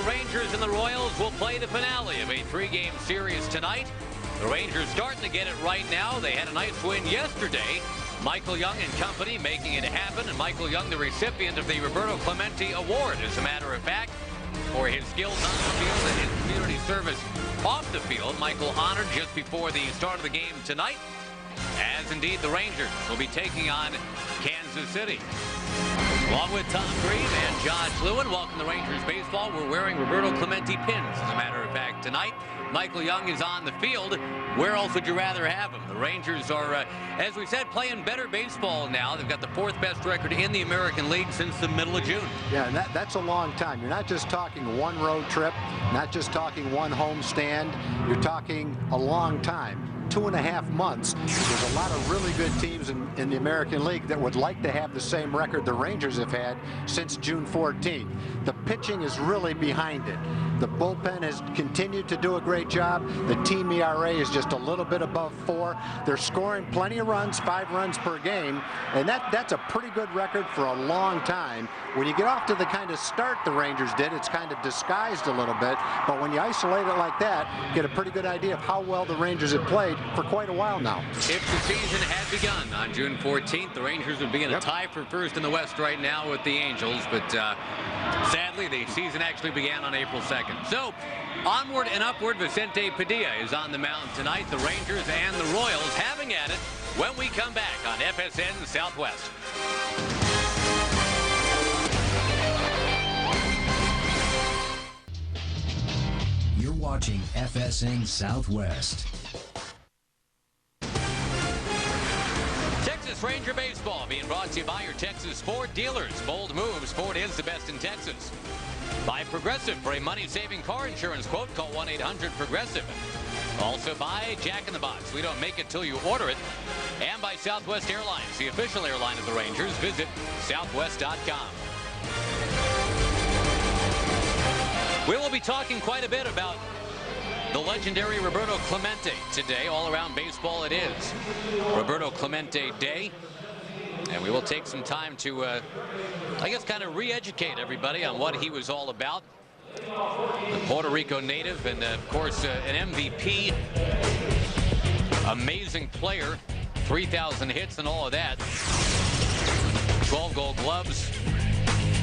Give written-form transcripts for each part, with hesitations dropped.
Rangers and the Royals will play the finale of a three-game series tonight. The Rangers starting to get it right now. They had a nice win yesterday. Michael Young and company making it happen, and Michael Young the recipient of the Roberto Clemente Award, as a matter of fact, for his skills on the field and his community service off the field. Michael honored just before the start of the game tonight, as indeed the Rangers will be taking on Kansas City. Along with Tom Grieve and Josh Lewin, welcome to Rangers Baseball. We're wearing Roberto Clemente pins, as a matter of fact, tonight. Michael Young is on the field. Where else would you rather have him? The Rangers are, as we said, playing better baseball now. They've got the fourth best record in the American League since the middle of June. Yeah, and that's a long time. You're not just talking one road trip, not just talking one home stand. You're talking a long time. 2.5 months. There's a lot of really good teams in the American League that would like to have the same record the Rangers have had since June 14th. The pitching is really behind it. The bullpen has continued to do a great job. The team ERA is just a little bit above 4. They're scoring plenty of runs, 5 runs per game, and that's a pretty good record for a long time. When you get off to the kind of start the Rangers did, it's kind of disguised a little bit, but when you isolate it like that, you get a pretty good idea of how well the Rangers have played for quite a while now. If the season had begun on June 14th, the Rangers would be in a tie for first in the West right now with the Angels, but sadly the season actually began on April 2nd. So onward and upward. Vicente Padilla is on the mound tonight. The Rangers and the Royals having at it when we come back on FSN Southwest. You're watching FSN Southwest. Texas Ranger Baseball being brought to you by your Texas Ford dealers. Bold moves. Ford is the best in Texas. By Progressive. For a money-saving car insurance quote, call 1-800-PROGRESSIVE. Also by Jack in the Box. We don't make it till you order it. And by Southwest Airlines, the official airline of the Rangers. Visit southwest.com. We will be talking quite a bit about the legendary Roberto Clemente today. All around baseball it is Roberto Clemente Day. And we will take some time to, I guess, kind of re-educate everybody on what he was all about. A Puerto Rico native and, of course, an MVP. Amazing player. 3,000 hits and all of that. 12 Gold Gloves.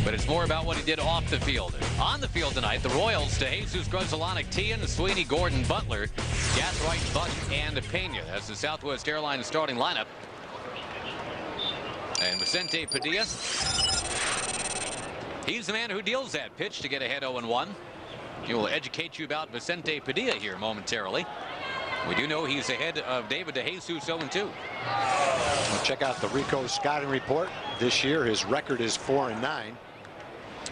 But it's more about what he did off the field. On the field tonight, the Royals to Jesus Grzelcyk, Tian, Sweeney, Gordon, Butler, Gathright, Buck, and Pena. That's the Southwest Airlines starting lineup. And Vicente Padilla, he's the man who deals that pitch to get ahead 0-1. He will educate you about Vicente Padilla here momentarily. We do know he's ahead of David DeJesus 0-2. Well, check out the Rico scouting report. This year his record is 4-9.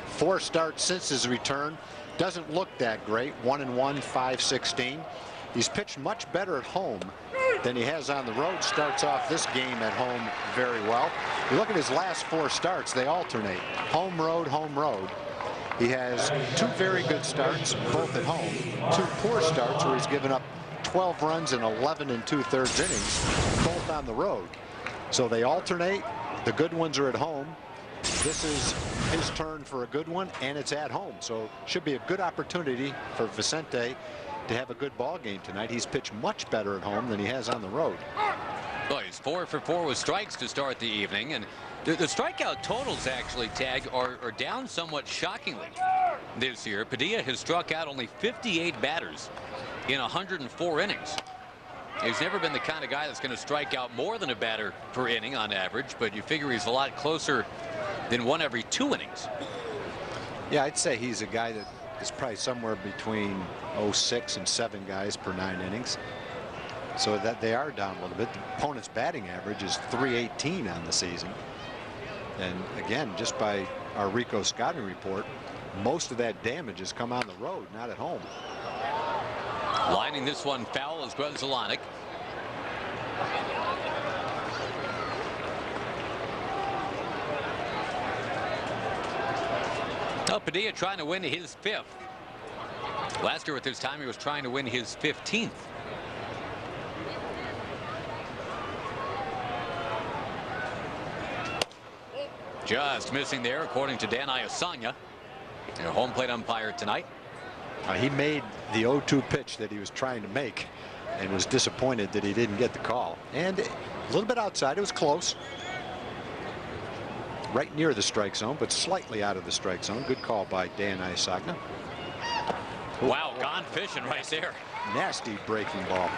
4 starts since his return. Doesn't look that great. 1-1, 5-16. He's pitched much better at home than he has on the road. Starts off this game at home very well. You look at his last 4 starts, they alternate. Home road, home road. He has 2 very good starts, both at home. 2 poor starts where he's given up 12 runs in 11 2/3 innings, both on the road. So they alternate. The good ones are at home. This is his turn for a good one, and it's at home. So should be a good opportunity for Vicente to have a good ball game tonight. He's pitched much better at home than he has on the road. Well, he's 4 for 4 with strikes to start the evening, and the strikeout totals actually, Tag, are down somewhat shockingly this year. Padilla has struck out only 58 batters in 104 innings. He's never been the kind of guy that's going to strike out more than a batter per inning on average, but you figure he's a lot closer than 1 every 2 innings. Yeah, I'd say he's a guy that is probably somewhere between 6 and 7 guys per 9 innings. So that they are down a little bit. The opponent's batting average is .318 on the season. And again, just by our Rico scouting report, most of that damage has come on the road, not at home. Lining this one foul is Grzelcyk. Padilla trying to win his 5th. Last year at this time he was trying to win his 15th. Just missing there, according to Dan Iasagna, their home plate umpire tonight. He made the 0-2 pitch that he was trying to make and was disappointed that he didn't get the call. And a little bit outside. It was close. Right near the strike zone, but slightly out of the strike zone. Good call by Dan Isagna. Wow, gone fishing right there. Nasty breaking ball.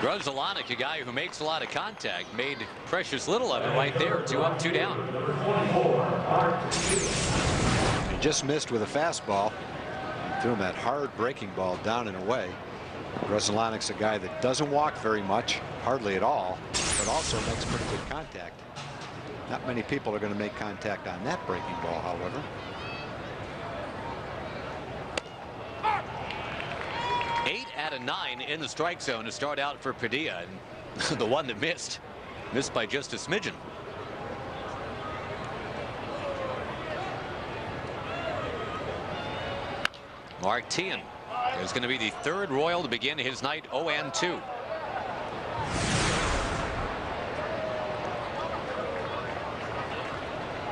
Grudzielanek, a guy who makes a lot of contact, made precious little of it right there. 2 up, 2 down. He just missed with a fastball. Threw him that hard breaking ball down and away. Gruzielanek's a guy that doesn't walk very much, hardly at all, but also makes pretty good contact. Not many people are going to make contact on that breaking ball, however. Eight out of 9 in the strike zone to start out for Padilla, and the one that missed by just a smidgen. Mark Teahen is going to be the 3rd Royal to begin his night 0-2.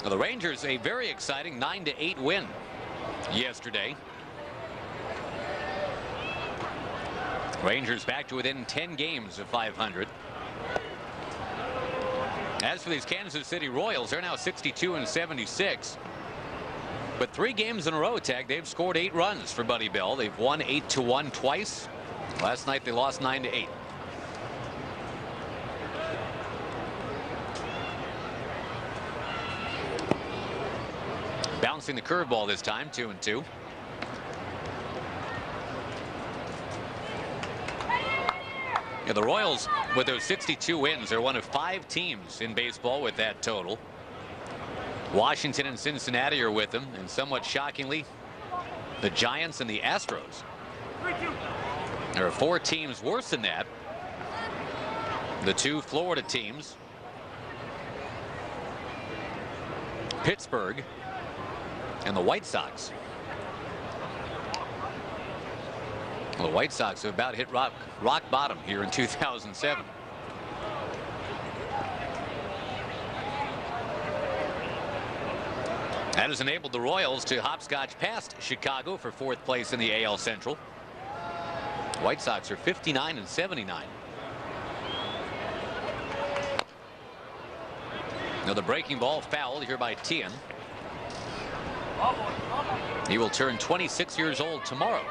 The Rangers a very exciting 9-8 win yesterday. Rangers back to within 10 games of 500. As for these Kansas City Royals, they're now 62-76. But 3 games in a row, Tag, they've scored 8 runs for Buddy Bell. They've won 8-1 twice. Last night they lost 9-8. Bouncing the curveball this time, 2-2. Yeah, the Royals, with those 62 wins, are one of 5 teams in baseball with that total. Washington and Cincinnati are with them, and somewhat shockingly, the Giants and the Astros. There are 4 teams worse than that. The 2 Florida teams, Pittsburgh and the White Sox. Well, the White Sox have about hit rock bottom here in 2007. That has enabled the Royals to hopscotch past Chicago for 4th place in the AL Central. White Sox are 59-79. Now the breaking ball fouled here by Teahen. He will turn 26 years old tomorrow.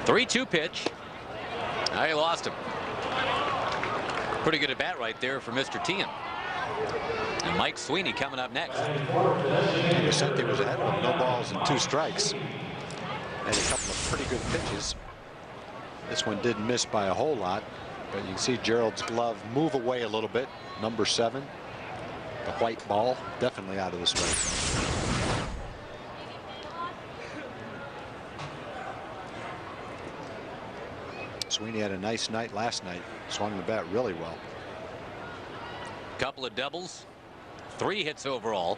Three-2 pitch. He lost him. Pretty good at bat right there for Mr. Teahen. And Mike Sweeney coming up next. Vicente was ahead of him. No balls and 2 strikes. Had a couple of pretty good pitches. This one didn't miss by a whole lot, but you can see Gerald's glove move away a little bit. Number 7, the white ball, definitely out of the strike. Sweeney had a nice night last night. Swung the bat really well. Couple of doubles, 3 hits overall.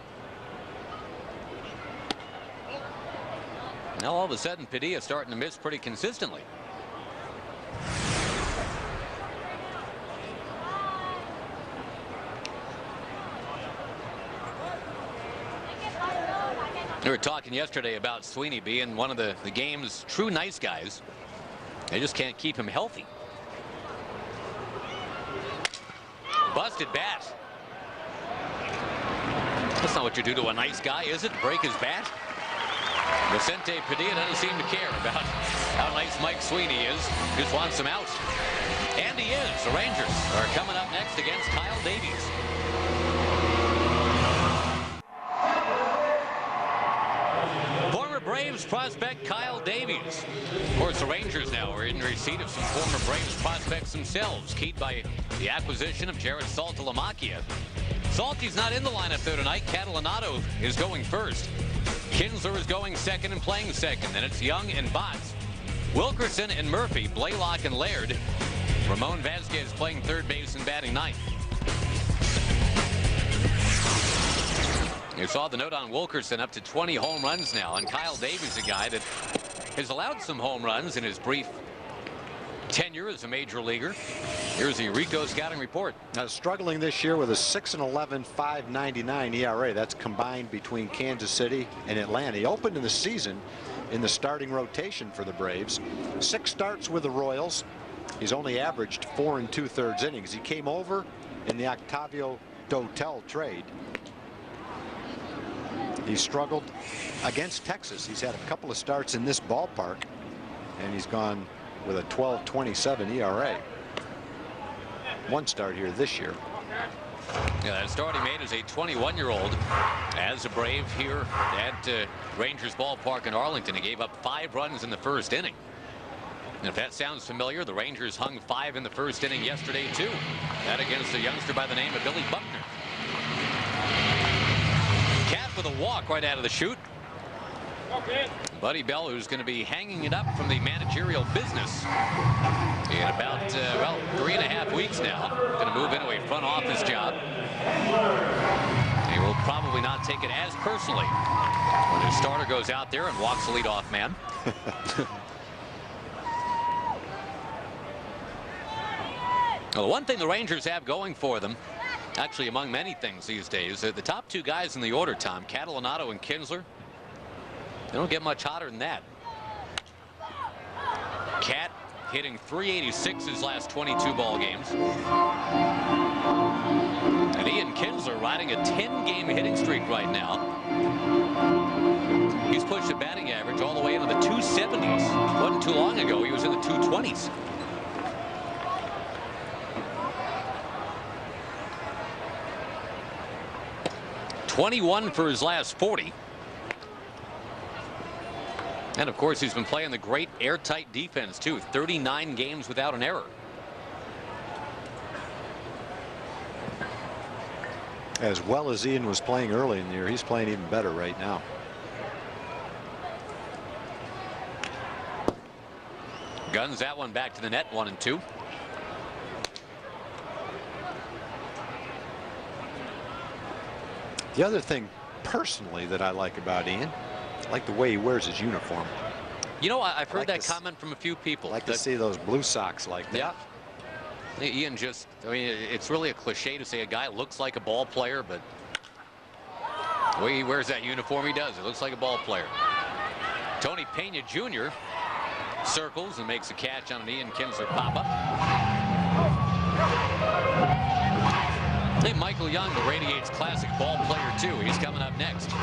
Now all of a sudden Padilla starting to miss pretty consistently. We were talking yesterday about Sweeney being one of the game's true nice guys. They just can't keep him healthy. Busted bat. That's not what you do to a nice guy, is it? Break his bat? Vicente Padilla doesn't seem to care about how nice Mike Sweeney is. Just wants him out. And he is. The Rangers are coming up next against Kyle Davies. Former Braves prospect Kyle Davies. Of course, the Rangers now are in receipt of some former Braves prospects themselves, keyed by the acquisition of Jared Saltalamacchia. Salty's not in the lineup though tonight. Catalanato is going first. Kinsler is going second and playing second. Then it's Young and Botts. Wilkerson and Murphy, Blaylock and Laird. Ramon Vasquez playing third base and batting ninth. You saw the note on Wilkerson, up to 20 home runs now, and Kyle Davies, a guy that has allowed some home runs in his brief tenure as a major leaguer. Here's the Rico scouting report. Struggling this year with a 6-11, 5.99 ERA. That's combined between Kansas City and Atlanta. He opened in the season in the starting rotation for the Braves. 6 starts with the Royals. He's only averaged 4 2/3 innings. He came over in the Octavio Dotel trade. He struggled against Texas. He's had a couple of starts in this ballpark, and he's gone with a 12.27 ERA. 1 start here this year. Yeah, that start he made as a 21-year-old as a Brave here at Rangers ballpark in Arlington. He gave up 5 runs in the first inning. And if that sounds familiar, the Rangers hung 5 in the first inning yesterday too. That against a youngster by the name of Billy Buckner. Cat with a walk right out of the chute. Buddy Bell, who's going to be hanging it up from the managerial business in about, well, 3.5 weeks now. Going to move into a front office job. He will probably not take it as personally when his starter goes out there and walks the leadoff man. Well, the one thing the Rangers have going for them, actually among many things these days, the top 2 guys in the order, Tom, Catalanato and Kinsler, they don't get much hotter than that. Cat hitting .386 his last 22 ball games. And Ian Kinsler riding a 10-game hitting streak right now. He's pushed the batting average all the way into the 270s. Wasn't too long ago he was in the 220s. .21 for his last 40. And of course he's been playing the great airtight defense too. 39 games without an error. As well as Ian was playing early in the year, he's playing even better right now. Guns that one back to the net, 1-2. The other thing personally that I like about Ian, I like the way he wears his uniform. You know, I've heard like that comment from a few people. I like to see those blue socks like that. Yeah. Ian just, I mean, it's really a cliche to say a guy looks like a ball player, but the way he wears that uniform, he does. It looks like a ball player. Tony Pena Jr. circles and makes a catch on an Ian Kinsler pop-up. Hey, Michael Young, the Radiates classic ball player too. He's coming up next. With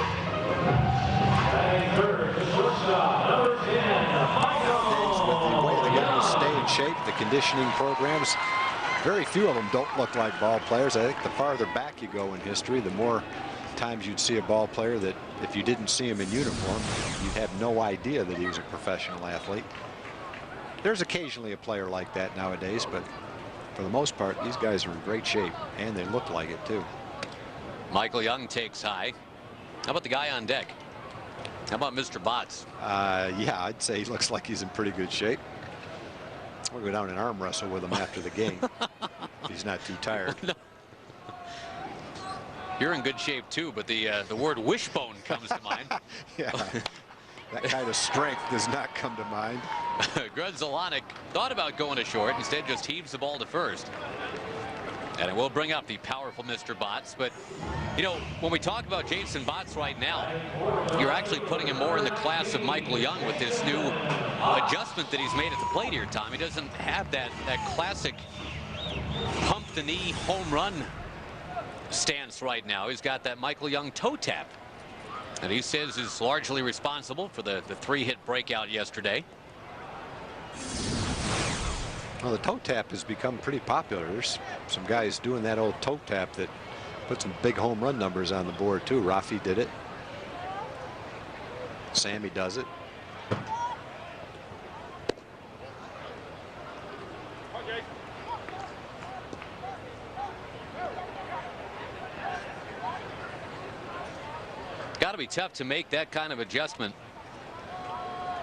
the way the guys stay in shape, the conditioning programs, very few of them don't look like ball players. I think the farther back you go in history, the more times you'd see a ball player that if you didn't see him in uniform, you'd have no idea that he was a professional athlete. There's occasionally a player like that nowadays, but for the most part, these guys are in great shape, and they look like it too. Michael Young takes high. How about the guy on deck? How about Mr. Botts? Yeah, I'd say he looks like he's in pretty good shape. We'll go down and arm wrestle with him after the game if he's not too tired. No. You're in good shape too, but the word wishbone comes to mind. Yeah, that kind of strength does not come to mind. Grudzielanek thought about going to short, instead just heaves the ball to first. And it will bring up the powerful Mr. Botts. But, you know, when we talk about Jason Botts right now, you're actually putting him more in the class of Michael Young with this new adjustment that he's made at the plate here, Tom. He doesn't have that classic pump the knee home run stance right now. He's got that Michael Young toe tap that he says is largely responsible for the 3-hit breakout yesterday. Well, the toe tap has become pretty popular. There's some guys doing that old toe tap that put some big home run numbers on the board too. Rafi did it. Sammy does it. Got to be tough to make that kind of adjustment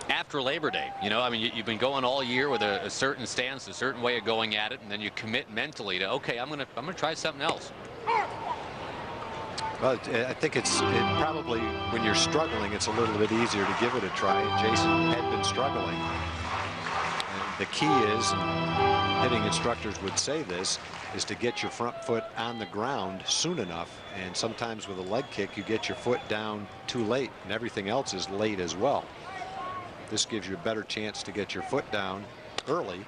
after Labor Day. You know, I mean, you've been going all year with a certain stance, a certain way of going at it, and then you commit mentally to, okay, I'm gonna try something else. Well, I think it probably, when you're struggling, it's a little bit easier to give it a try. Jason had been struggling, The key is, and hitting instructors would say this, is to get your front foot on the ground soon enough. And sometimes with a leg kick, you get your foot down too late, and everything else is late as well. This gives you a better chance to get your foot down early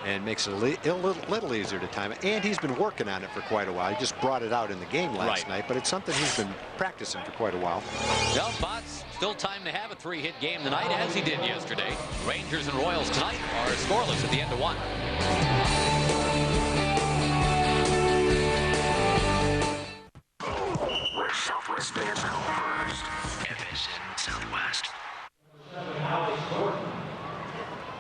and makes it a little easier to time it. And he's been working on it for quite a while. He just brought it out in the game last night, but it's something he's been practicing for quite a while. Well, Botts, still time to have a 3-hit game tonight, as he did yesterday. Rangers and Royals tonight are scoreless at the end of 1. Where Southwest fans are first. FSN Southwest.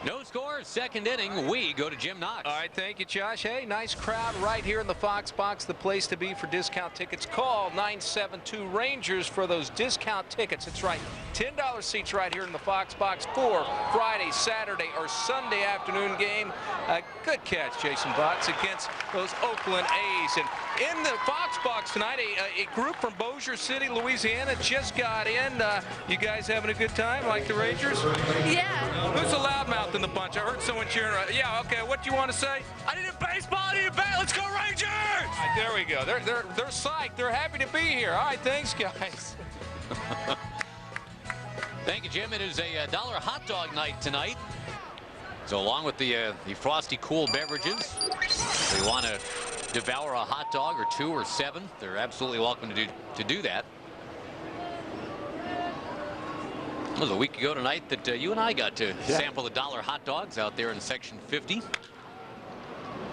No score, second inning. We go to Jim Knox. All right, thank you, Josh. Hey, nice crowd right here in the Fox Box, the place to be for discount tickets. Call 972 Rangers for those discount tickets. That's right, $10 seats right here in the Fox Box for Friday, Saturday, or Sunday afternoon game. Good catch, Jason Botts, against those Oakland A's. And in the Fox Box tonight, a group from Bossier City, Louisiana, just got in. You guys having a good time, like the Rangers? Yeah. Who's the loudmouth in the bunch? I heard someone cheering. Yeah, okay. What do you want to say? I need a baseball. I need a bat. Let's go Rangers! All right, there we go. They're psyched. They're happy to be here. All right, thanks, guys. Thank you, Jim. It is a $1 hot dog night tonight. So along with the frosty cool beverages, if they want to devour a hot dog or 2 or 7, they're absolutely welcome to do that. It was a week ago tonight that you and I got to sample the $1 hot dogs out there in section 50.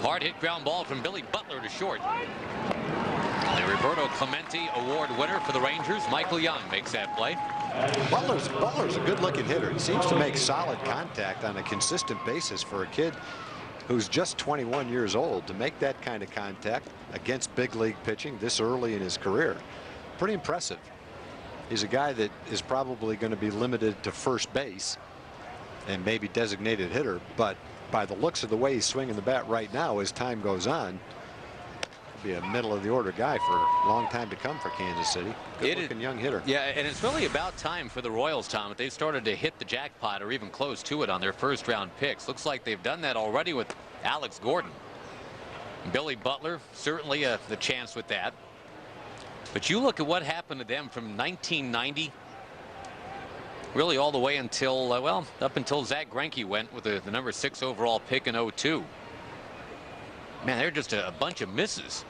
Hard hit ground ball from Billy Butler to short. The Roberto Clemente Award winner for the Rangers, Michael Young, makes that play. Butler's a good-looking hitter. He seems to make solid contact on a consistent basis for a kid who's just 21 years old. To make that kind of contact against big league pitching this early in his career, pretty impressive. He's a guy that is probably going to be limited to first base and maybe designated hitter, but by the looks of the way he's swinging the bat right now, as time goes on, he'll be a middle of the order guy for a long time to come for Kansas City. Good looking young hitter. Yeah, and it's really about time for the Royals, Tom. They started to hit the jackpot or even close to it on their first round picks. Looks like they've done that already with Alex Gordon. Billy Butler, certainly the chance with that. But you look at what happened to them from 1990 really all the way until, well, up until Zach Greinke went with the number 6 overall pick in 02. Man, they're just a bunch of misses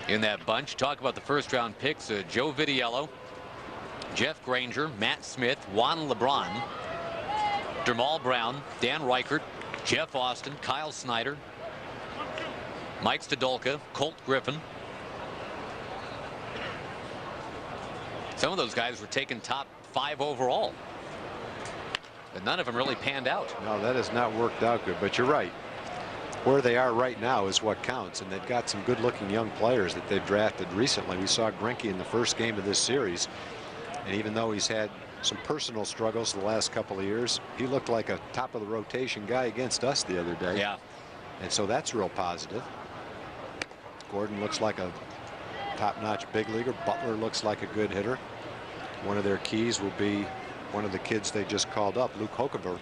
in that bunch. Talk about the first round picks. Joe Vitiello, Jeff Granger, Matt Smith, Juan LeBron, Dermal Brown, Dan Reichert, Jeff Austin, Kyle Snyder, Mike Stadolka, Colt Griffin. Some of those guys were taken top 5 overall, but none of them really panned out. No, that has not worked out good, but you're right. Where they are right now is what counts, and they've got some good-looking young players that they've drafted recently. We saw Greinke in the first game of this series, and even though he's had some personal struggles the last couple of years, he looked like a top-of-the-rotation guy against us the other day. Yeah. And so that's real positive. Gordon looks like a top-notch big leaguer. Butler looks like a good hitter. One of their keys will be one of the kids they just called up, Luke Hochevar,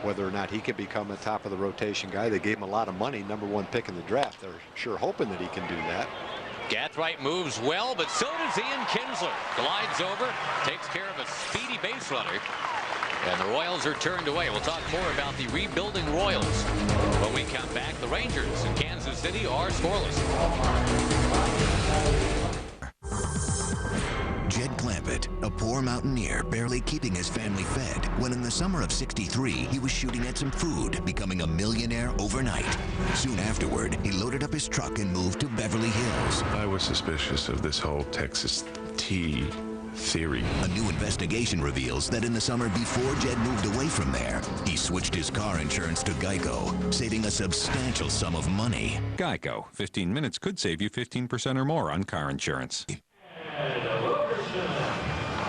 whether or not he can become a top-of-the-rotation guy. They gave him a lot of money, #1 pick in the draft. They're sure hoping that he can do that. Gathright moves well, but so does Ian Kinsler. Glides over, takes care of a speedy base runner, and the Royals are turned away. We'll talk more about the rebuilding Royals when we come back. The Rangers in Kansas City are scoreless. Jed Clampett, a poor mountaineer barely keeping his family fed, when in the summer of '63 he was shooting at some food, becoming a millionaire overnight. Soon afterward, he loaded up his truck and moved to Beverly Hills. I was suspicious of this whole Texas tea theory. A new investigation reveals that in the summer before Jed moved away from there, he switched his car insurance to Geico, saving a substantial sum of money. Geico. 15 minutes could save you 15% or more on car insurance.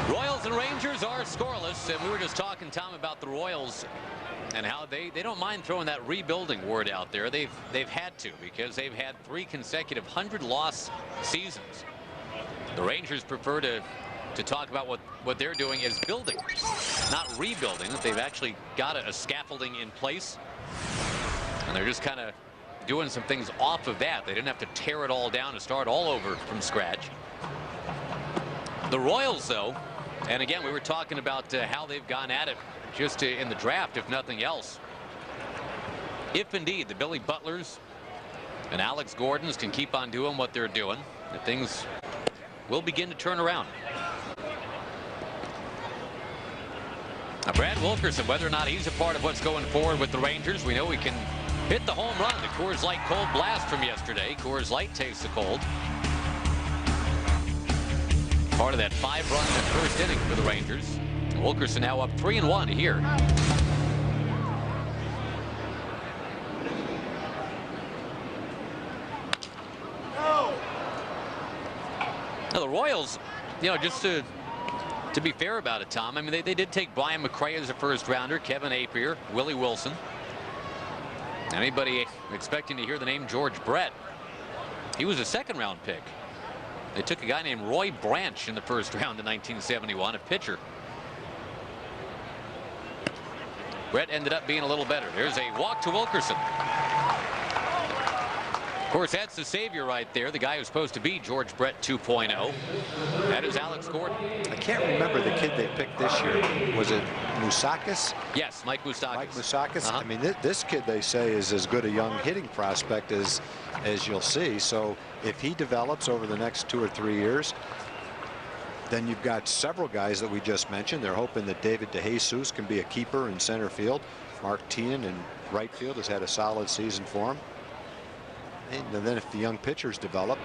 Royals and Rangers are scoreless, and we were just talking, Tom, about the Royals and how they don't mind throwing that rebuilding word out there. They've had to, because they've had 3 consecutive 100-loss seasons. The Rangers prefer to to talk about what they're doing is building, not rebuilding. That they've actually got a scaffolding in place, and they're just kind of doing some things off of that. They didn't have to tear it all down and start all over from scratch. The Royals, though, and again, we were talking about how they've gone at it just in the draft, if nothing else. If indeed the Billy Butlers and Alex Gordons can keep on doing what they're doing, that things will begin to turn around. Now, Brad Wilkerson, whether or not he's a part of what's going forward with the Rangers, we know he can hit the home run. The Coors Light cold blast from yesterday. Coors Light takes the cold. Part of that 5 runs in first inning for the Rangers. And Wilkerson now up 3-1 here. Now the Royals, you know, just to be fair about it, Tom, I mean, they did take Brian McRae as a first rounder, Kevin Apier, Willie Wilson. Anybody expecting to hear the name George Brett? He was a second-round pick. They took a guy named Roy Branch in the first round in 1971, a pitcher. Brett ended up being a little better. There's a walk to Wilkerson. Of course, that's the savior right there, the guy who's supposed to be George Brett 2.0. That is Alex Gordon. I can't remember the kid they picked this year. Was it Moustakas? Yes, Mike Moustakas. Mike Moustakas. I mean, this kid, they say, is as good a young hitting prospect as you'll see. So if he develops over the next 2 or 3 years, then you've got several guys that we just mentioned. They're hoping that David DeJesus can be a keeper in center field. Mark Teahan in right field has had a solid season for him. And then if the young pitchers develop,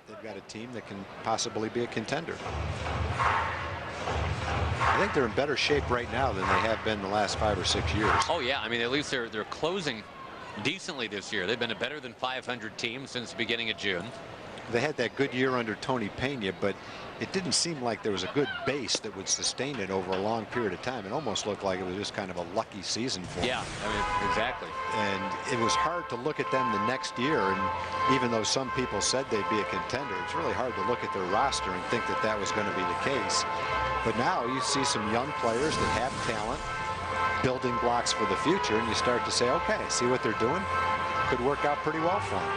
they've got a team that can possibly be a contender. I think they're in better shape right now than they have been the last 5 or 6 years. Oh yeah, I mean, at least they're closing decently this year. They've been a better than 500 team since the beginning of June. They had that good year under Tony Pena, but it didn't seem like there was a good base that would sustain it over a long period of time. It almost looked like it was just kind of a lucky season for them. Yeah, I mean, exactly. And it was hard to look at them the next year, and even though some people said they'd be a contender, it's really hard to look at their roster and think that that was going to be the case. But now you see some young players that have talent, building blocks for the future, and you start to say, okay, see what they're doing? Could work out pretty well for them.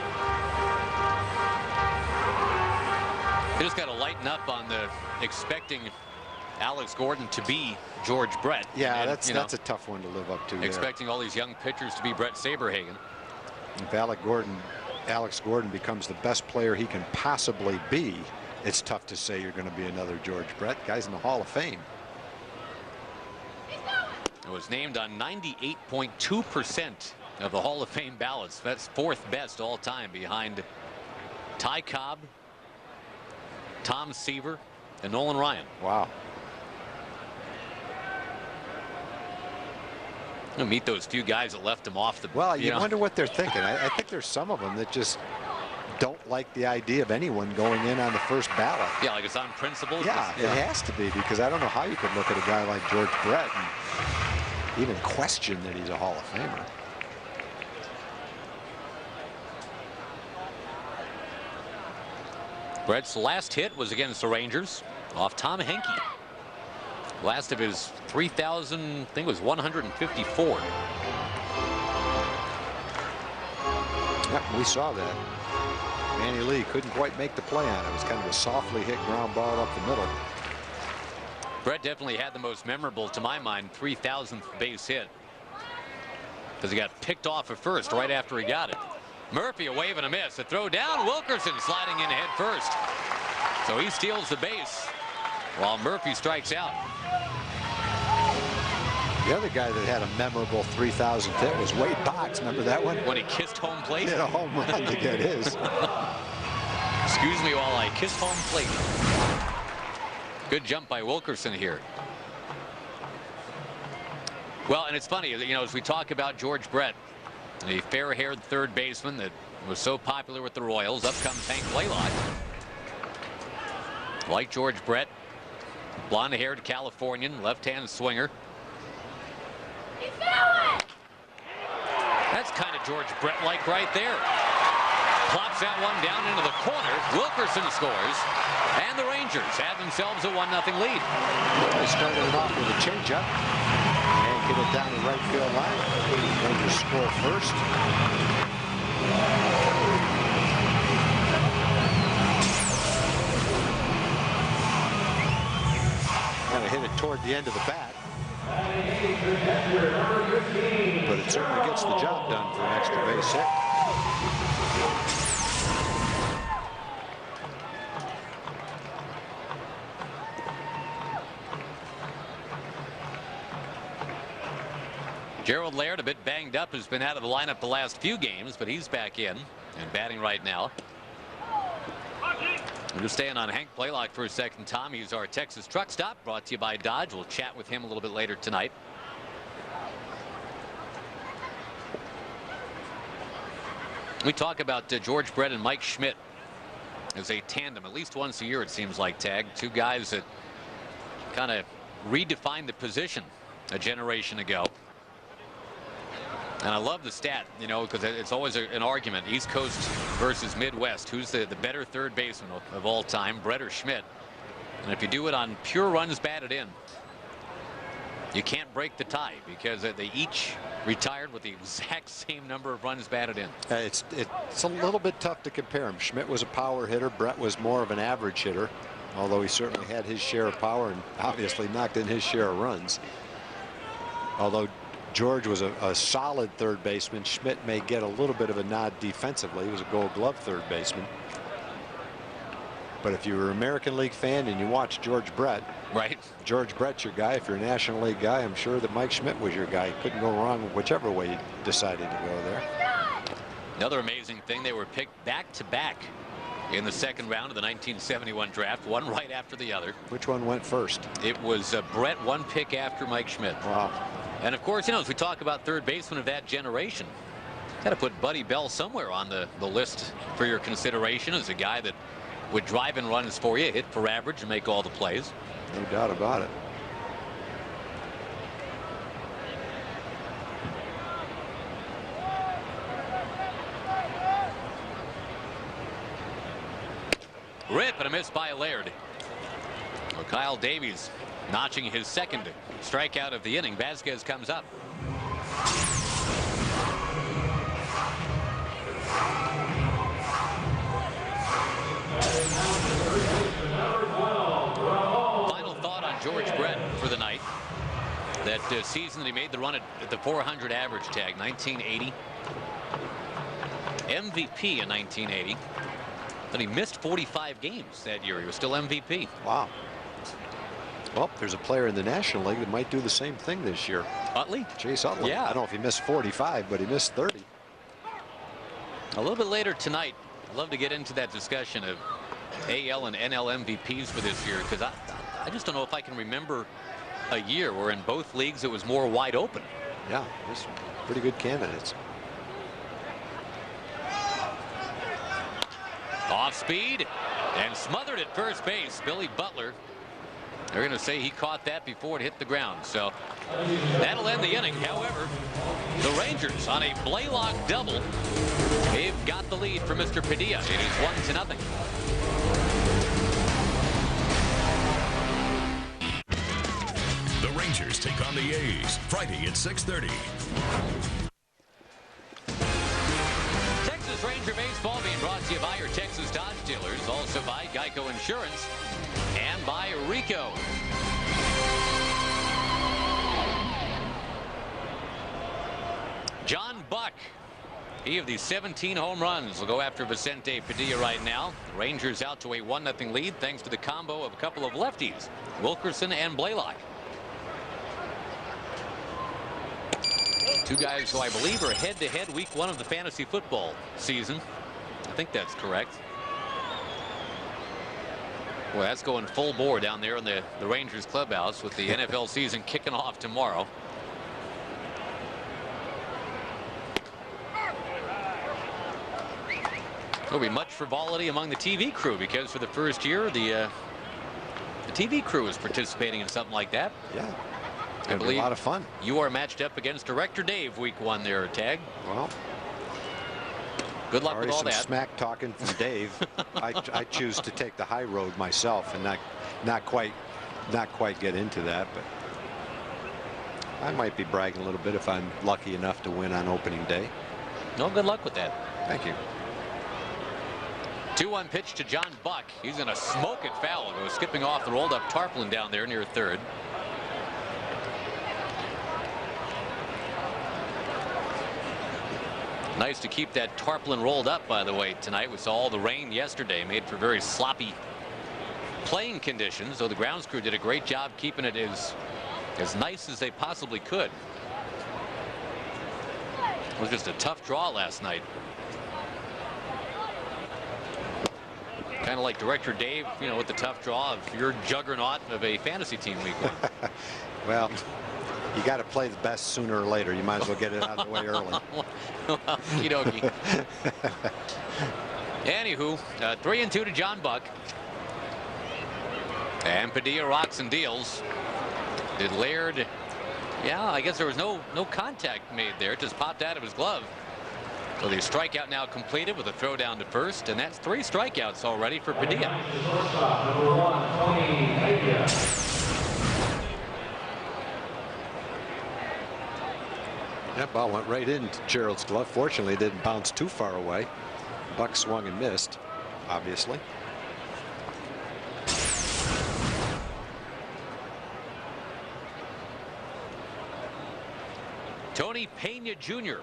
They just got to lighten up on the expecting Alex Gordon to be George Brett. Yeah, that's a tough one to live up to. Expecting all these young pitchers to be Brett Saberhagen. If Alex Gordon becomes the best player he can possibly be, it's tough to say you're going to be another George Brett. Guy's in the Hall of Fame. It was named on 98.2% of the Hall of Fame ballots. That's 4th best all time behind Ty Cobb, Tom Seaver, and Nolan Ryan. Wow. I'll meet those few guys that left him off the. Well, you wonder what they're thinking. I think there's some of them that just don't like the idea of anyone going in on the first ballot. Yeah, like it's on principle. Yeah, it has to be, because I don't know how you could look at a guy like George Brett and even question that he's a Hall of Famer. Brett's last hit was against the Rangers off Tom Henke. Last of his 3,000, I think it was 154. Yep, we saw that. Manny Lee couldn't quite make the play on it. It was kind of a softly hit ground ball up the middle. Brett definitely had the most memorable, to my mind, 3,000th base hit, because he got picked off at first right after he got it. Murphy a wave and a miss. A throw down. Wilkerson sliding in head first. So he steals the base while Murphy strikes out. The other guy that had a memorable 3,000th hit was Wade Boggs. Remember that one? When he kissed home plate? He hit a home run to get his. Excuse me while I kiss home plate. Good jump by Wilkerson here. Well, and it's funny, you know, as we talk about George Brett, the fair-haired third baseman that was so popular with the Royals, up comes Hank Blaylock. Like George Brett, blonde-haired Californian, left-hand swinger. That's kind of George Brett-like right there. Plops that one down into the corner. Wilkerson scores. And the Rangers have themselves a 1-0 lead. They started it off with a changeup and get it down the right field line. Rangers score first. Kind of hit it toward the end of the bat. But it certainly gets the job done for an extra base hit. Gerald Laird, a bit banged up, has been out of the lineup the last few games, but he's back in and batting right now. We're just staying on Hank Blaylock for a second, Tom. He's our Texas truck stop, brought to you by Dodge. We'll chat with him a little bit later tonight. We talk about George Brett and Mike Schmidt as a tandem at least once a year, it seems like, Tag. Two guys that kind of redefined the position a generation ago. And I love the stat, you know, because it's always an argument, East Coast versus Midwest. Who's the better third baseman of all time, Brett or Schmidt? And if you do it on pure runs batted in, you can't break the tie because they each retired with the exact same number of runs batted in. It's a little bit tough to compare them. Schmidt was a power hitter. Brett was more of an average hitter, although he certainly had his share of power and obviously knocked in his share of runs. Although George was a solid third baseman, Schmidt may get a little bit of a nod defensively. He was a Gold Glove third baseman. But if you were an American League fan and you watched George Brett, right? George Brett's your guy. If you're a National League guy, I'm sure that Mike Schmidt was your guy. You couldn't go wrong whichever way you decided to go there. Another amazing thing, they were picked back-to-back in the second round of the 1971 draft, one right after the other. Which one went first? It was Brett, one pick after Mike Schmidt. Wow. And of course, you know, as we talk about third baseman of that generation, got to put Buddy Bell somewhere on the list for your consideration as a guy that would drive in runs for you, hit for average, and make all the plays. No doubt about it. Rip and a miss by Laird. Well, Kyle Davies notching his second strikeout of the inning. Vasquez comes up. Final thought on George Brett for the night. That season that he made the run at the 400 average tag, 1980. MVP in 1980. But he missed 45 games that year. He was still MVP. Wow. Well, there's a player in the National League that might do the same thing this year. Utley? Chase Utley. Yeah. I don't know if he missed 45, but he missed 30. A little bit later tonight, I'd love to get into that discussion of AL and NL MVPs for this year, because I just don't know if I can remember a year where in both leagues it was more wide open. Yeah, there's pretty good candidates. Off speed and smothered at first base. Billy Butler. They're going to say he caught that before it hit the ground. So that'll end the inning. However, the Rangers on a Blaylock double. They've got the lead for Mr. Padilla. It is 1-0. The Rangers take on the A's Friday at 6:30. Texas Ranger baseball being brought to you by your Texas Dodge dealers, also by Geico Insurance and by Rico. John Buck, he of the 17 home runs, will go after Vicente Padilla right now. The Rangers out to a 1-0 lead thanks to the combo of a couple of lefties, Wilkerson and Blaylock. Two guys who I believe are head-to-head week 1 of the fantasy football season. I think that's correct. Well, that's going full bore down there in the Rangers clubhouse with the NFL season kicking off tomorrow. There'll be much frivolity among the TV crew because for the first year the TV crew is participating in something like that. Yeah. I believe a lot of fun. You are matched up against Director Dave week 1 there, Tag. Well, Good luck Already with all some that. smack talking from Dave. I choose to take the high road myself and not quite get into that, but I might be bragging a little bit if I'm lucky enough to win on opening day. No, good luck with that. Thank you. 2-1 pitch to John Buck. He's going to smoke it foul. Goes skipping off the rolled up Tarplin down there near third. Nice to keep that Tarplin rolled up, by the way, tonight. We saw all the rain yesterday, made for very sloppy playing conditions, so the grounds crew did a great job keeping it as nice as they possibly could. It was just a tough draw last night. Kind of like Director Dave, you know, with the tough draw of your juggernaut of a fantasy team week 1. Well, you got to play the best sooner or later. You might as well get it out of the way early. Well, okie Anywho, 3-2 to John Buck. And Padilla rocks and deals. Did Laird? Yeah, I guess there was no contact made there. It just popped out of his glove. So the strikeout now completed with a throw down to first, and that's 3 strikeouts already for Padilla. That ball went right into Gerald's glove. Fortunately, it didn't bounce too far away. Buck swung and missed, obviously. Tony Pena Jr.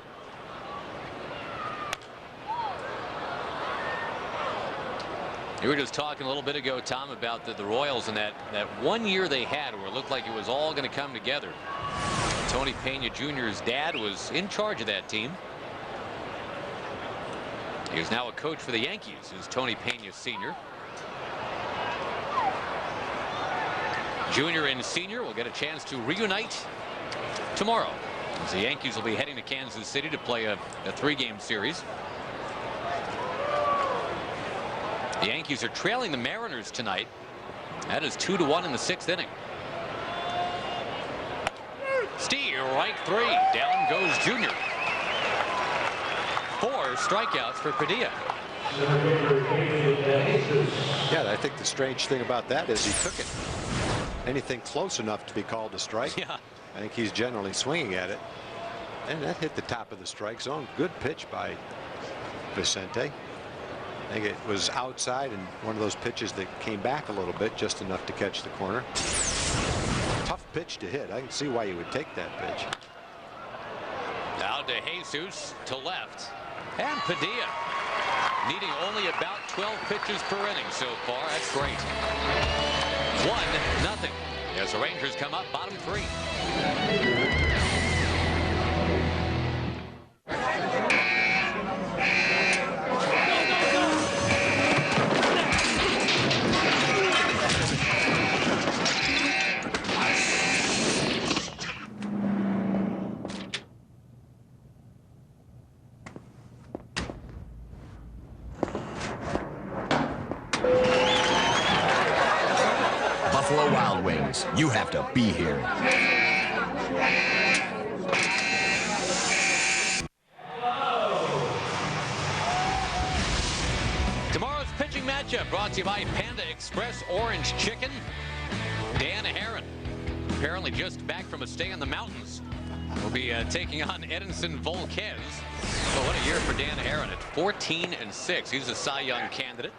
You were just talking a little bit ago, Tom, about the Royals and that 1 year they had where it looked like it was all going to come together. Tony Pena Jr.'s dad was in charge of that team. He is now a coach for the Yankees. Is Tony Pena Sr. Junior and Senior will get a chance to reunite tomorrow, as the Yankees will be heading to Kansas City to play a 3-game series. The Yankees are trailing the Mariners tonight. That is 2-1 in the 6th inning. Steer, right 3. Down goes Junior. 4 strikeouts for Padilla. Yeah, I think the strange thing about that is he took it. Anything close enough to be called a strike. Yeah. I think he's generally swinging at it. And that hit the top of the strike zone. Good pitch by Vicente. I think it was outside and one of those pitches that came back a little bit, just enough to catch the corner. Tough pitch to hit. I can see why you would take that pitch. Now to Jesus to left. And Padilla needing only about 12 pitches per inning so far. That's great. 1-0 as the Rangers come up bottom 3. Buffalo Wild Wings. You have to be here. Tomorrow's pitching matchup brought to you by Panda Express Orange Chicken. Dan Herron, apparently just back from a stay in the mountains, will be taking on Edinson Volquez. So what a year for Dan Herron at 14-6. He's a Cy Young candidate.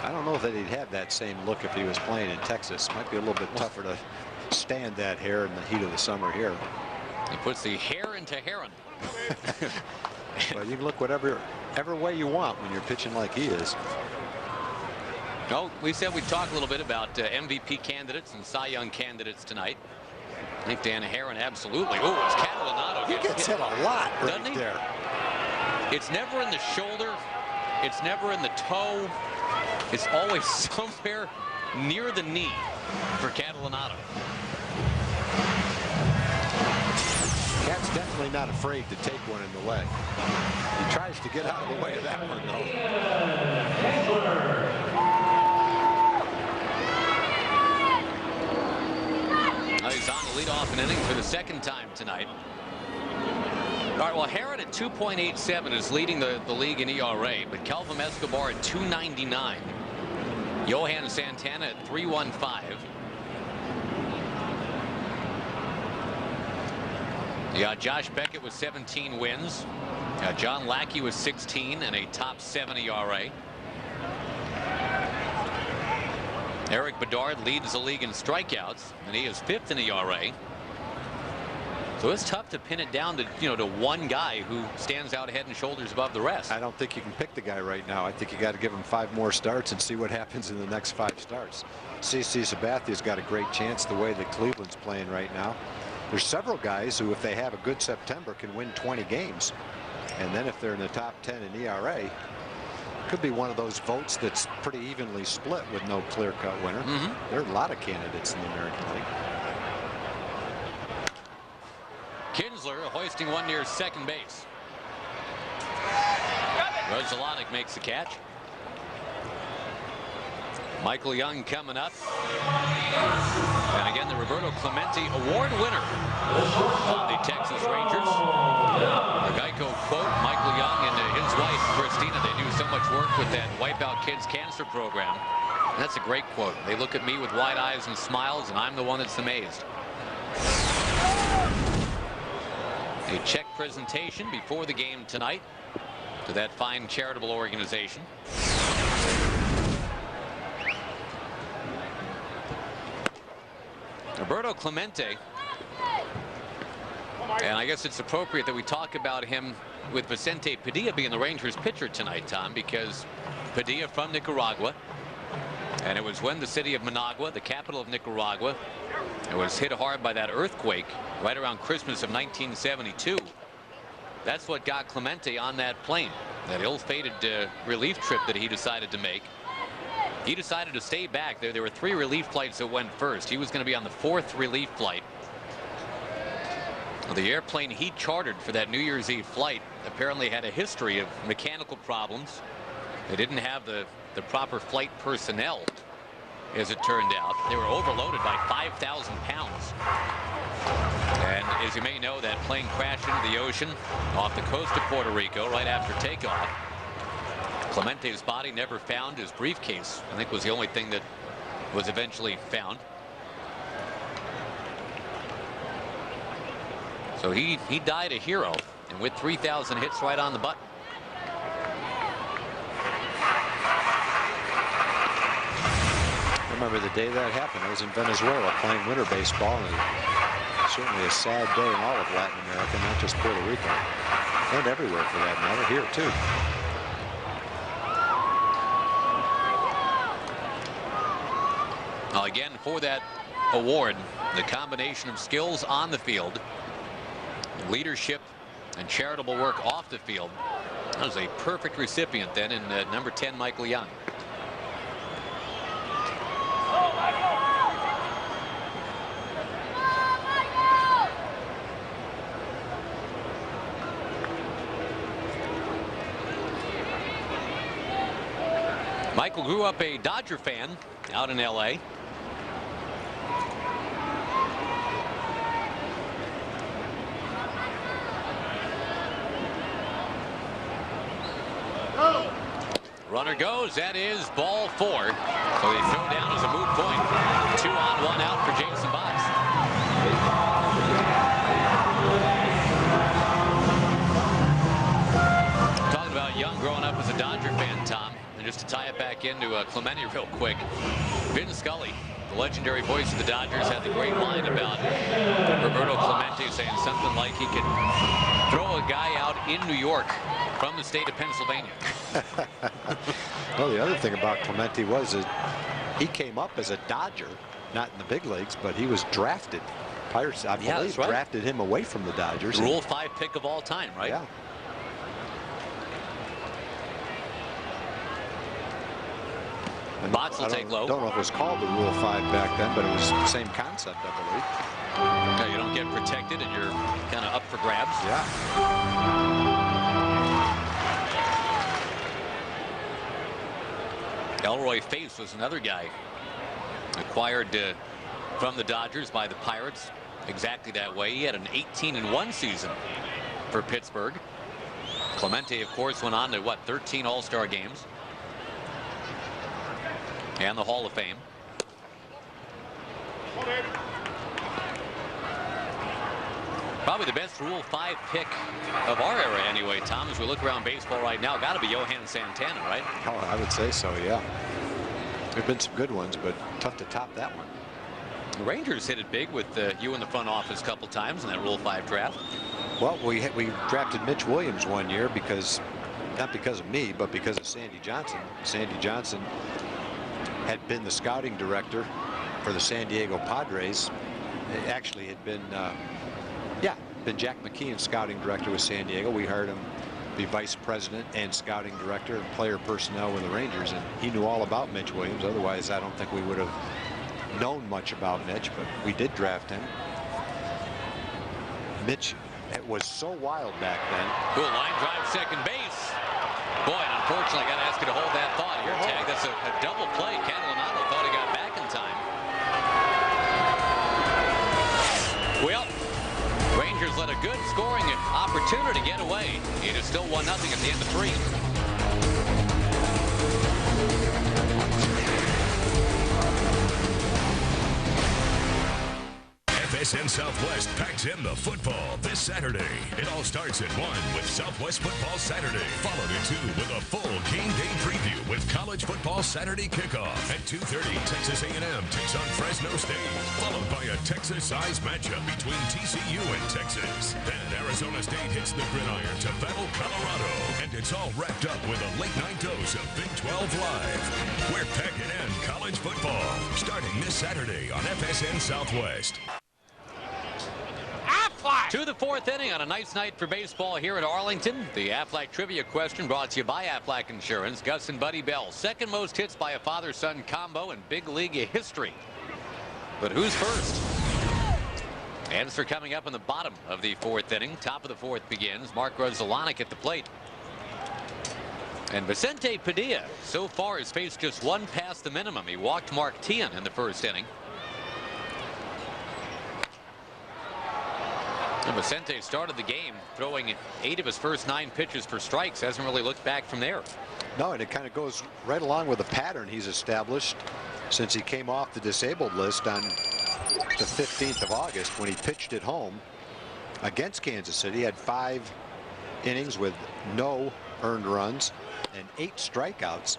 I don't know that he'd have that same look if he was playing in Texas. Might be a little bit tougher to stand that hair in the heat of the summer here. He puts the hair into Herron. Well, you can look whatever way you want when you're pitching like he is. No, we said we'd talk a little bit about MVP candidates and Cy Young candidates tonight. I think Dan Herron absolutely. Oh, it's Catalinato. He gets hit a lot right there. It's never in the shoulder. It's never in the toe. It's always somewhere near the knee for Catalinato. Cat's definitely not afraid to take one in the leg. He tries to get out of the way of that one, though. He's on the leadoff an inning for the 2nd time tonight. All right, well, Herod at 2.87 is leading the league in ERA, but Kelvin Escobar at 2.99. Johan Santana at 3.15. You got Josh Beckett with 17 wins. John Lackey with 16 and a top 7 ERA. Eric Bedard leads the league in strikeouts, and he is 5th in ERA. So it's tough to pin it down to, to one guy who stands out head and shoulders above the rest. I don't think you can pick the guy right now. I think you got to give him 5 more starts and see what happens in the next 5 starts. CC Sabathia's got a great chance the way that Cleveland's playing right now. There's several guys who, if they have a good September, can win 20 games. And then if they're in the top 10 in ERA, could be one of those votes that's pretty evenly split with no clear-cut winner. There are a lot of candidates in the American League. Kinsler hoisting one near second base. Rozalonic makes the catch. Michael Young coming up. And again, the Roberto Clemente Award winner on the Texas Rangers. The Geico quote, Michael Young and his wife, Christina, they do so much work with that Wipeout Kids Cancer Program. And that's a great quote. They look at me with wide eyes and smiles, and I'm the one that's amazed. A check presentation before the game tonight to that fine charitable organization. Roberto Clemente, and I guess it's appropriate that we talk about him with Vicente Padilla being the Rangers pitcher tonight, Tom, because Padilla from Nicaragua, and it was when the city of Managua, the capital of Nicaragua, it was hit hard by that earthquake right around Christmas of 1972. That's what got Clemente on that plane, that ill-fated relief trip that he decided to make. He decided to stay back. There were 3 relief flights that went first. He was going to be on the 4th relief flight. The airplane he chartered for that New Year's Eve flight apparently had a history of mechanical problems. They didn't have the proper flight personnel, as it turned out. They were overloaded by 5,000 pounds. And as you may know, that plane crashed into the ocean off the coast of Puerto Rico right after takeoff. Clemente's body never found. His briefcase, I think, was the only thing that was eventually found. So he died a hero, and with 3,000 hits right on the button. I remember the day that happened. I was in Venezuela playing winter baseball, and certainly a sad day in all of Latin America, not just Puerto Rico, and everywhere for that matter, here too. Now again, for that award, the combination of skills on the field, leadership, and charitable work off the field. That was a perfect recipient then in number 10, Michael Young. Michael grew up a Dodger fan out in LA. Runner goes. That is ball 4. So they throw down as a moot point. 2 on, 1 out for Jason Botts. Talking about Young growing up as a Dodger fan, Tom. And just to tie it back into Clemente real quick, Vin Scully, the legendary voice of the Dodgers, had the great line about Roberto Clemente saying something like he could throw a guy out in New York from the state of Pennsylvania. Well, the other thing about Clemente was that he came up as a Dodger, not in the big leagues, but he was drafted. Pirates, I believe, drafted him away from the Dodgers. Rule 5 pick of all time, right? Yeah. Botts will take low. I don't know if it was called the Rule 5 back then, but it was the same concept, I believe. Yeah, you don't get protected and you're kind of up for grabs. Yeah. Elroy Face was another guy acquired from the Dodgers by the Pirates exactly that way. He had an 18-1 season for Pittsburgh. Clemente, of course, went on to, what, 13 All-Star games. And the Hall of Fame. Probably the best Rule 5 pick of our era anyway, Tom, as we look around baseball right now. Got to be Johan Santana, right? Oh, I would say so, yeah. There have been some good ones, but tough to top that one. The Rangers hit it big with you in the front office a couple times in that Rule 5 draft. Well, we drafted Mitch Williams one year because, not because of me, but because of Sandy Johnson. Sandy Johnson had been the scouting director for the San Diego Padres. It actually had been, been Jack McKeon's scouting director with San Diego. We hired him to be vice president and scouting director and player personnel with the Rangers, and he knew all about Mitch Williams. Otherwise, I don't think we would have known much about Mitch, but we did draft him. Mitch, it was so wild back then. Cool line drive, second base. Boy, and unfortunately, I got to ask you to hold that thought here, Tag. That's a double play. Catalanato thought he got back in time. Well, Rangers let a good scoring opportunity get away. It is still 1-0 at the end of 3. FSN Southwest packs in the football this Saturday. It all starts at 1 with Southwest Football Saturday, followed at 2 with a full game day preview with College Football Saturday kickoff. At 2:30, Texas A&M takes on Fresno State, followed by a Texas-sized matchup between TCU and Texas. Then Arizona State hits the gridiron to battle Colorado, and it's all wrapped up with a late-night dose of Big 12 Live. We're packing in college football, starting this Saturday on FSN Southwest. To the 4th inning on a nice night for baseball here at Arlington. The Aflac trivia question brought to you by Aflac Insurance. Gus and Buddy Bell, second most hits by a father-son combo in big league history. But who's first? Answer coming up in the bottom of the 4th inning. Top of the 4th begins. Mark Grudzielanek at the plate. And Vicente Padilla so far has faced just one past the minimum. He walked Mark Teahen in the 1st inning. And Vicente started the game throwing 8 of his first 9 pitches for strikes. Hasn't really looked back from there. No, and it kind of goes right along with the pattern he's established since he came off the disabled list on the 15th of August when he pitched at home against Kansas City. He had 5 innings with no earned runs and 8 strikeouts.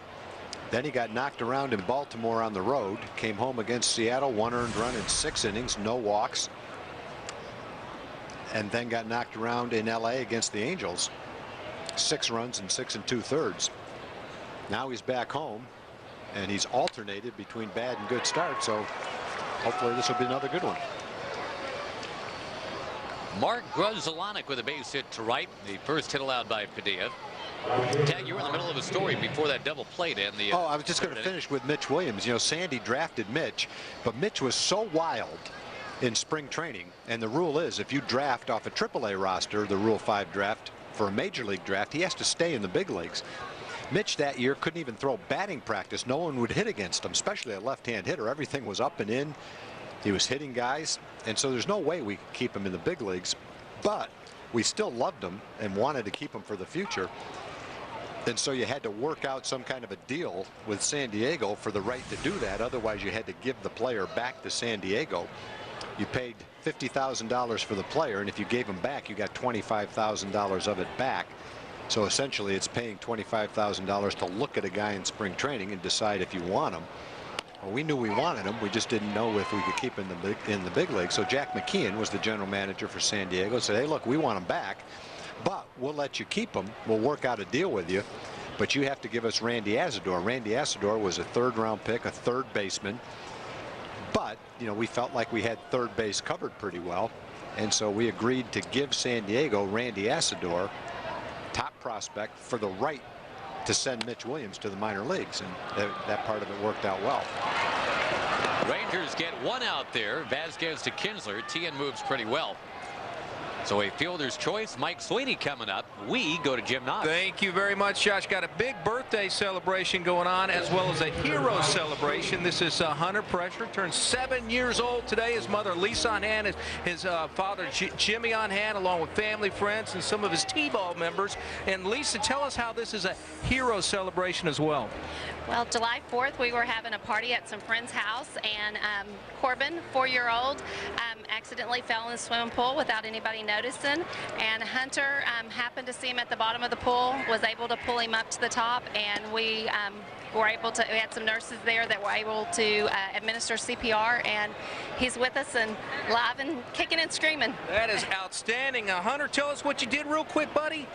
Then he got knocked around in Baltimore on the road, came home against Seattle, 1 earned run in 6 innings, no walks. And then got knocked around in LA against the Angels, 6 runs in 6 2/3. Now he's back home, and he's alternated between bad and good starts. So hopefully this will be another good one. Mark Grudzielanek with a base hit to right. The first hit allowed by Padilla. Tag, you were in the middle of a story before that double play and the. I was just going to finish with Mitch Williams. You know, Sandy drafted Mitch, but Mitch was so wild in spring training, and the rule is if you draft off a AAA roster, the Rule 5 draft for a major league draft, he has to stay in the big leagues. Mitch that year couldn't even throw batting practice. No one would hit against him, especially a left-hand hitter. Everything was up and in. He was hitting guys, and so there's no way we could keep him in the big leagues, but we still loved him and wanted to keep him for the future. And so you had to work out some kind of a deal with San Diego for the right to do that. Otherwise you had to give the player back to San Diego. You paid $50,000 for the player, and if you gave him back, you got $25,000 of it back. So essentially it's paying $25,000 to look at a guy in spring training and decide if you want him. Well, we knew we wanted him. We just didn't know if we could keep him in the big league. So Jack McKeon was the general manager for San Diego. Said, hey, look, we want him back, but we'll let you keep him. We'll work out a deal with you, but you have to give us Randy Azador. Randy Azador was a 3rd-round pick, a 3rd baseman. But, you know, we felt like we had 3rd base covered pretty well. And so we agreed to give San Diego Randy Azador, top prospect, for the right to send Mitch Williams to the minor leagues. And that part of it worked out well. Rangers get 1 out there. Vasquez to Kinsler. Teahen moves pretty well. So a fielder's choice, Mike Sweeney coming up. We go to Jim Knox. Thank you very much, Josh. Got a big birthday celebration going on, as well as a hero celebration. This is Hunter Pressure, turned 7 years old today. His mother, Lisa, on hand, his father, Jimmy, on hand, along with family, friends, and some of his T-ball members. And Lisa, tell us how this is a hero celebration as well. Well, July 4th, we were having a party at some friend's house, and Corbin, 4-year-old, accidentally fell in the swimming pool without anybody noticing, and Hunter happened to see him at the bottom of the pool, was able to pull him up to the top, and we were able to, we had some nurses there that were able to administer CPR, and he's with us and live and kicking and screaming. That is outstanding. Hunter, tell us what you did real quick, buddy.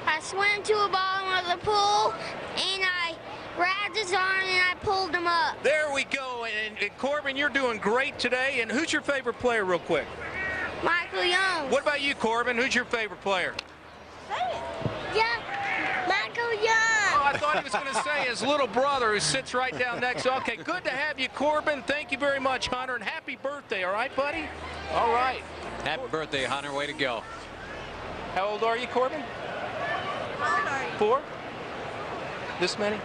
I swam to the bottom of the pool, and I grabbed his arm and I pulled him up. There we go. And Corbin, you're doing great today. And who's your favorite player real quick? Michael Young. What about you, Corbin? Who's your favorite player? Yeah, Michael Young. Oh, I thought he was going to say his little brother who sits right down next. Okay, good to have you, Corbin. Thank you very much, Hunter, and happy birthday, all right, buddy? All right. Happy birthday, Hunter. Way to go. How old are you, Corbin? 4? This many?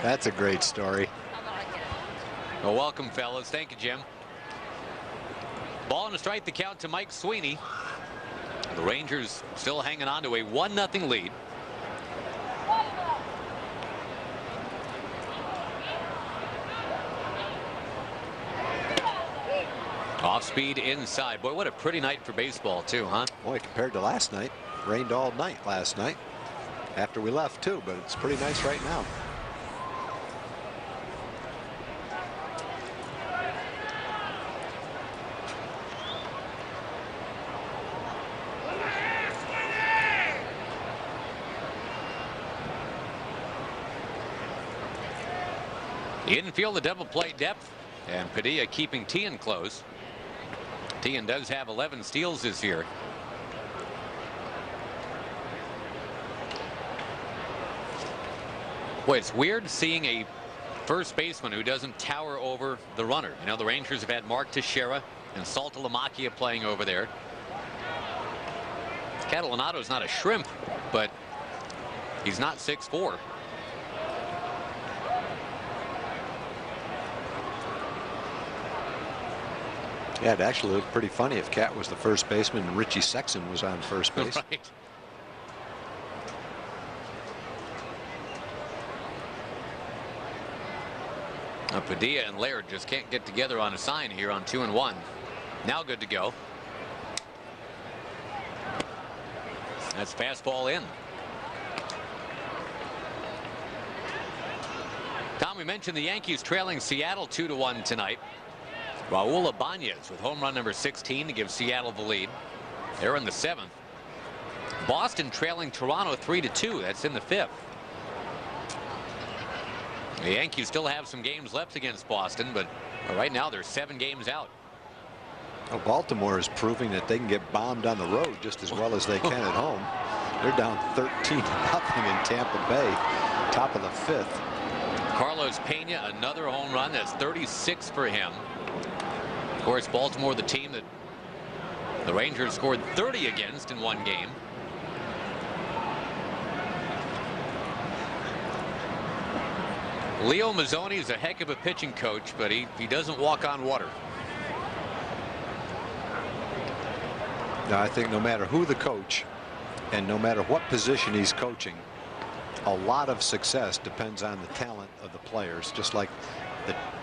That's a great story. Well, welcome, fellas. Thank you, Jim. Ball and a strike, the count to Mike Sweeney. The Rangers still hanging on to a 1-0 lead. Off speed inside. Boy, what a pretty night for baseball, too, huh? Boy, compared to last night, rained all night last night. After we left, too, but it's pretty nice right now. Infield, the double play depth, and Padilla keeping Tian close. Tian does have 11 steals this year. Boy, it's weird seeing a first baseman who doesn't tower over the runner. You know, the Rangers have had Mark Teixeira and Saltalamacchia playing over there. Catalanato's not a shrimp, but he's not 6'4". Yeah, it actually looked pretty funny if Cat was the first baseman and Richie Sexson was on first base. Right. Padilla and Laird just can't get together on a sign here on 2-1. Now good to go. That's fastball in. Tom, we mentioned the Yankees trailing Seattle 2-1 tonight. Raul Ibanez with home run number 16 to give Seattle the lead. They're in the 7th. Boston trailing Toronto 3-2. That's in the 5th. The Yankees still have some games left against Boston, but right now they're 7 games out. Well, Baltimore is proving that they can get bombed on the road just as well as they can at home. They're down 13-0 in Tampa Bay, top of the 5th. Carlos Pena, another home run. That's 36 for him. Of course, Baltimore, the team that the Rangers scored 30 against in one game. Leo Mazzoni is a heck of a pitching coach, but he doesn't walk on water. Now, I think no matter who the coach and no matter what position he's coaching, a lot of success depends on the talent of the players, just like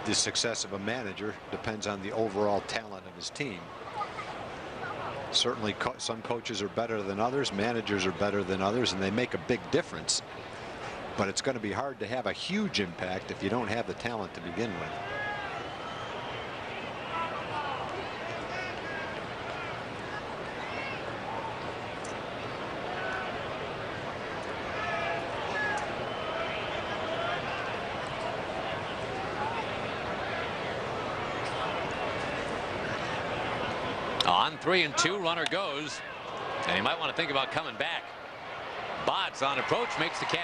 the success of a manager depends on the overall talent of his team. Certainly some coaches are better than others, managers are better than others, and they make a big difference. But it's going to be hard to have a huge impact if you don't have the talent to begin with. On 3-2, runner goes, and he might want to think about coming back. Botts on approach makes the catch.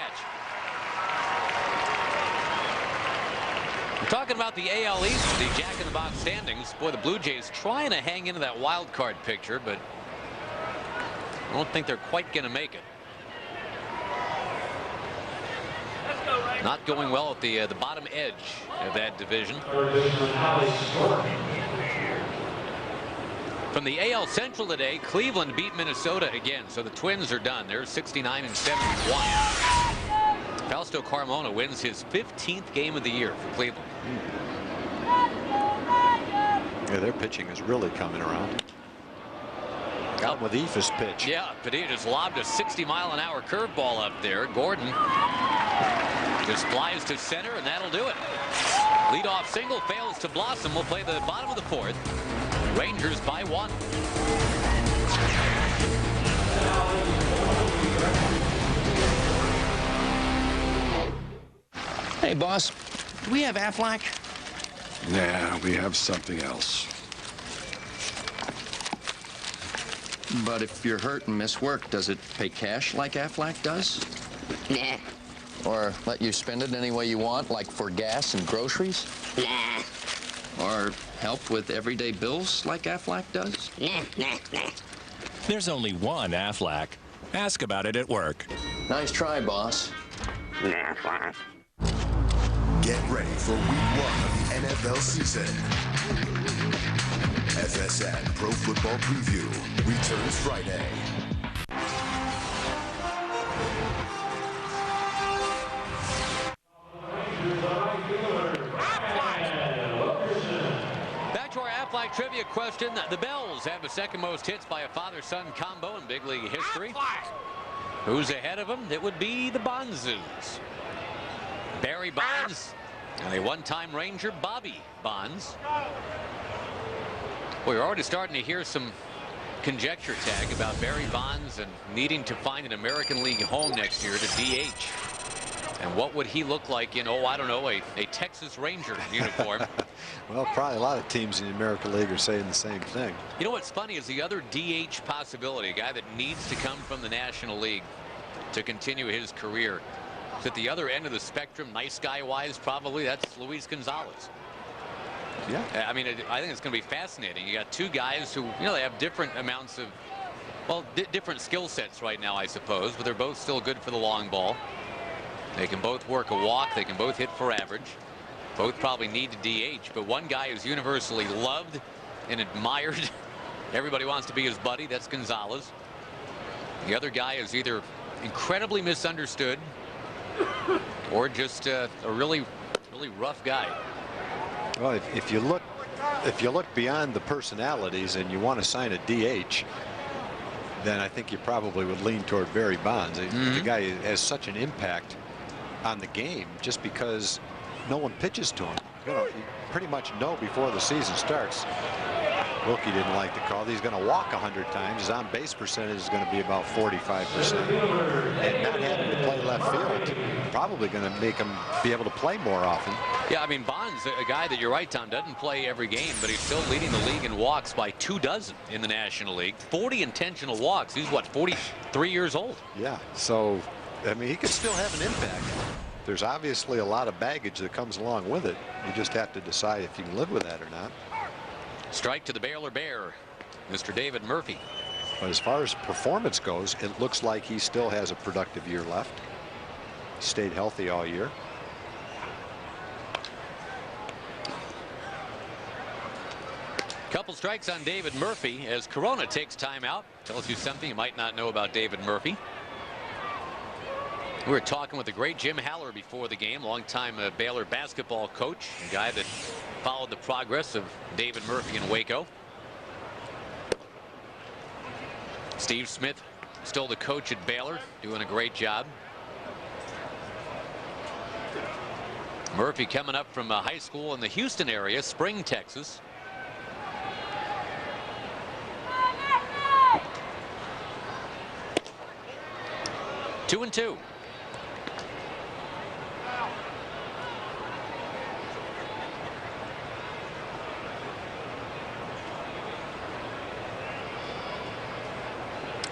We're talking about the AL East, the Jack-in-the-Box standings. Boy, the Blue Jays trying to hang into that wild card picture, but I don't think they're quite going to make it. Not going well at the bottom edge of that division. From the AL Central today, Cleveland beat Minnesota again, so the Twins are done. They're 69-71. Fausto Carmona wins his 15th game of the year for Cleveland. Yeah, their pitching is really coming around. Got him with Ephus pitch. Yeah, Padilla just lobbed a 60-mile-an-hour curveball up there. Gordon just flies to center, and that'll do it. Leadoff single fails to blossom. We'll play the bottom of the fourth. Rangers by 1. Hey, boss, do we have Aflac? Nah, we have something else. But if you're hurt and miss work, does it pay cash like Aflac does? Nah. Or let you spend it any way you want, like for gas and groceries? Nah. Or help with everyday bills like Aflac does? Nah. There's only one Aflac. Ask about it at work. Nice try, boss. Get ready for week 1 of the NFL season. FSN Pro Football Preview returns Friday. Back to our Aflac trivia question. The Bells have the second most hits by a father-son combo in big league history. Who's ahead of them? It would be the Bonzes. Barry Bonds and a one-time Ranger, Bobby Bonds. Well, you're already starting to hear some conjecture tag about Barry Bonds and needing to find an American League home next year to DH. And what would he look like in, oh, I don't know, a Texas Ranger uniform? Well, probably a lot of teams in the American League are saying the same thing. You know what's funny is the other DH possibility, a guy that needs to come from the National League to continue his career. Is at the other end of the spectrum, nice guy-wise, probably, that's Luis Gonzalez. Yeah. I mean, I think it's going to be fascinating. You got two guys who, you know, they have different amounts of, well, different skill sets right now, I suppose, but they're both still good for the long ball. They can both work a walk. They can both hit for average. Both probably need to DH, but one guy is universally loved and admired. Everybody wants to be his buddy. That's Gonzalez. The other guy is either incredibly misunderstood or just a really rough guy. Well, if you look beyond the personalities and you want to sign a DH, then I think you probably would lean toward Barry Bonds. The guy has such an impact on the game just because no one pitches to him. You pretty much know before the season starts. Wilkie didn't like the call. He's going to walk 100 times. His on-base percentage is going to be about 45%. And not having to play left field probably going to make him be able to play more often. Yeah, I mean, Bonds, a guy that you're right, Tom, doesn't play every game, but he's still leading the league in walks by 24 in the National League. 40 intentional walks. He's, what, 43 years old? Yeah, so, I mean, he could still have an impact. There's obviously a lot of baggage that comes along with it. You just have to decide if you can live with that or not. Strike to the Baylor Bear, Mr. David Murphy. But as far as performance goes, it looks like he still has a productive year left. He stayed healthy all year. Couple strikes on David Murphy as Corona takes time out. Tells you something you might not know about David Murphy. We were talking with the great Jim Haller before the game, longtime Baylor basketball coach, a guy that followed the progress of David Murphy in Waco. Steve Smith, still the coach at Baylor, doing a great job. Murphy coming up from high school in the Houston area, Spring, Texas. Two and two.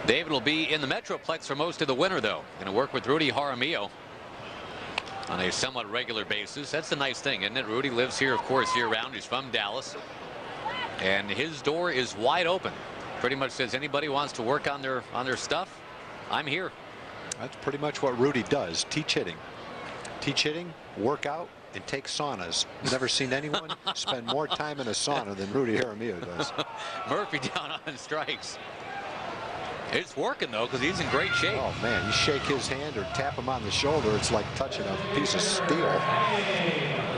David will be in the Metroplex for most of the winter, though. Going to work with Rudy Jaramillo. on a somewhat regular basis. That's the nice thing, isn't it? Rudy lives here, of course, year-round. He's from Dallas, and his door is wide open. Pretty much says anybody wants to work on their stuff, I'm here. That's pretty much what Rudy does. Teach hitting, work out, and take saunas. Never seen anyone spend more time in a sauna than Rudy Jaramillo does. Murphy down on strikes. It's working, though, because he's in great shape. Oh, man, you shake his hand or tap him on the shoulder, it's like touching a piece of steel.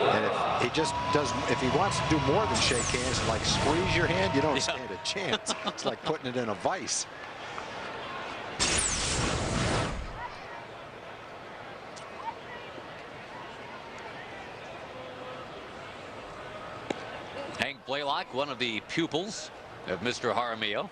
And if he just does, if he wants to do more than shake hands, like squeeze your hand, you don't stand a chance. It's like putting it in a vice. Hank Blaylock, one of the pupils of Mr. Jaramillo.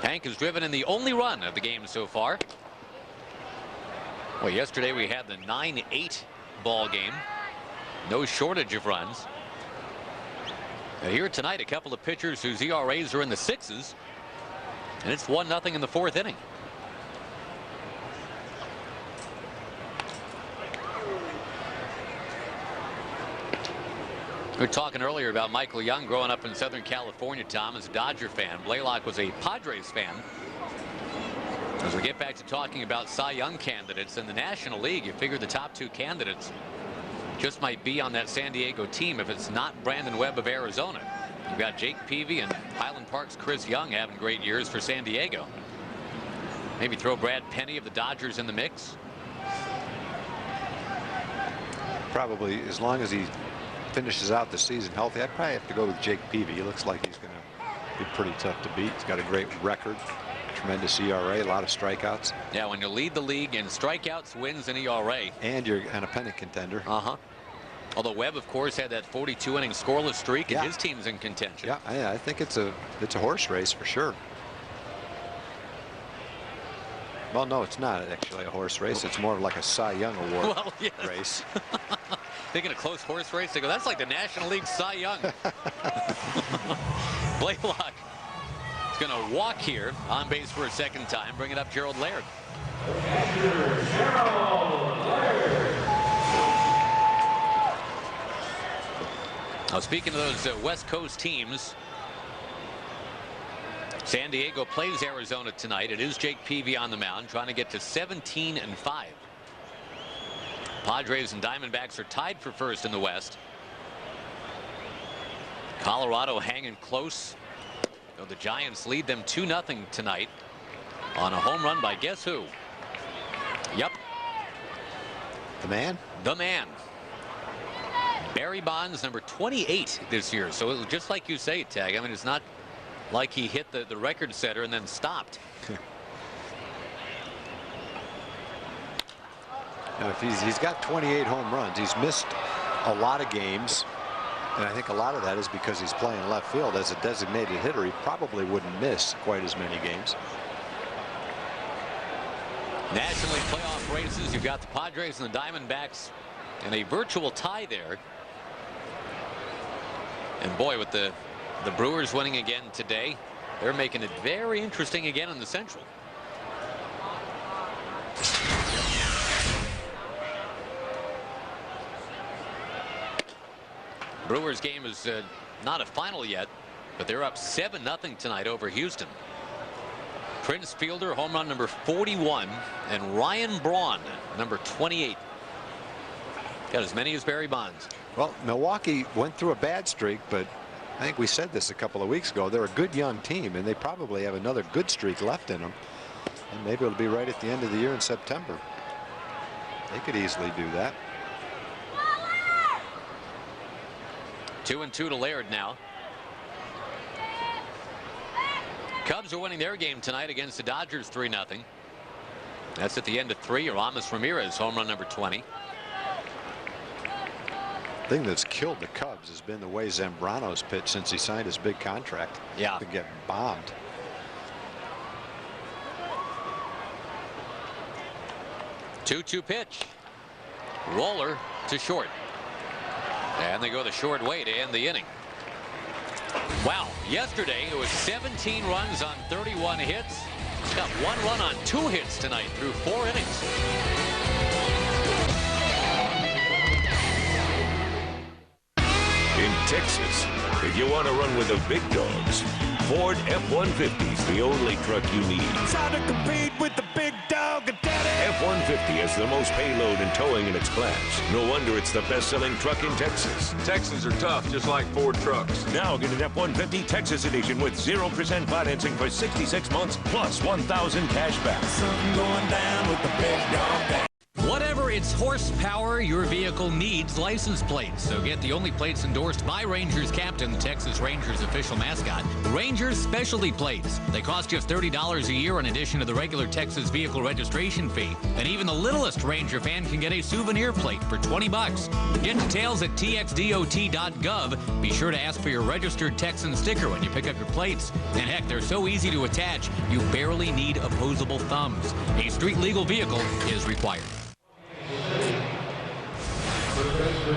Hank has driven in the only run of the game so far. Well, yesterday we had the 9-8 ball game. No shortage of runs. Now here tonight, a couple of pitchers whose ERAs are in the 6s, and it's 1-0 in the 4th inning. We were talking earlier about Michael Young growing up in Southern California, Tom, as a Dodger fan. Blaylock was a Padres fan. As we get back to talking about Cy Young candidates in the National League, you figure the top 2 candidates just might be on that San Diego team if it's not Brandon Webb of Arizona. You've got Jake Peavy and Highland Park's Chris Young having great years for San Diego. Maybe throw Brad Penny of the Dodgers in the mix. Probably, as long as he finishes out the season healthy, I'd probably have to go with Jake Peavy. He looks like he's going to be pretty tough to beat. He's got a great record, tremendous ERA, a lot of strikeouts. Yeah, when you lead the league in strikeouts, wins, and ERA. And you're on a pennant contender. Although Webb, of course, had that 42-inning scoreless streak, and his team's in contention. Yeah, I think it's a horse race for sure. Well, no, it's not actually a horse race. It's more like a Cy Young Award race. Thinking a close horse race, they go, that's like the National League Cy Young. Blaylock is going to walk here on base for a second time, bringing up Gerald Laird. Now, speaking of those West Coast teams, San Diego plays Arizona tonight. It is Jake Peavy on the mound, trying to get to 17-5. Padres and Diamondbacks are tied for first in the West. Colorado hanging close. Though the Giants lead them 2-0 tonight on a home run by guess who? Yep. The man? The man. Barry Bonds, number 28 this year. So it was just like you say, Tag. I mean, it's not like he hit the record setter and then stopped. Now, if he's got 28 home runs, he's missed a lot of games, and I think a lot of that is because he's playing left field. As a designated hitter, he probably wouldn't miss quite as many games. National League playoff races, you've got the Padres and the Diamondbacks in a virtual tie there. And boy, with the Brewers winning again today, they're making it very interesting again in the Central. Brewers game is not a final yet, but they're up 7-0 tonight over Houston. Prince Fielder, home run number 41, and Ryan Braun, number 28. Got as many as Barry Bonds. Well, Milwaukee went through a bad streak, but I think we said this a couple of weeks ago. They're a good young team, and they probably have another good streak left in them. And maybe it'll be right at the end of the year in September. They could easily do that. 2-2 to Laird now. Cubs are winning their game tonight against the Dodgers 3-0. That's at the end of 3. Aramis Ramirez, home run number 20. The thing that's killed the Cubs has been the way Zambrano's pitched since he signed his big contract. Yeah. To get bombed. Two pitch. Roller to short. And they go the short way to end the inning. Wow, yesterday it was 17 runs on 31 hits. Got 1 run on 2 hits tonight through 4 innings. In Texas, if you want to run with the big dogs, Ford F-150 is the only truck you need. Time to compete with the big dog, Daddy. F-150 has the most payload and towing in its class. No wonder it's the best-selling truck in Texas. Texans are tough, just like Ford trucks. Now get an F-150 Texas Edition with 0% financing for 66 months plus 1,000 cash back. Something going down with the big dog, Daddy. Whatever its horsepower, your vehicle needs license plates. So get the only plates endorsed by Rangers captain, the Texas Rangers official mascot, Rangers Specialty Plates. They cost just $30 a year in addition to the regular Texas vehicle registration fee. And even the littlest Ranger fan can get a souvenir plate for $20. Get details at txdot.gov. Be sure to ask for your registered Texan sticker when you pick up your plates. And heck, they're so easy to attach, you barely need opposable thumbs. A street legal vehicle is required.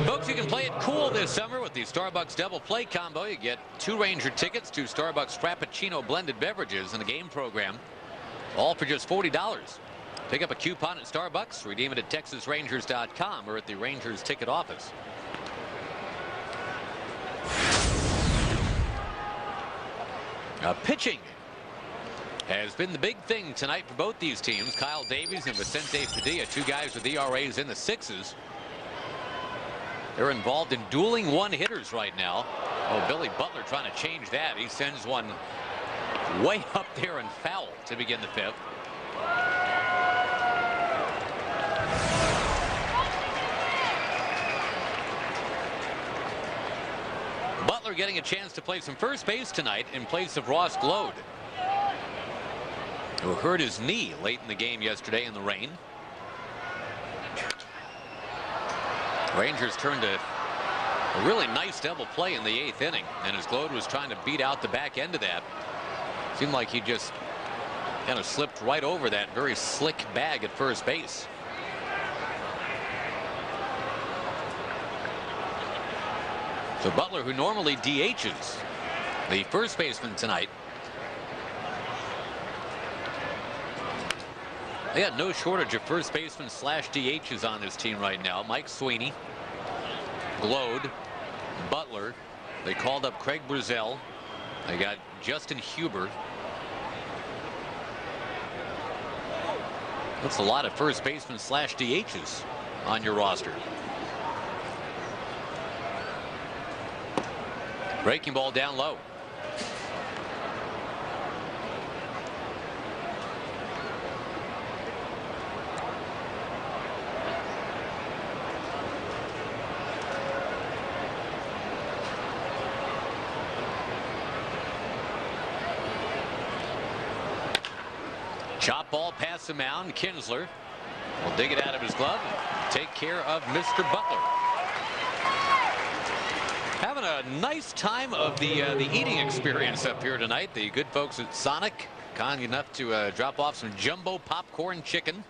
Folks, you can play it cool this summer with the Starbucks Double Play Combo. You get 2 Ranger tickets, 2 Starbucks Frappuccino blended beverages, and a game program, all for just $40. Pick up a coupon at Starbucks, redeem it at TexasRangers.com or at the Rangers ticket office. Pitching has been the big thing tonight for both these teams. Kyle Davies and Vicente Padilla, 2 guys with ERAs in the 6s. They're involved in dueling one-hitters right now. Oh, Billy Butler trying to change that. He sends one way up there and foul to begin the 5th. Butler getting a chance to play some first base tonight in place of Ross Glode, who hurt his knee late in the game yesterday in the rain. Rangers turned a really nice double play in the 8th inning, and as Glode was trying to beat out the back end of that, seemed like he just kind of slipped right over that very slick bag at first base. So Butler, who normally DHs, the first baseman tonight. They got no shortage of first basemen / DHs on this team right now. Mike Sweeney, Glode, Butler. They called up Craig Brazell. They got Justin Huber. That's a lot of first basemen / DHs on your roster. Breaking ball down low. Chop ball past the mound. Kinsler will dig it out of his glove and take care of Mr. Butler. Having a nice time of the eating experience up here tonight. The good folks at Sonic, kind enough to drop off some jumbo popcorn chicken,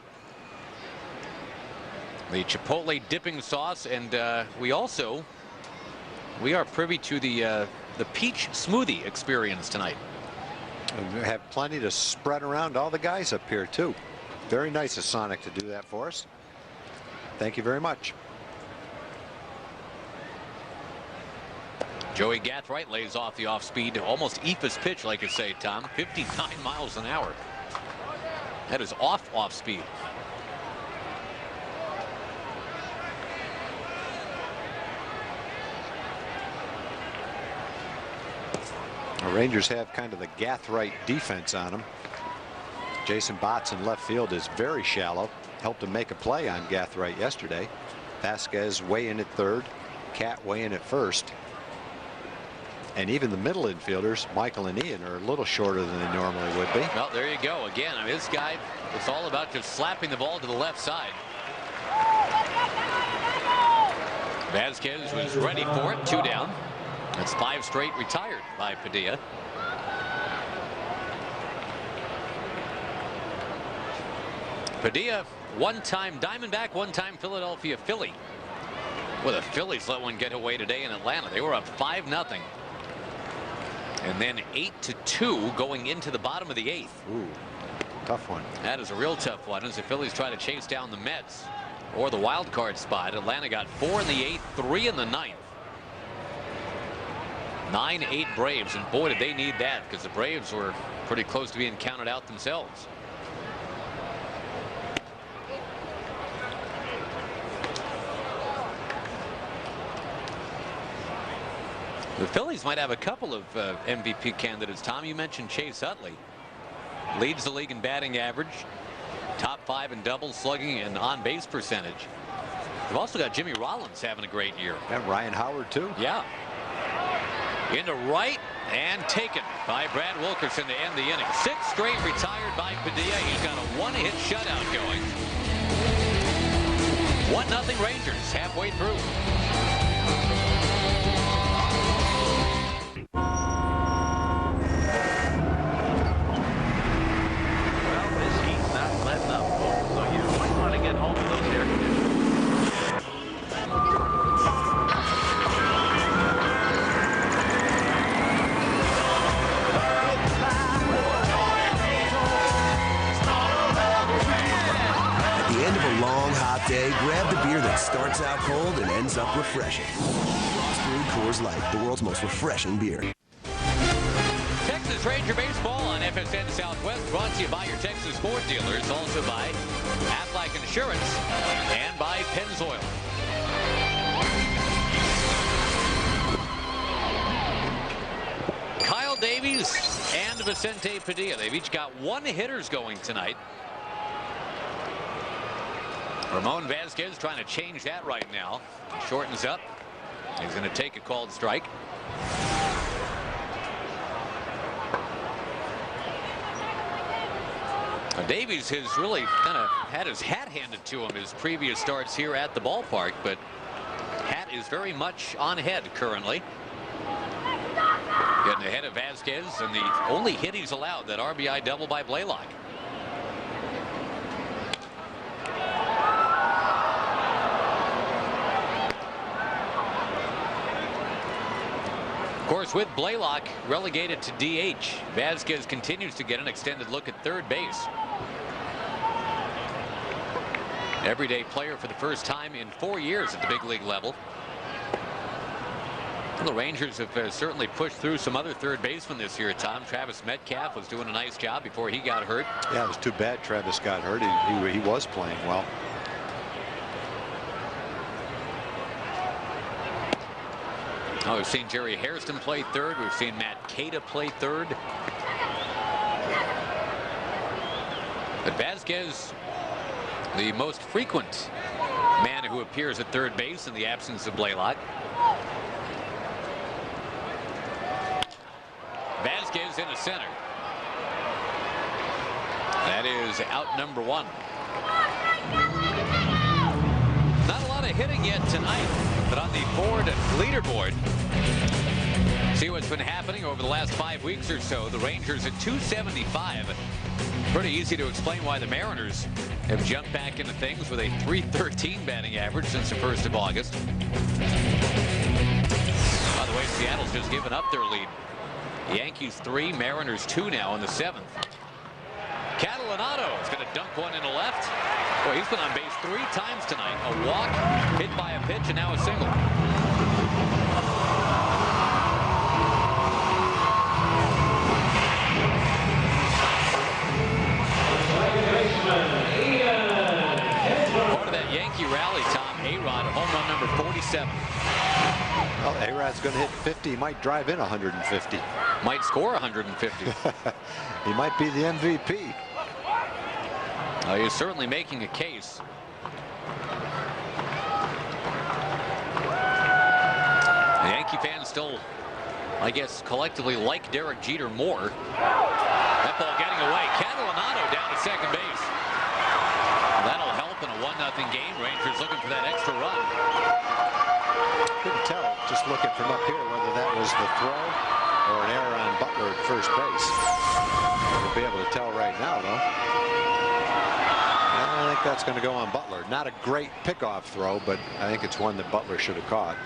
the Chipotle dipping sauce, and we are privy to the peach smoothie experience tonight. We have plenty to spread around all the guys up here too. Very nice of Sonic to do that for us. Thank you very much. Joey Gathright lays off the off speed, almost Eephus pitch, like you say, Tom. 59 miles an hour. That is off speed. The Rangers have kind of the Gathright defense on them. Jason Botts in left field is very shallow. Helped him make a play on Gathright yesterday. Vasquez way in at third. Cat way in at first. And even the middle infielders, Michael and Ian, are a little shorter than they normally would be. Well, there you go. Again, I mean, this guy, it's all about just slapping the ball to the left side. Vasquez was ready for it. 2 down. That's 5 straight retired by Padilla. Padilla, one-time Diamondback, one-time Philadelphia Philly. Well, the Phillies let one get away today in Atlanta. They were up 5-0. And then 8-2 going into the bottom of the 8th. Ooh, tough one. That is a real tough one as the Phillies try to chase down the Mets or the wild card spot. Atlanta got 4 in the 8th, 3 in the 9th. 9-8 Braves, and boy did they need that, because the Braves were pretty close to being counted out themselves. The Phillies might have a couple of MVP candidates. Tom, you mentioned Chase Utley. Leads the league in batting average, top 5 in double slugging and on-base percentage. We've also got Jimmy Rollins having a great year. And Ryan Howard, too. Yeah. Into right and taken by Brad Wilkerson to end the inning. 6 straight retired by Padilla. He's got a 1-hit shutout going. 1-0 Rangers halfway through. Day, grab the beer that starts out cold and ends up refreshing. Frost Brewed Coors Light, the world's most refreshing beer. Texas Ranger Baseball on FSN Southwest, brought to you by your Texas Ford dealers, also by Aflac Insurance and by Pennzoil. Kyle Davies and Vicente Padilla, they've each got 1 hitters going tonight. Ramon Vasquez trying to change that right now. He shortens up. He's going to take a called strike. Davies has really kind of had his hat handed to him his previous starts here at the ballpark, but hat is very much on head currently. Getting ahead of Vasquez, and the only hit he's allowed, that RBI double by Blaylock. Of course, with Blaylock relegated to DH, Vasquez continues to get an extended look at third base. Everyday player for the first time in 4 years at the big league level. Well, the Rangers have certainly pushed through some other third basemen this year, Tom. Travis Metcalf was doing a nice job before he got hurt. Yeah, it was too bad Travis got hurt. He was playing well. Oh, we've seen Jerry Hairston play third. We've seen Matt Cada play third. But Vasquez, the most frequent man who appears at third base in the absence of Blaylock. Vasquez in the center. That is out number 1. Not a lot of hitting yet tonight, but on the Ford leaderboard, see what's been happening over the last 5 weeks or so. The Rangers at 275. Pretty easy to explain why the Mariners have jumped back into things with a .313 batting average since the 1st of August. By the way, Seattle's just given up their lead. Yankees 3, Mariners 2 now in the 7th. Catalanado is going to dunk one in the left. Boy, he's been on base 3 times tonight. A walk, hit by a pitch, and now a single. Part of that Yankee rally, Tom, A-Rod, home run number 47. Well, A-Rod's going to hit 50. He might drive in 150. Might score 150. He might be the MVP. He's certainly making a case. The Yankee fans still, I guess, collectively like Derek Jeter more. That ball getting away. Catalanado down to second base. That'll help in a 1-0 game. Rangers looking for that extra run. Couldn't tell, just looking from up here, whether that was the throw or an error on Butler at first base. We'll be able to tell right now, though. I think that's going to go on Butler. Not a great pickoff throw, but I think it's one that Butler should have caught.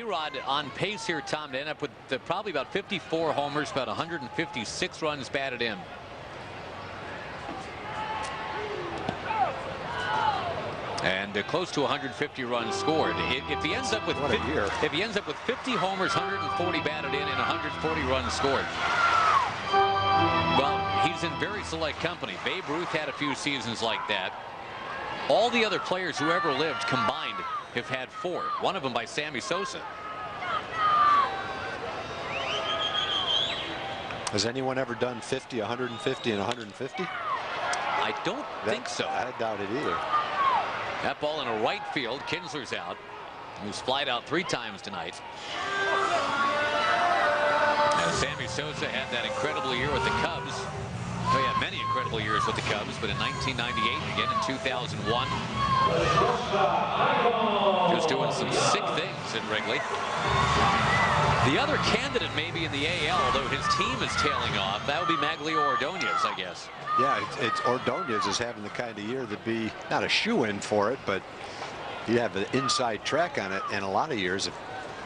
A-Rod on pace here, Tom, to end up with probably about 54 homers, about 156 runs batted in. And close to 150 runs scored. If he ends up with if he ends up with 50 homers, 140 batted in, and 140 runs scored, well, he's in very select company. Babe Ruth had a few seasons like that. All the other players who ever lived combined have had 4. One of them by Sammy Sosa. Has anyone ever done 50, 150, and 150? I don't think so. I doubt it either. That ball in a right field. Kinsler's out. He's flied out 3 times tonight. Now, Sammy Sosa had that incredible year with the Cubs. Oh, yeah, many incredible years with the Cubs, but in 1998, again in 2001. Just doing some sick things in Wrigley. The other candidate maybe in the AL, although his team is tailing off, that would be Maglio Ordonez, I guess. Yeah, it's Ordonez is having the kind of year to be not a shoe-in for it, but you have an inside track on it. And a lot of years, if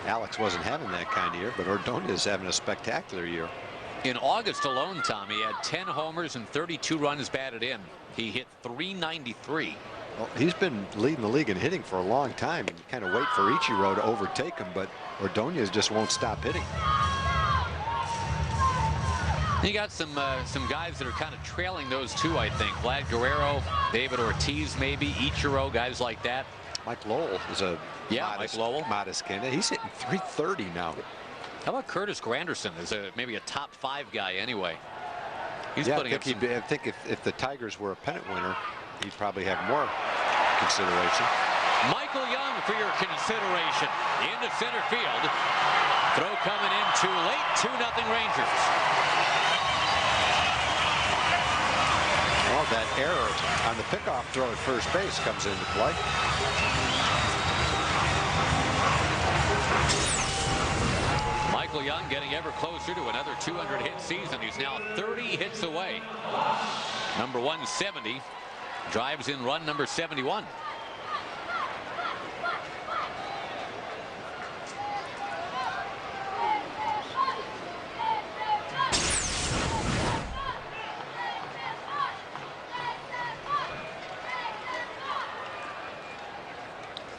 Alex wasn't having that kind of year, but Ordonez is having a spectacular year. In August alone, Tom, he had 10 homers and 32 runs batted in. He hit .393. Well, he's been leading the league in hitting for a long time. And you kind of wait for Ichiro to overtake him, but Ordonez just won't stop hitting. You got some guys that are kind of trailing those two, I think. Vlad Guerrero, David Ortiz, maybe Ichiro, guys like that. Mike Lowell is a modest candidate. He's hitting .330 now. How about Curtis Granderson as maybe a top 5 guy anyway? He's putting up I think if the Tigers were a pennant winner, he'd probably have more consideration. Michael Young for your consideration. Into center field. Throw coming in too late. 2-0 Rangers. Well, that error on the pickoff throw at first base comes into play. Michael Young getting ever closer to another 200-hit season. He's now 30 hits away. Number 170 drives in run number 71.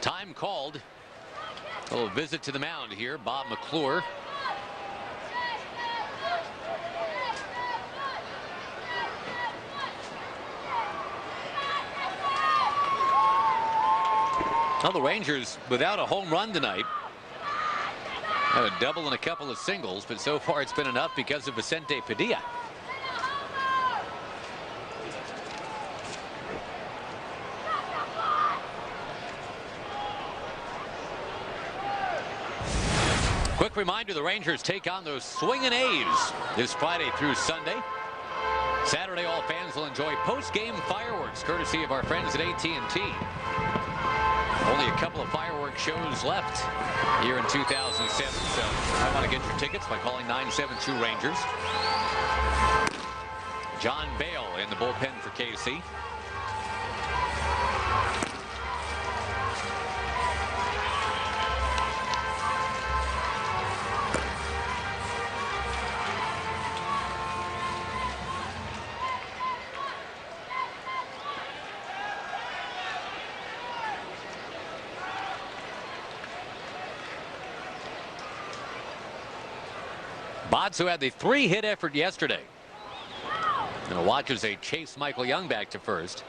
Time called. A little visit to the mound here. Bob McClure. Well, the Rangers without a home run tonight. Had a double and a couple of singles, but so far it's been enough because of Vicente Padilla. Quick reminder, the Rangers take on those swinging A's this Friday through Sunday. Saturday, all fans will enjoy post-game fireworks, courtesy of our friends at AT&T. Only a couple of fireworks shows left here in 2007, so I want to get your tickets by calling 972 Rangers. John Bale in the bullpen for KC. Botts, who had the 3-hit effort yesterday. And watches they chase Michael Young back to first.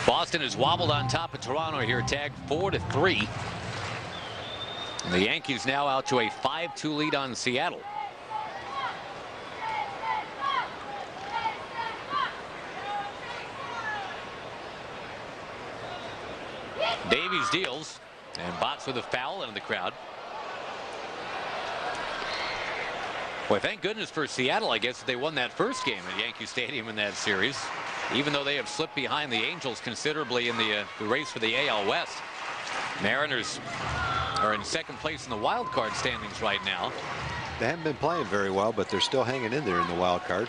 Boston has wobbled on top of Toronto here, tagged 4-3. And the Yankees now out to a 5-2 lead on Seattle. Davies deals, and Botts with a foul into the crowd. Well, thank goodness for Seattle, I guess, that they won that first game at Yankee Stadium in that series, even though they have slipped behind the Angels considerably in the race for the AL West. Mariners are in second place in the wild card standings right now. They haven't been playing very well, but they're still hanging in there in the wild card.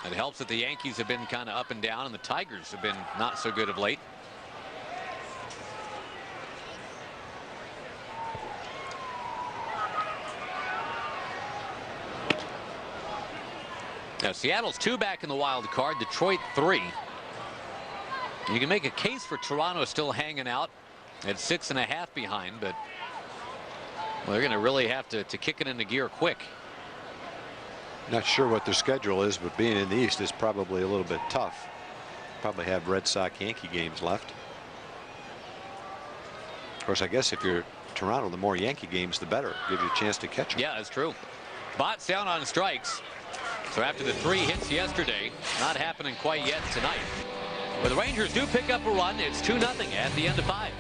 It helps that the Yankees have been kind of up and down, and the Tigers have been not so good of late. Now, Seattle's 2 back in the wild card, Detroit 3. You can make a case for Toronto still hanging out at 6.5 behind, but well, they're going to really have to kick it into gear quick. Not sure what their schedule is, but being in the East is probably a little bit tough. Probably have Red Sox Yankee games left. Of course, I guess if you're Toronto, the more Yankee games, the better. Give you a chance to catch them. Yeah, that's true. Bott's down on strikes. So after the 3 hits yesterday, not happening quite yet tonight. But the Rangers do pick up a run. It's 2-0 at the end of 5.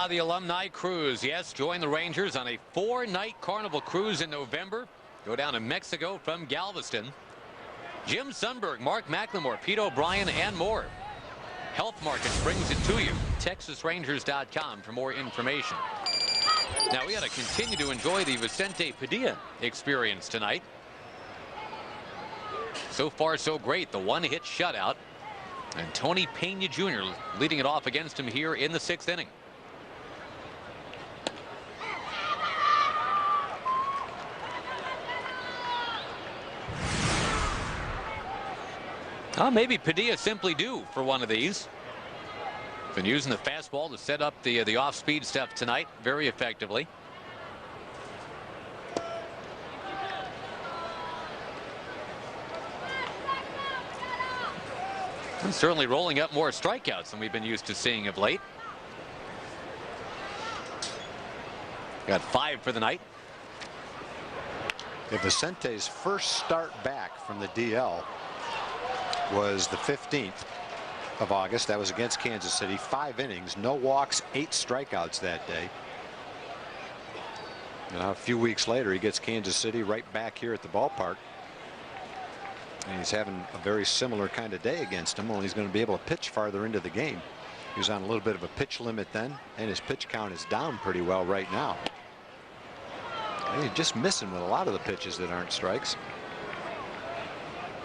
The alumni cruise. Yes, join the Rangers on a 4-night Carnival cruise in November. Go down to Mexico from Galveston. Jim Sundberg, Mark McLemore, Pete O'Brien, and more. Health Markets brings it to you. TexasRangers.com for more information. Now we got to continue to enjoy the Vicente Padilla experience tonight. So far, so great. The 1-hit shutout. And Tony Pena Jr. leading it off against him here in the 6th inning. Maybe Padilla simply due for one of these. Been using the fastball to set up the off-speed stuff tonight very effectively. And certainly rolling up more strikeouts than we've been used to seeing of late. Got 5 for the night. Vicente's first start back from the DL was the 15th of August. That was against Kansas City. 5 innings, no walks, 8 strikeouts that day. Now, a few weeks later, he gets Kansas City right back here at the ballpark. And he's having a very similar kind of day against him. Only he's going to be able to pitch farther into the game. He was on a little bit of a pitch limit then, and his pitch count is down pretty well right now. And he's just missing with a lot of the pitches that aren't strikes.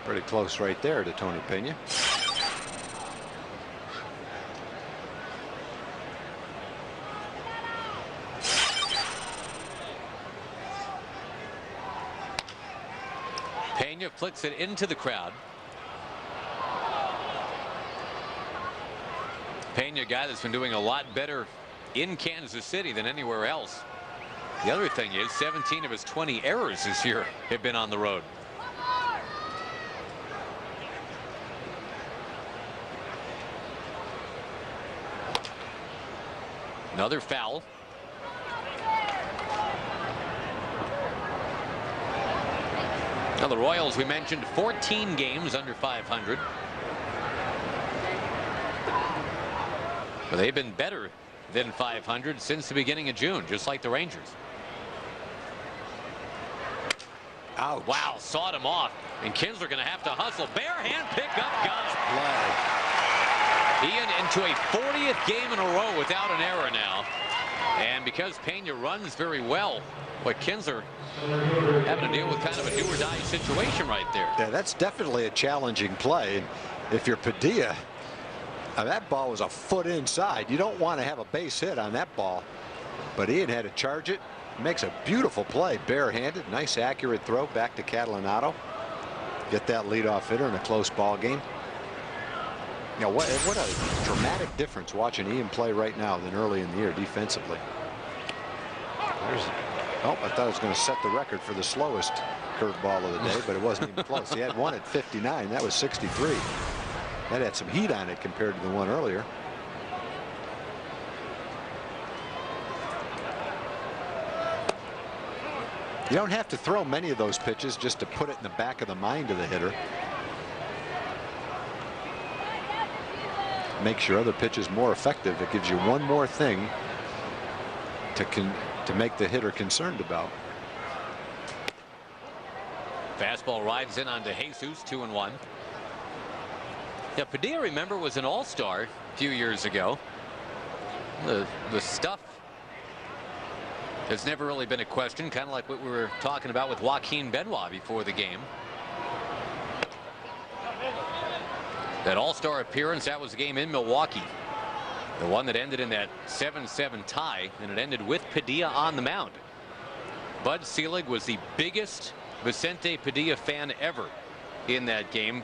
Pretty close right there to Tony Pena. Pena flicks it into the crowd. Pena, a guy that's been doing a lot better in Kansas City than anywhere else. The other thing is 17 of his 20 errors this year have been on the road. Another foul. Now the Royals, we mentioned 14 games under 500. But they've been better than 500 since the beginning of June, just like the Rangers. Ouch. Wow, sawed him off. And Kinsler going to have to hustle. Bare hand pick up, got it. Ian into a 40th game in a row without an error now. And because Pena runs very well, but Kinsler having to deal with kind of a do or die situation right there. Yeah, that's definitely a challenging play. And if you're Padilla, that ball was a foot inside. You don't want to have a base hit on that ball. But Ian had to charge it. Makes a beautiful play, barehanded. Nice accurate throw back to Catalinato. Get that leadoff hitter in a close ball game. You know, what a dramatic difference watching Ian play right now than early in the year defensively. Oh, I thought I was going to set the record for the slowest curveball of the day, but it wasn't even close. He had one at 59. That was 63. That had some heat on it compared to the one earlier. You don't have to throw many of those pitches just to put it in the back of the mind of the hitter. makes your other pitches more effective. It gives you one more thing to make the hitter concerned about. Fastball rides in onto Jesus, 2-1. Yeah, Padilla, remember, was an all-star a few years ago. The stuff has never really been a question, kind of like what we were talking about with Joaquin Benoit before the game. That all-star appearance, that was a game in Milwaukee. The one that ended in that 7-7 tie, and it ended with Padilla on the mound. Bud Selig was the biggest Vicente Padilla fan ever in that game,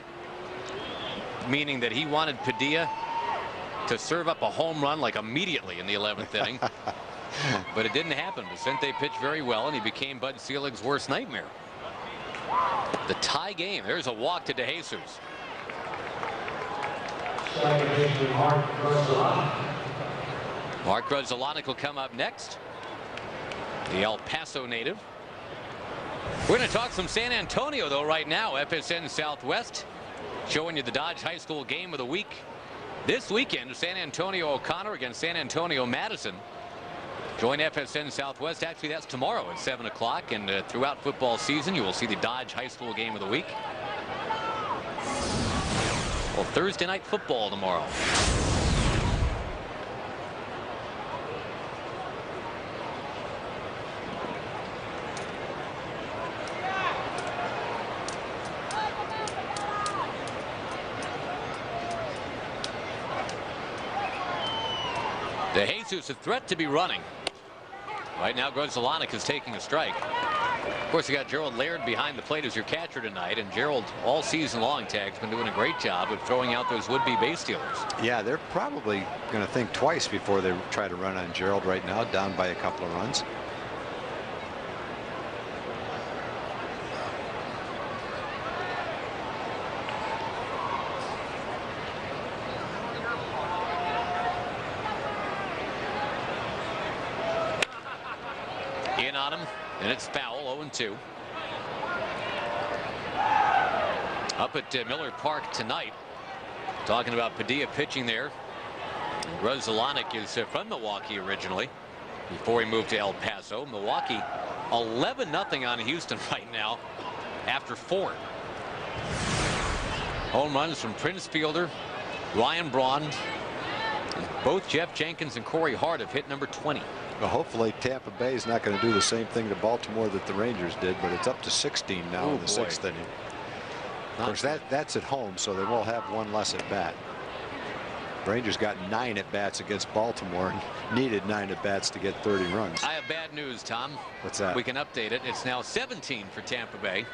meaning that he wanted Padilla to serve up a home run like immediately in the 11th inning. But it didn't happen. Vicente pitched very well, and he became Bud Selig's worst nightmare. The tie game. There's a walk to DeJesus. Mark Grudzielanek will come up next, the El Paso native. We're going to talk some San Antonio, though, right now. FSN Southwest showing you the Dodge High School game of the week. This weekend, San Antonio O'Connor against San Antonio Madison. Join FSN Southwest. Actually, that's tomorrow at 7 o'clock. And throughout football season, you will see the Dodge High School game of the week. Well, Thursday night football tomorrow. DeJesus, a threat to be running. Right now, Grudzielanek is taking a strike. Of course, you got Gerald Laird behind the plate as your catcher tonight, and Gerald all season long, Tag's been doing a great job of throwing out those would-be base stealers. Yeah, they're probably going to think twice before they try to run on Gerald right now, down by a couple of runs. In on him, and it's foul, 0-2. Up at Miller Park tonight, talking about Padilla pitching there. Grudzielanek is from Milwaukee originally, before he moved to El Paso. Milwaukee 11-0 on Houston right now after 4. Home runs from Prince Fielder, Ryan Braun. Both Jeff Jenkins and Corey Hart have hit number 20. Well, hopefully Tampa Bay is not going to do the same thing to Baltimore that the Rangers did, but it's up to 16 now in the 6th inning. Of course, that's at home, so they will have one less at bat. Rangers got 9 at bats against Baltimore and needed 9 at bats to get 30 runs. I have bad news, Tom. What's that? We can update it. It's now 17 for Tampa Bay.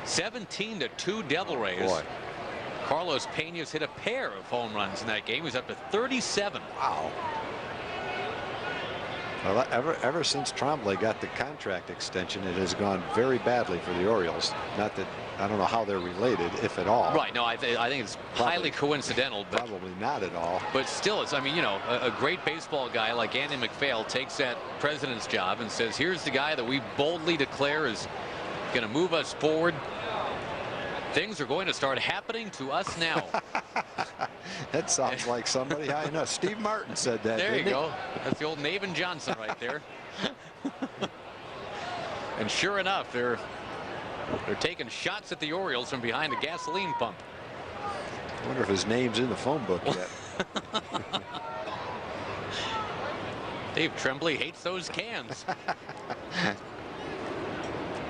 17-2 Devil Rays. Boy. Carlos Pena's hit a pair of home runs in that game. He's up to 37. Wow. Well, ever since Trombley got the contract extension, it has gone very badly for the Orioles. Not that I don't know how they're related, if at all. Right. No, I think it's highly coincidental. But probably not at all. But still, it's, I mean, you know, a great baseball guy like Andy MacPhail takes that president's job and says, here's the guy that we boldly declare is going to move us forward. Things are going to start happening to us now. That sounds like somebody I know. Steve Martin said that. There you go. That's the old Navin Johnson right there. And sure enough, they're taking shots at the Orioles from behind a gasoline pump. I wonder if his name's in the phone book yet. Dave Tremblay hates those cans.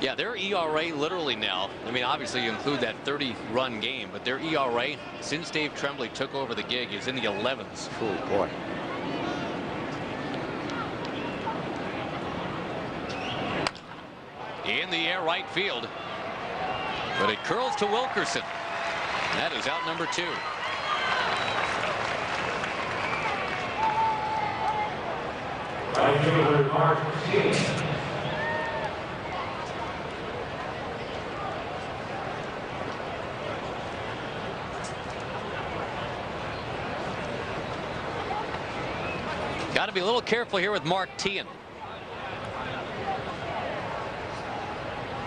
Yeah, their ERA literally now, I mean, obviously you include that 30-run game, but their ERA since Dave Tremblay took over the gig is in the 11s. Oh, boy. In the air right field. But it curls to Wilkerson. That is out number 2. Right fielder Mark Teague. Got to be a little careful here with Mark Teague.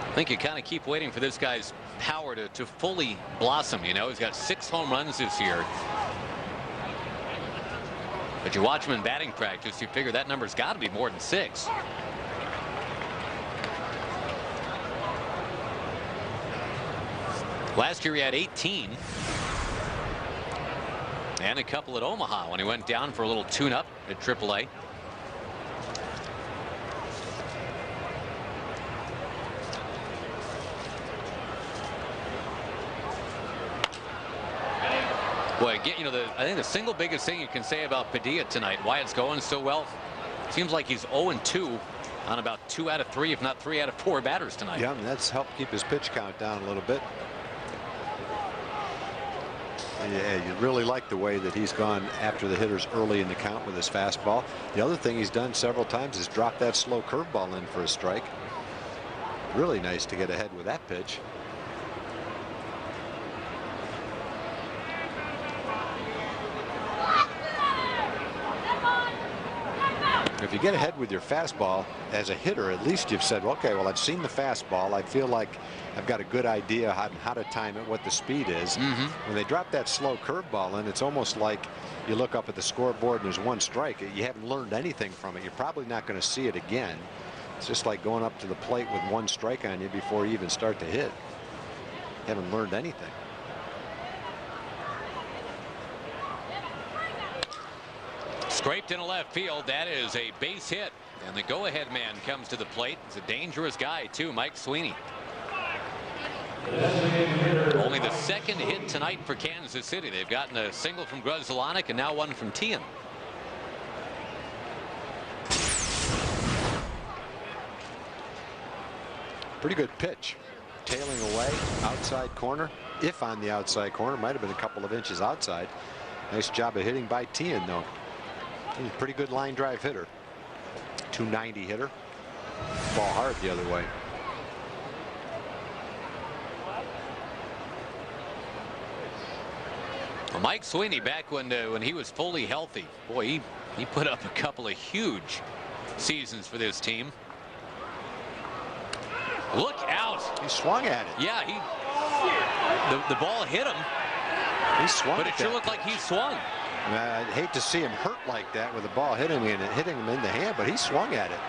I think you kind of keep waiting for this guy's power to fully blossom. You know, he's got 6 home runs this year. But you watch him in batting practice, you figure that number's got to be more than 6. Last year he had 18. And a couple at Omaha when he went down for a little tune-up at AAA. Boy, I think the single biggest thing you can say about Padilla tonight, why it's going so well, seems like he's 0-2 on about 2 out of 3, if not 3 out of 4 batters tonight. Yeah, and that's helped keep his pitch count down a little bit. Yeah, you really like the way that he's gone after the hitters early in the count with his fastball. The other thing he's done several times is drop that slow curveball in for a strike. Really nice to get ahead with that pitch. If you get ahead with your fastball as a hitter, at least you've said, okay, well, I've seen the fastball. I feel like I've got a good idea how to time it, what the speed is. When they drop that slow curveball in, it's almost like you look up at the scoreboard and there's 1 strike. You haven't learned anything from it. You're probably not going to see it again. It's just like going up to the plate with 1 strike on you before you even start to hit. You haven't learned anything. Scraped into left field. That is a base hit. And the go-ahead man comes to the plate. He's a dangerous guy, too, Mike Sweeney. Only the 2nd hit tonight for Kansas City. They've gotten a single from Grzelcyk and now 1 from Tian. Pretty good pitch. Tailing away, outside corner. If on the outside corner, might have been a couple of inches outside. Nice job of hitting by Tian, though. He's a pretty good line drive hitter. 290 hitter. Ball hard the other way. Well, Mike Sweeney, back when he was fully healthy, boy, he put up a couple of huge seasons for this team. Look out! He swung at it. Yeah, the ball hit him. He swung, but it sure looked like he swung. I'd hate to see him hurt like that with the ball hitting him in the hand, but he swung at it.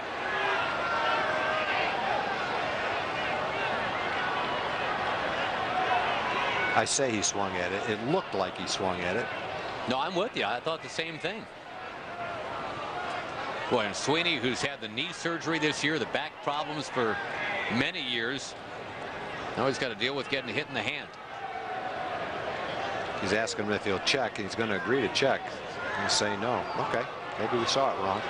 I say he swung at it. It looked like he swung at it. No, I'm with you. I thought the same thing. Boy, and Sweeney, who's had the knee surgery this year, the back problems for many years, now he's got to deal with getting hit in the hand. He's asking him if he'll check, and he's going to agree to check. And say no. Okay, maybe we saw it wrong.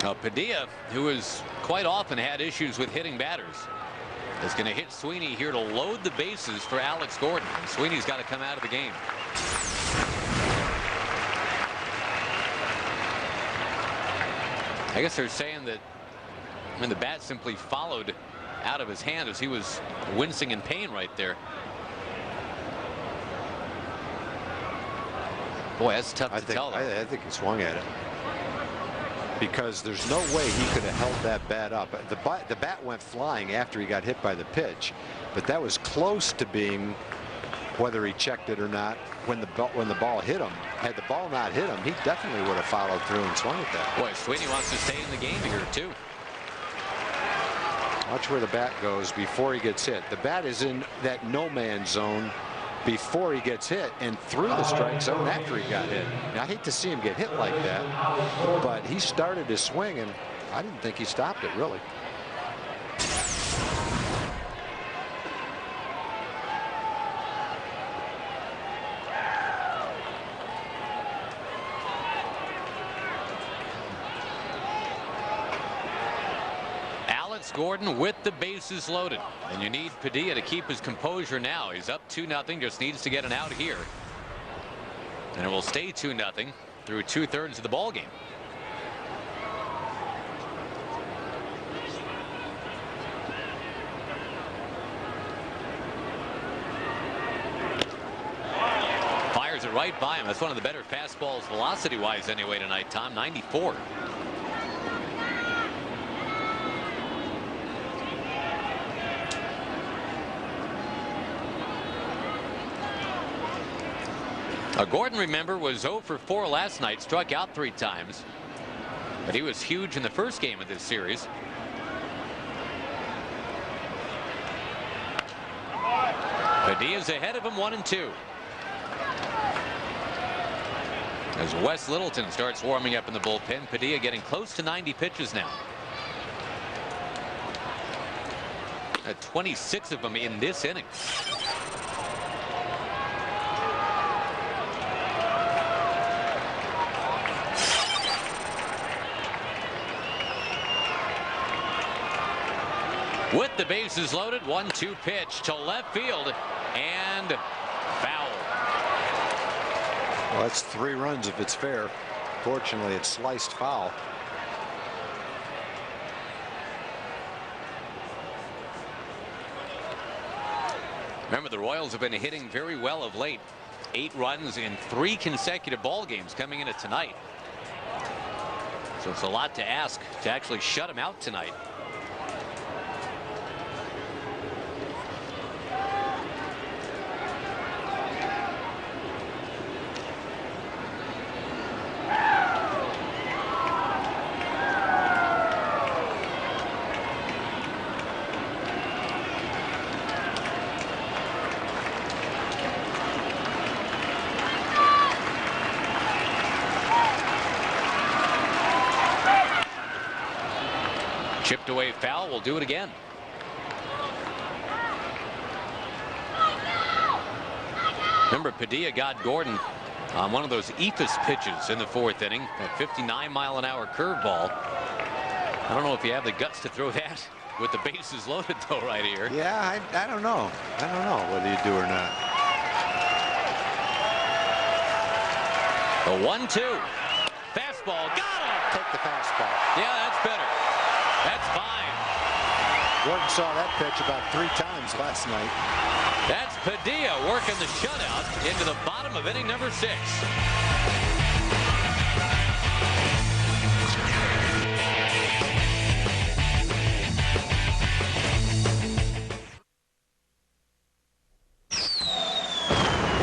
Now Padilla, who has quite often had issues with hitting batters, is going to hit Sweeney here to load the bases for Alex Gordon. And Sweeney's got to come out of the game. I guess they're saying that the bat simply followed out of his hand as he was wincing in pain right there. Boy, that's tough to tell. I think he swung at it. Because there's no way he could have held that bat up. The bat went flying after he got hit by the pitch, but that was close to being whether he checked it or not when the ball hit him. Had the ball not hit him, he definitely would have followed through and swung at that. Boy, Sweeney wants to stay in the game here too. Watch where the bat goes before he gets hit. The bat is in that no man's zone before he gets hit and through the strike zone after he got hit. Now, I hate to see him get hit like that, but he started his swing and I didn't think he stopped it really. Gordon with the bases loaded, and you need Padilla to keep his composure now. He's up 2-0, just needs to get an out here, and it will stay 2-0 through 2/3 of the ball game. Fires it right by him. That's one of the better fastballs velocity wise anyway tonight, Tom. 94. Gordon, remember, was 0 for 4 last night, struck out 3 times. But he was huge in the first game of this series. Padilla's ahead of him 1-2. As Wes Littleton starts warming up in the bullpen, Padilla getting close to 90 pitches now. 26 of them in this inning. With the bases loaded, 1-2 pitch to left field and foul. Well, that's 3 runs if it's fair. Fortunately, it's sliced foul. Remember, the Royals have been hitting very well of late. 8 runs in 3 consecutive ball games coming into tonight. So it's a lot to ask to actually shut them out tonight. Chipped away foul. Will do it again. Remember, Padilla got Gordon on one of those eephus pitches in the 4th inning. A 59-mile-an-hour curveball. I don't know if you have the guts to throw that with the bases loaded, though, right here. Yeah, I don't know. I don't know whether you do or not. The 1-2. Fastball. Got him. Take the fastball. Yeah, that's better. That's fine. Gordon saw that pitch about 3 times last night. That's Padilla working the shutout into the bottom of inning number 6.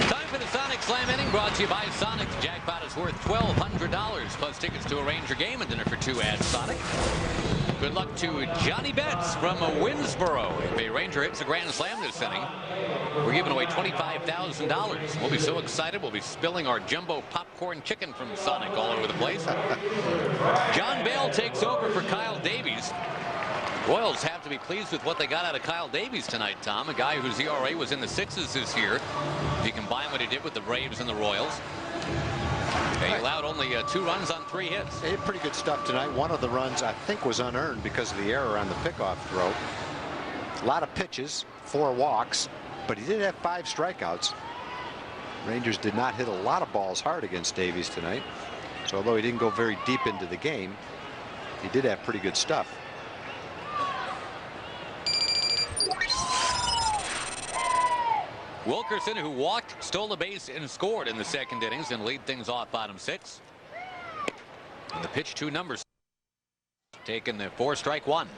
Time for the Sonic Slam inning, brought to you by Sonic. The jackpot is worth $1,200 plus tickets to a Ranger game and dinner for 2 at Sonic. Good luck to Johnny Betts from Winsboro. If a Ranger hits a grand slam this inning, we're giving away $25,000. We'll be so excited, we'll be spilling our jumbo popcorn chicken from Sonic all over the place. John Bale takes over for Kyle Davies. Royals have to be pleased with what they got out of Kyle Davies tonight, Tom. A guy whose ERA was in the 6s this year. If you combine what he did with the Braves and the Royals. He allowed only 2 runs on 3 hits. He had pretty good stuff tonight. One of the runs, I think, was unearned because of the error on the pickoff throw. A lot of pitches, 4 walks, but he did have 5 strikeouts. Rangers did not hit a lot of balls hard against Davies tonight. So although he didn't go very deep into the game, he did have pretty good stuff. Wilkerson, who walked, stole a base, and scored in the 2nd innings and lead things off bottom 6. And the pitch 2 numbers. Taking the 4-strike 1.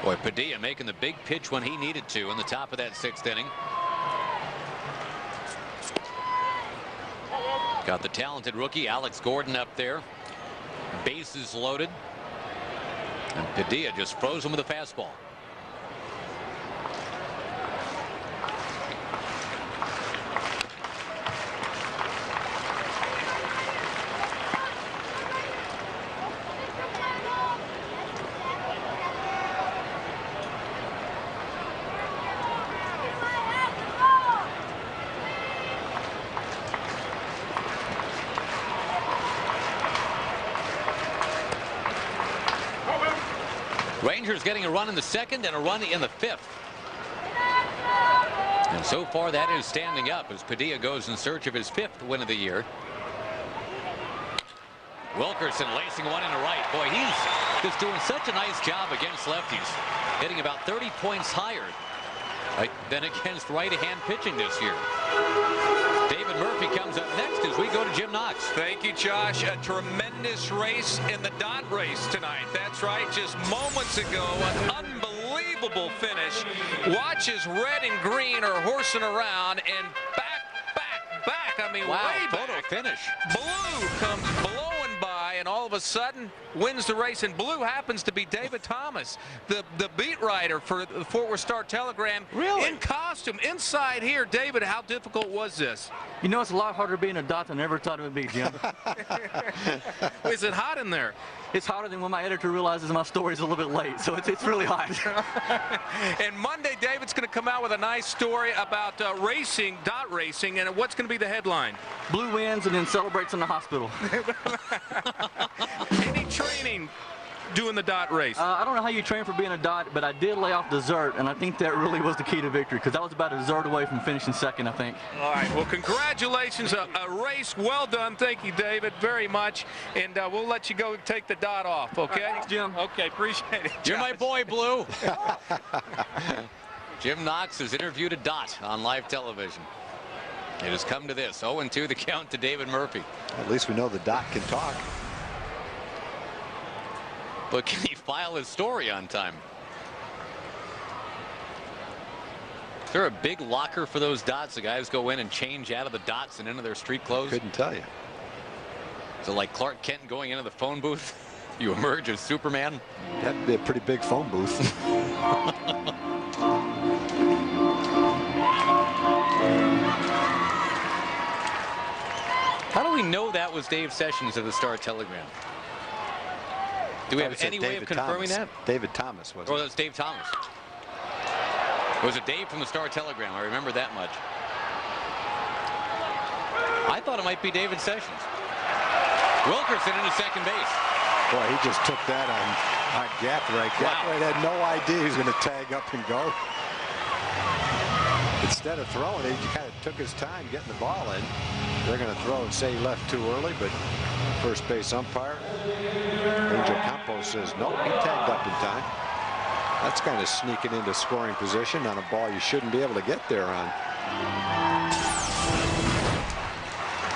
Boy, Padilla making the big pitch when he needed to in the top of that 6th inning. Got the talented rookie Alex Gordon up there. Bases loaded. And Padilla just froze him with a fastball. Rangers getting a run in the 2nd and a run in the 5th. And so far that is standing up as Padilla goes in search of his 5th win of the year. Wilkerson lacing one into right. Boy, he's just doing such a nice job against lefties, hitting about 30 points higher than against right-hand pitching this year. David Murphy comes up next as we go to Jim Knox. Thank you, Josh. A tremendous race in the dot race tonight. That's right. Just moments ago, an unbelievable unbelievable finish. Watch as red and green are horsing around and back. I mean, wow, way photo back. finish. Blue comes blowing by and all of a sudden wins the race. And blue happens to be David Thomas, the beat writer for the Fort Worth Star-Telegram. Really? In costume, inside here. David, how difficult was this? You know, it's a lot harder being a dot than I ever thought it would be, Jim. Is it hot in there? It's hotter than when my editor realizes my story's a little bit late, so it's really hot. And Monday, David's going to come out with a nice story about racing, dot racing, and what's going to be the headline? Blue wins and then celebrates in the hospital. Any training doing the dot race? I don't know how you train for being a dot, but I did lay off dessert, and I think that really was the key to victory, because I was about a dessert away from finishing second, I think. All right, well, congratulations. A race well done. Thank you, David, very much. And we'll let you go take the dot off, okay? Thanks, Jim. Okay, appreciate it. You're my boy, Blue. Jim Knox has interviewed a dot on live television. It has come to this. 0-2 the count to David Murphy. At least we know the dot can talk. But can he file his story on time? Is there a big locker for those dots? The guys go in and change out of the dots and into their street clothes? Couldn't tell you. So like Clark Kent going into the phone booth, you emerge as Superman? That'd be a pretty big phone booth. How do we know that was Dave Sessions of the Star-Telegram? Do we have any way of confirming that? David Thomas, wasn't it? Oh, that's Dave Thomas. Was it Dave from the Star-Telegram? I remember that much. I thought it might be David Sessions. Wilkerson into second base. Boy, he just took that on Gathright. Gathright had no idea he was going to tag up and go. Instead of throwing it, he kind of took his time getting the ball in. They're going to throw and say he left too early, but first base umpire, Angel Campos, says no, he tagged up in time. That's kind of sneaking into scoring position on a ball you shouldn't be able to get there on.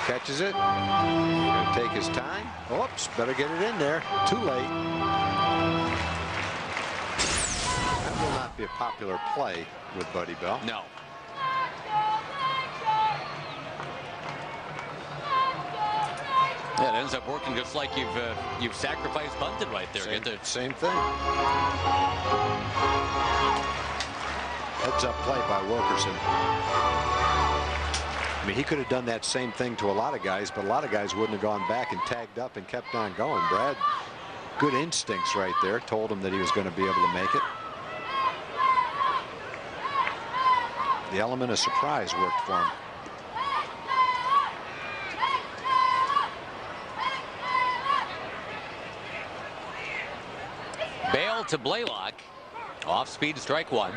Catches it. Going to take his time. Oops, better get it in there. Too late. That will not be a popular play with Buddy Bell. No. Yeah, it ends up working just like you've sacrificed bunted right there. Same thing. Heads up play by Wilkerson. I mean, he could have done that same thing to a lot of guys, but a lot of guys wouldn't have gone back and tagged up and kept on going. Brad, good instincts right there. Told him that he was going to be able to make it. The element of surprise worked for him. Bale to Blaylock. Off speed, strike one.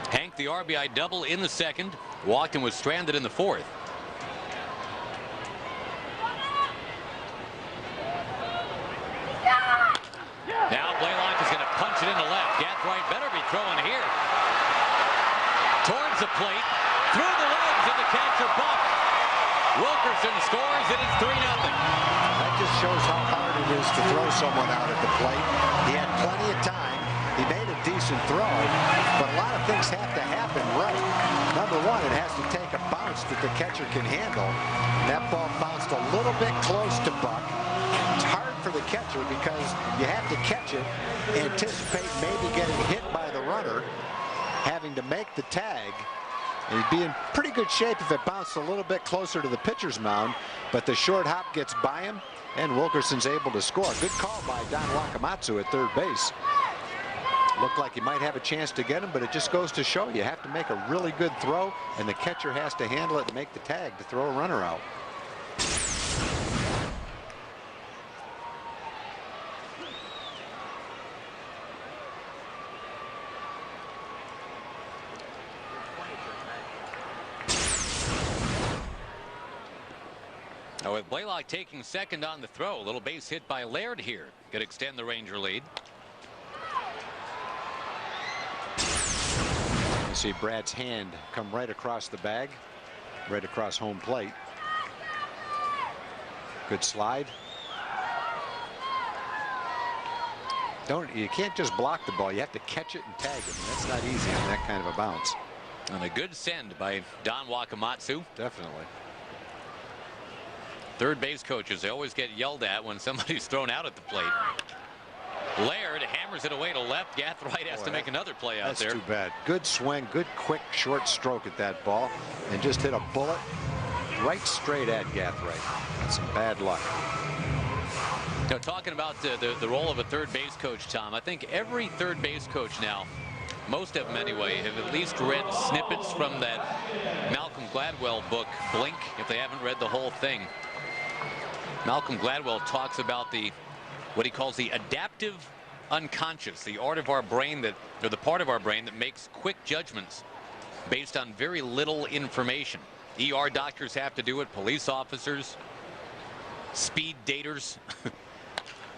Hank, the RBI double in the second. Walked and was stranded in the fourth. Now Blaylock is going to punch it in the left. Gathright better be throwing here. Towards the plate. Through the legs of the catcher, Buck. Wilkerson scores, and it's 3-0. That just shows how hard it is to throw someone out at the plate. He had plenty of time. He made a decent throw, but a lot of things have to happen right. Number one, it has to take a bounce that the catcher can handle. And that ball bounced a little bit close to Buck. It's hard for the catcher because you have to catch it, anticipate maybe getting hit by the runner, having to make the tag. And he'd be in pretty good shape if it bounced a little bit closer to the pitcher's mound, but the short hop gets by him, and Wilkerson's able to score. Good call by Don Wakamatsu at third base. Looked like he might have a chance to get him, but it just goes to show you have to make a really good throw, and the catcher has to handle it and make the tag to throw a runner out. Now with Blaylock taking second on the throw, a little base hit by Laird here could extend the Ranger lead. You see Brad's hand come right across the bag, right across home plate. Good slide. You can't just block the ball. You have to catch it and tag it. And that's not easy on that kind of a bounce. And a good send by Don Wakamatsu. Definitely. Third base coaches, they always get yelled at when somebody's thrown out at the plate. Laird hammers it away to left. Gathright has to make another play out there. That's too bad. Good swing, good quick short stroke at that ball, and just hit a bullet right straight at Gathright. That's some bad luck. Now, talking about the role of a third base coach, Tom, I think every third base coach now, most of them anyway, have at least read snippets from that Malcolm Gladwell book, Blink, if they haven't read the whole thing. Malcolm Gladwell talks about what he calls the adaptive unconscious, the art of our brain or the part of our brain that makes quick judgments based on very little information. ER doctors have to do it, police officers, speed daters,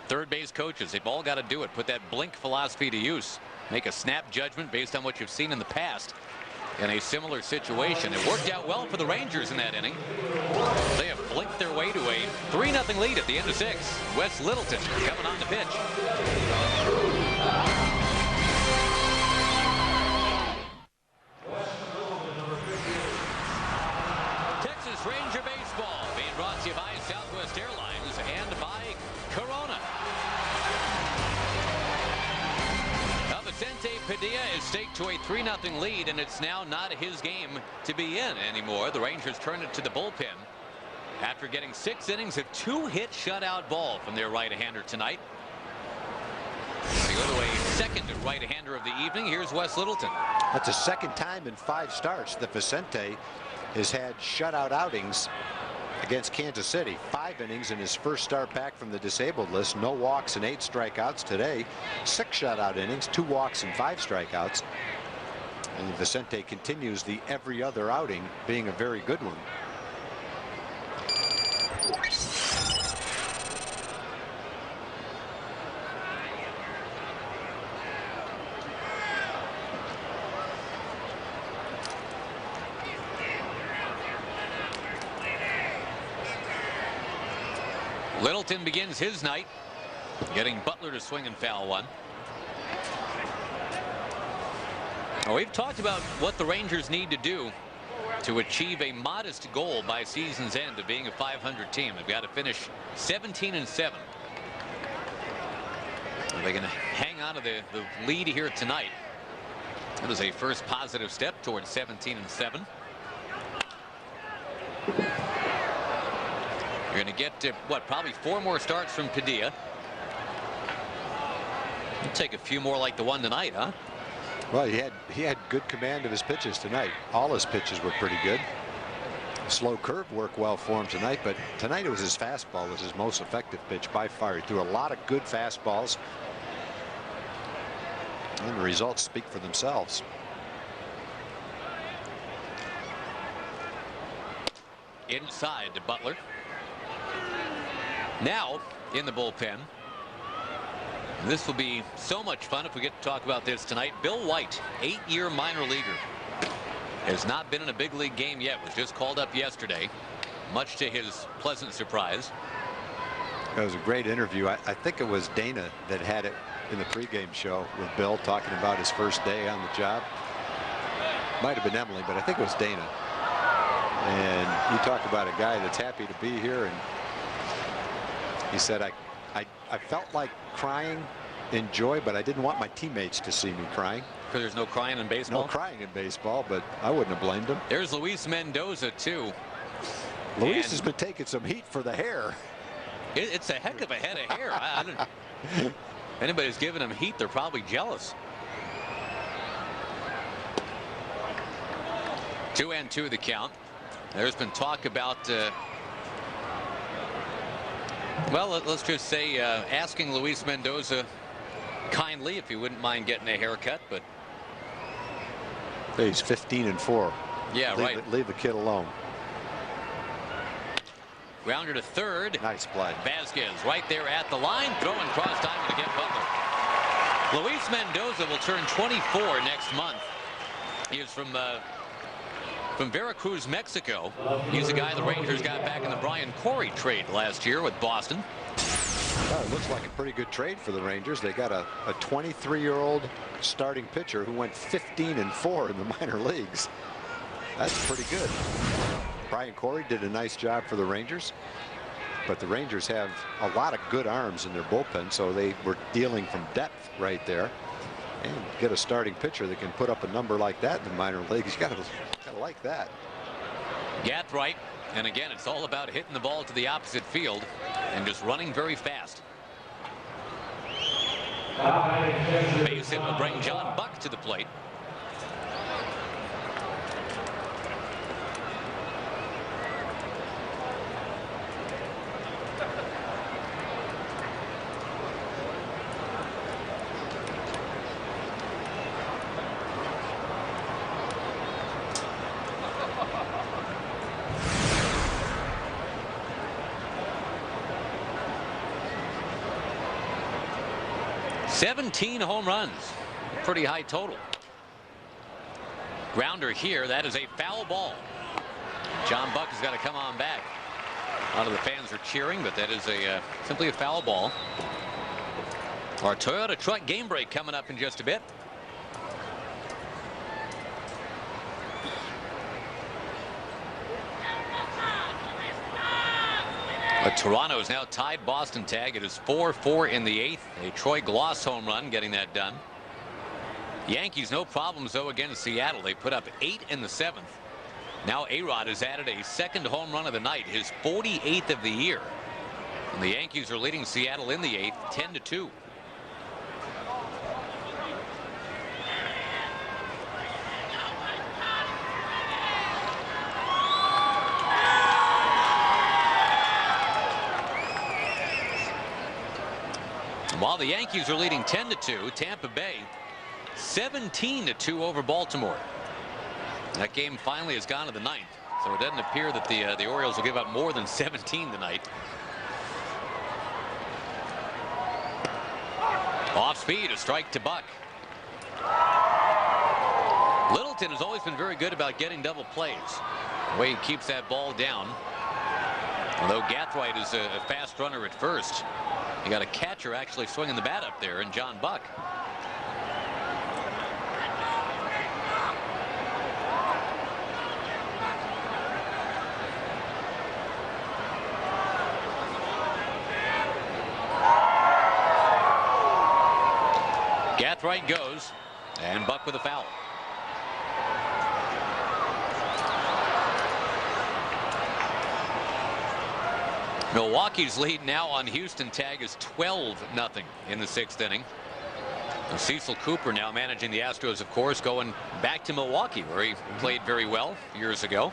third base coaches, they've all got to do it. Put that Blink philosophy to use. Make a snap judgment based on what you've seen in the past in a similar situation. It worked out well for the Rangers in that inning. They have blinked their way to a 3-0 lead at the end of 6. Wes Littleton coming on the pitch. Texas Ranger baseball being brought to you by Southwest Airlines and by Corona. Vicente Padilla is staked to a 3-0 lead, and it's now not his game to be in anymore. The Rangers turn it to the bullpen after getting 6 innings of 2-hit shutout ball from their right-hander tonight. We go to a second right-hander of the evening. Here's Wes Littleton. That's the second time in 5 starts that Vicente has had shutout outings against Kansas City. 5 innings in his first start back from the disabled list. No walks and 8 strikeouts today. 6 shutout innings, 2 walks and 5 strikeouts. And Vicente continues the every other outing being a very good one. Littleton begins his night getting Butler to swing and foul one. Now, we've talked about what the Rangers need to do to achieve a modest goal by season's end of being a 500 team. They've got to finish 17-7. Are they going to hang on to the lead here tonight? That is a first positive step towards 17-7. You're going to get to, probably 4 more starts from Padilla. You'll take a few more like the one tonight, huh? Well, he had good command of his pitches tonight. All his pitches were pretty good. Slow curve worked well for him tonight, but tonight it was his fastball was his most effective pitch by far. He threw a lot of good fastballs, and the results speak for themselves. Inside to Butler. Now in the bullpen. This will be so much fun if we get to talk about this tonight. Bill White, 8-year minor leaguer, has not been in a big league game yet. Was just called up yesterday, much to his pleasant surprise. It was a great interview. I think it was Dana that had it in the pregame show with Bill talking about his first day on the job. Might have been Emily, but I think it was Dana. And you talk about a guy that's happy to be here, and he said, I felt like crying in joy, but I didn't want my teammates to see me crying. Because there's no crying in baseball? No crying in baseball, but I wouldn't have blamed him. There's Luis Mendoza, too. Luis has been taking some heat for the hair. It's a heck of a head of hair. I don't, anybody's giving him heat, they're probably jealous. 2-2 the count. There's been talk about well, let's just say asking Luis Mendoza kindly if he wouldn't mind getting a haircut, but he's 15-4. Yeah, right. Leave the kid alone. Grounder to third. Nice play. Vasquez right there at the line, throwing cross timing to get Butler. Luis Mendoza will turn 24 next month. He is from from Veracruz, Mexico. He's a guy the Rangers got back in the Brian Corey trade last year with Boston. Well, it looks like a pretty good trade for the Rangers. They got a 23-year-old starting pitcher who went 15-4 in the minor leagues. That's pretty good. Brian Corey did a nice job for the Rangers, but the Rangers have a lot of good arms in their bullpen, so they were dealing from depth right there. And get a starting pitcher that can put up a number like that in the minor leagues. You gotta like that. Gathright, and again, it's all about hitting the ball to the opposite field and just running very fast. Base hit will bring John Buck to the plate. "17 home runs, pretty high total." Grounder here, that is a foul ball. John Buck has got to come on back. A lot of the fans are cheering, but that is simply a foul ball. Our Toyota truck game break coming up in just a bit. But Toronto has now tied Boston tag. It is 4-4 in the 8th. A Troy Gloss home run getting that done. Yankees no problems though against Seattle. They put up 8 in the 7th. Now A-Rod has added a second home run of the night, his 48th of the year. And the Yankees are leading Seattle in the 8th, 10-2. While the Yankees are leading 10-2, Tampa Bay 17-2 over Baltimore. That game finally has gone to the 9th, so it doesn't appear that the Orioles will give up more than 17 tonight. Off speed, a strike to Buck. Littleton has always been very good about getting double plays. The way he keeps that ball down. Although Gathright is a fast runner at first. You got a catcher actually swinging the bat up there, and John Buck. Gathright goes, and Buck with a foul. Milwaukee's lead now on Houston tag is 12-0 in the 6th inning. And Cecil Cooper now managing the Astros, of course, going back to Milwaukee, where he played very well years ago.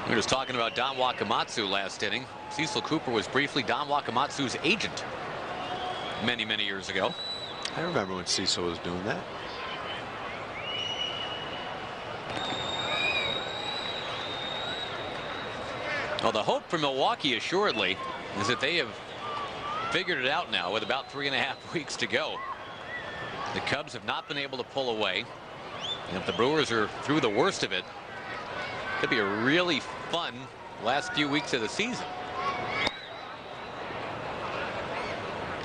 We were just talking about Don Wakamatsu last inning. Cecil Cooper was briefly Don Wakamatsu's agent many years ago. I remember when Cecil was doing that. Well, the hope for Milwaukee assuredly is that they have figured it out now with about 3.5 weeks to go. The Cubs have not been able to pull away, and if the Brewers are through the worst of it, it could be a really fun last few weeks of the season.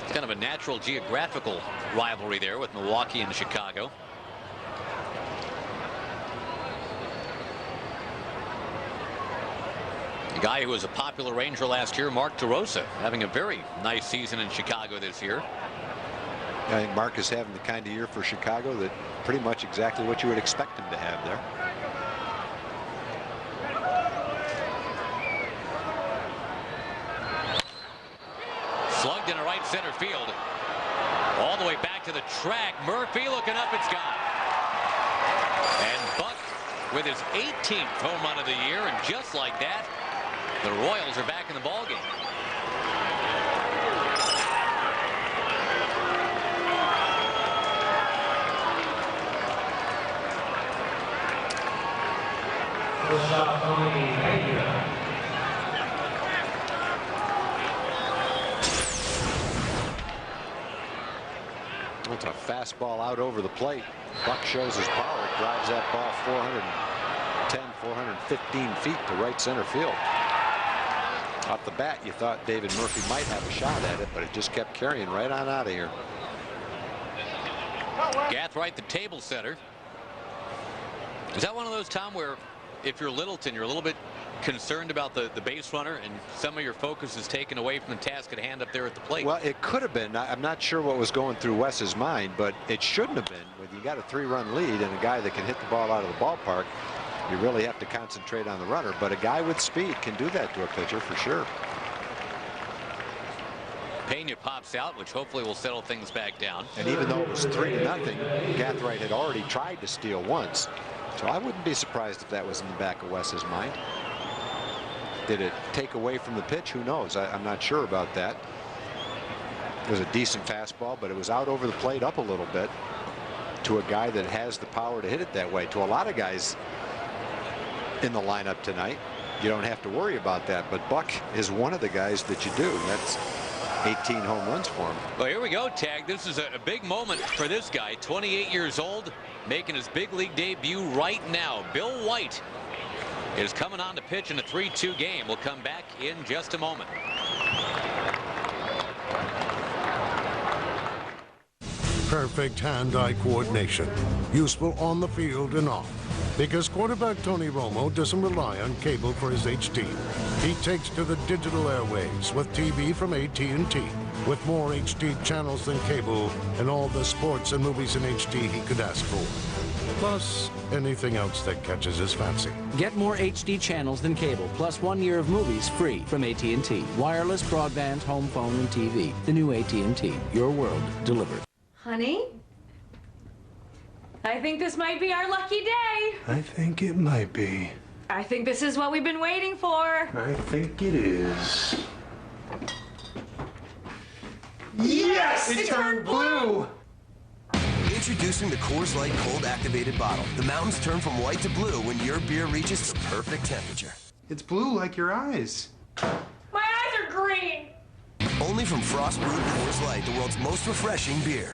It's kind of a natural geographical rivalry there with Milwaukee and Chicago. The guy who was a popular Ranger last year, Mark DeRosa, having a very nice season in Chicago this year. I think Mark is having the kind of year for Chicago that pretty much exactly what you would expect him to have there. Slugged into right center field. All the way back to the track. Murphy looking up, it's gone. And Buck with his 18th home run of the year, and just like that, the Royals are back in the ballgame. Well, It's a fastball out over the plate. Buck shows his power, drives that ball 410, 415 feet to right center field. Off the bat, you thought David Murphy might have a shot at it, but it just kept carrying right on out of here. Gathright, the table setter. Is that one of those, Tom, where if you're Littleton, you're a little bit concerned about the base runner and some of your focus is taken away from the task at hand up there at the plate? Well, it could have been. I'm not sure what was going through Wes's mind, but it shouldn't have been. When you got a 3-run lead and a guy that can hit the ball out of the ballpark, you really have to concentrate on the runner. But a guy with speed can do that to a pitcher for sure. Pena pops out, which hopefully will settle things back down. And even though it was 3-0, Gathright had already tried to steal once. So I wouldn't be surprised if that was in the back of Wes's mind. Did it take away from the pitch? Who knows? I'm not sure about that. It was a decent fastball, but it was out over the plate up a little bit to a guy that has the power to hit it that way. To a lot of guys in the lineup tonight, you don't have to worry about that. But Buck is one of the guys that you do. That's 18 home runs for him. Well, here we go, Tag. This is a big moment for this guy. 28 years old, making his big league debut right now. Bill White is coming on to pitch in a 3-2 game. We'll come back in just a moment. Perfect hand-eye coordination, useful on the field and off. Because quarterback Tony Romo doesn't rely on cable for his HD. He takes to the digital airwaves with TV from AT&T. With more HD channels than cable and all the sports and movies in HD he could ask for. Plus, anything else that catches his fancy. Get more HD channels than cable, plus 1 year of movies free from AT&T. Wireless, broadband, home phone, and TV. The new AT&T. Your world delivered. Honey? I think this might be our lucky day. I think it might be. I think this is what we've been waiting for. I think it is. Yes! It turned blue! Introducing the Coors Light Cold Activated Bottle. The mountains turn from white to blue when your beer reaches the perfect temperature. It's blue like your eyes. My eyes are green! Only from Frost Brewed Coors Light, the world's most refreshing beer.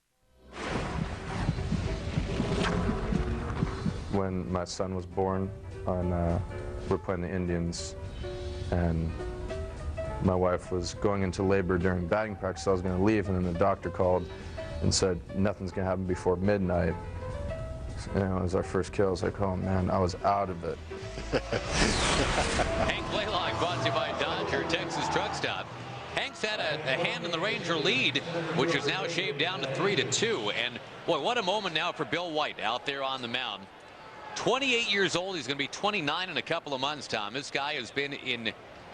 When my son was born, we're playing the Indians, and my wife was going into labor during batting practice. I was going to leave, and then the doctor called and said, nothing's going to happen before midnight. And it was our first kill. I was like, oh man, I was out of it. Hank Blaylock brought to you by Dodge, your Texas truck stop. Hank's had a hand in the Ranger lead, which is now shaved down to 3-2. And boy, what a moment now for Bill White out there on the mound. 28 years old. He's going to be 29 in a couple of months, Tom. This guy has been in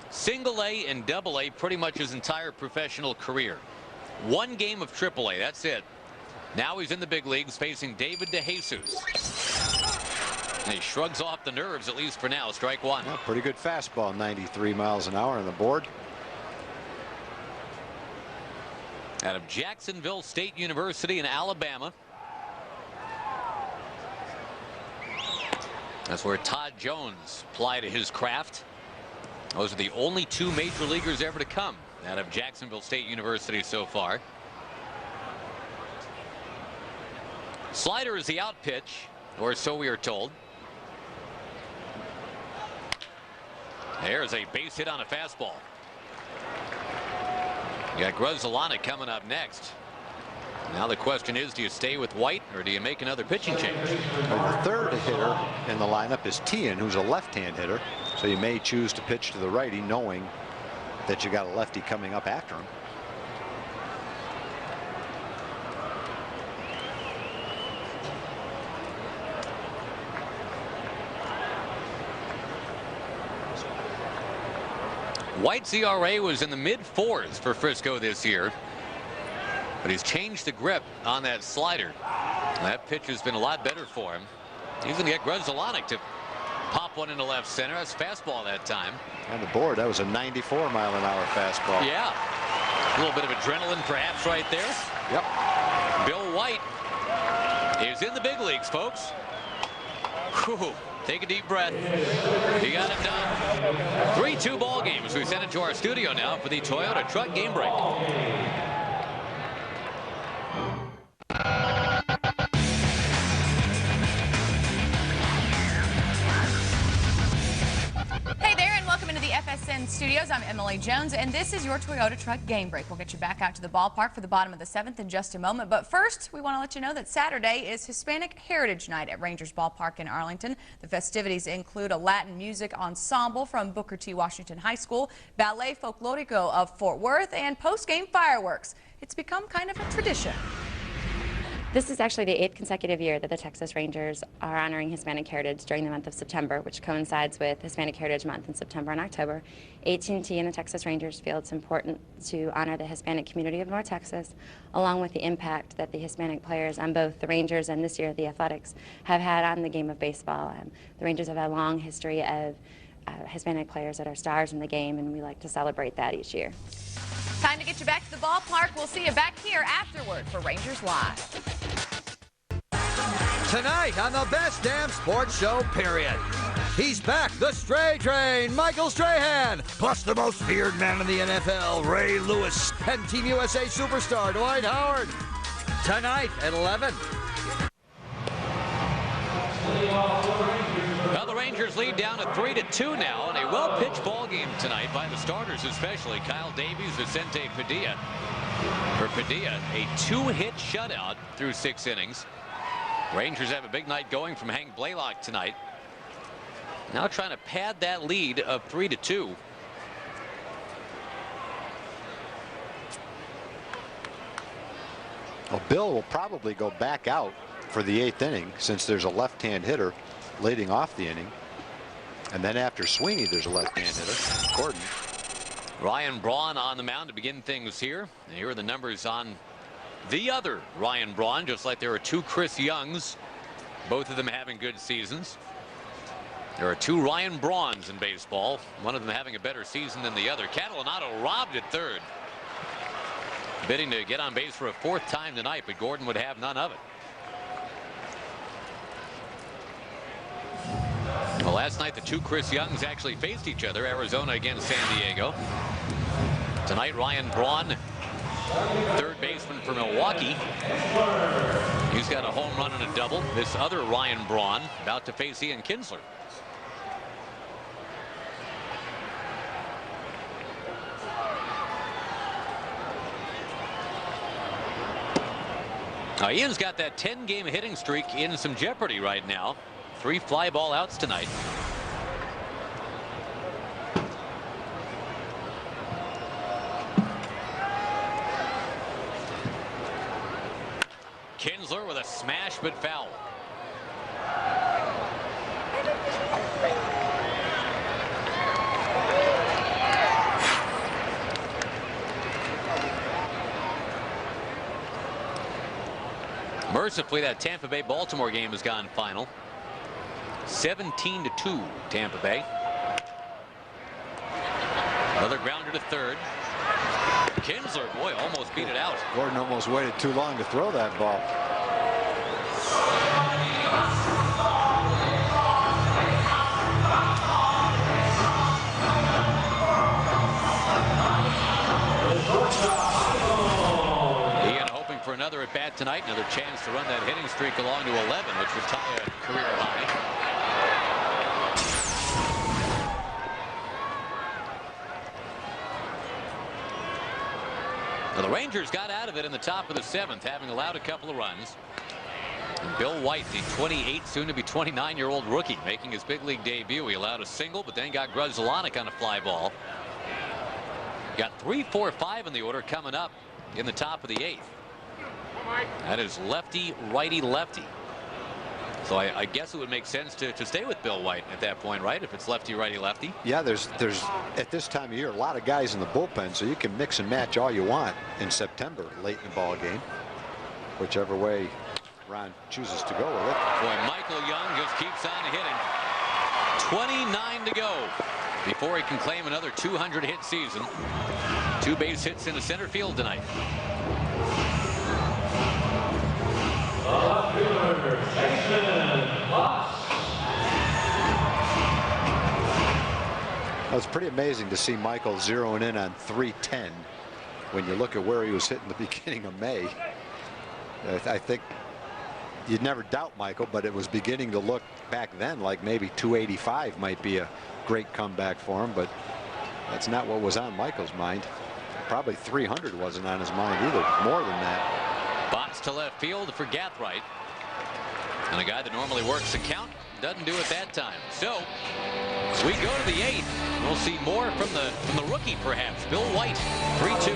Single-A and Double-A pretty much his entire professional career. 1 game of Triple-A, that's it. Now he's in the big leagues facing David DeJesus. And he shrugs off the nerves, at least for now. Strike one. Well, pretty good fastball, 93 miles an hour on the board. Out of Jacksonville State University in Alabama. That's where Todd Jones plied his craft. Those are the only 2 major leaguers ever to come out of Jacksonville State University so far. Slider is the out pitch, or so we are told. There's a base hit on a fastball. You got Grzelcyk coming up next. Now the question is, do you stay with White or do you make another pitching change? Well, the third hitter in the lineup is Tian, who's a left-hand hitter. So you may choose to pitch to the righty knowing that you got a lefty coming up after him. White's ERA was in the mid-4s for Frisco this year. But he's changed the grip on that slider. That pitch has been a lot better for him. He's going to get Grzelcyk to pop one into left center. That's fastball that time. On the board, that was a 94 mile an hour fastball. Yeah. A little bit of adrenaline perhaps right there. Yep. Bill White is in the big leagues, folks. Whew. Take a deep breath. He got it done. 3-2 ball games. We send it to our studio now for the Toyota Truck Game Break. KXAN Studios. I'm Emily Jones, and this is your Toyota Truck Game Break. We'll get you back out to the ballpark for the bottom of the 7th in just a moment. But first, we want to let you know that Saturday is Hispanic Heritage Night at Rangers Ballpark in Arlington. The festivities include a Latin music ensemble from Booker T. Washington High School, Ballet Folklorico of Fort Worth, and post-game fireworks. It's become kind of a tradition. This is actually the 8th consecutive year that the Texas Rangers are honoring Hispanic heritage during the month of September, which coincides with Hispanic Heritage Month in September and October. AT&T and the Texas Rangers feel it's important to honor the Hispanic community of North Texas, along with the impact that the Hispanic players on both the Rangers and this year the Athletics have had on the game of baseball. The Rangers have a long history of Hispanic players that are stars in the game, and we like to celebrate that each year. Time to get you back to the ballpark. We'll see you back here afterward for Rangers Live. Tonight on the best damn sports show, period. He's back, the Stray Train, Michael Strahan, plus the most feared man in the NFL, Ray Lewis, and Team USA superstar Dwight Howard. Tonight at 11. Well, the Rangers lead down to 3-2 now, and a well-pitched ball game tonight by the starters, especially Kyle Davies, Vicente Padilla. For Padilla, a 2-hit shutout through 6 innings. Rangers have a big night going from Hank Blaylock tonight. Now trying to pad that lead of 3-2. Well, Bill will probably go back out for the 8th inning since there's a left-hand hitter leading off the inning. And then after Sweeney, there's a left-hand hitter, Gordon. Ryan Braun on the mound to begin things here. And here are the numbers on the other Ryan Braun, just like there are 2 Chris Youngs, both of them having good seasons. There are 2 Ryan Brauns in baseball, one of them having a better season than the other. Catalanato robbed at third, bidding to get on base for a 4th time tonight, but Gordon would have none of it. Well, last night the 2 Chris Youngs actually faced each other, Arizona against San Diego. Tonight Ryan Braun, third baseman for Milwaukee. He's got a home run and a double. This other Ryan Braun about to face Ian Kinsler. Now, Ian's got that 10-game hitting streak in some jeopardy right now. 3 fly ball outs tonight. Kinsler with a smash but foul. Mercifully, that Tampa Bay Baltimore game has gone final. 17-2 Tampa Bay. Another grounder to third. Kinsler, boy, almost beat it out. Gordon almost waited too long to throw that ball. Ian hoping for another at bat tonight, another chance to run that hitting streak along to 11, which would tie a career high. Now, the Rangers got out of it in the top of the 7th, having allowed a couple of runs. And Bill White, the 28, soon to be 29-year-old rookie, making his big league debut. He allowed a single, but then got Grzelcyk on a fly ball. Got 3, 4, 5 in the order coming up in the top of the 8th. That is lefty, righty, lefty. So I guess it would make sense to stay with Bill White at that point, right? If it's lefty, righty, lefty. Yeah, there's at this time of year a lot of guys in the bullpen, so you can mix and match all you want in September late in the ball game, whichever way Ron chooses to go with it. Boy, Michael Young just keeps on hitting. 29 to go before he can claim another 200-hit season. 2 base hits into center field tonight. It's pretty amazing to see Michael zeroing in on 310 when you look at where he was hitting the beginning of May. I think you'd never doubt Michael, but it was beginning to look back then like maybe 285 might be a great comeback for him, but That's not what was on Michael's mind. Probably 300 wasn't on his mind either. More than that. Box to left field for Gathright. And a guy that normally works the count doesn't do it that time. So we go to the 8th. We'll see more from the rookie, perhaps. Bill White, 3-2.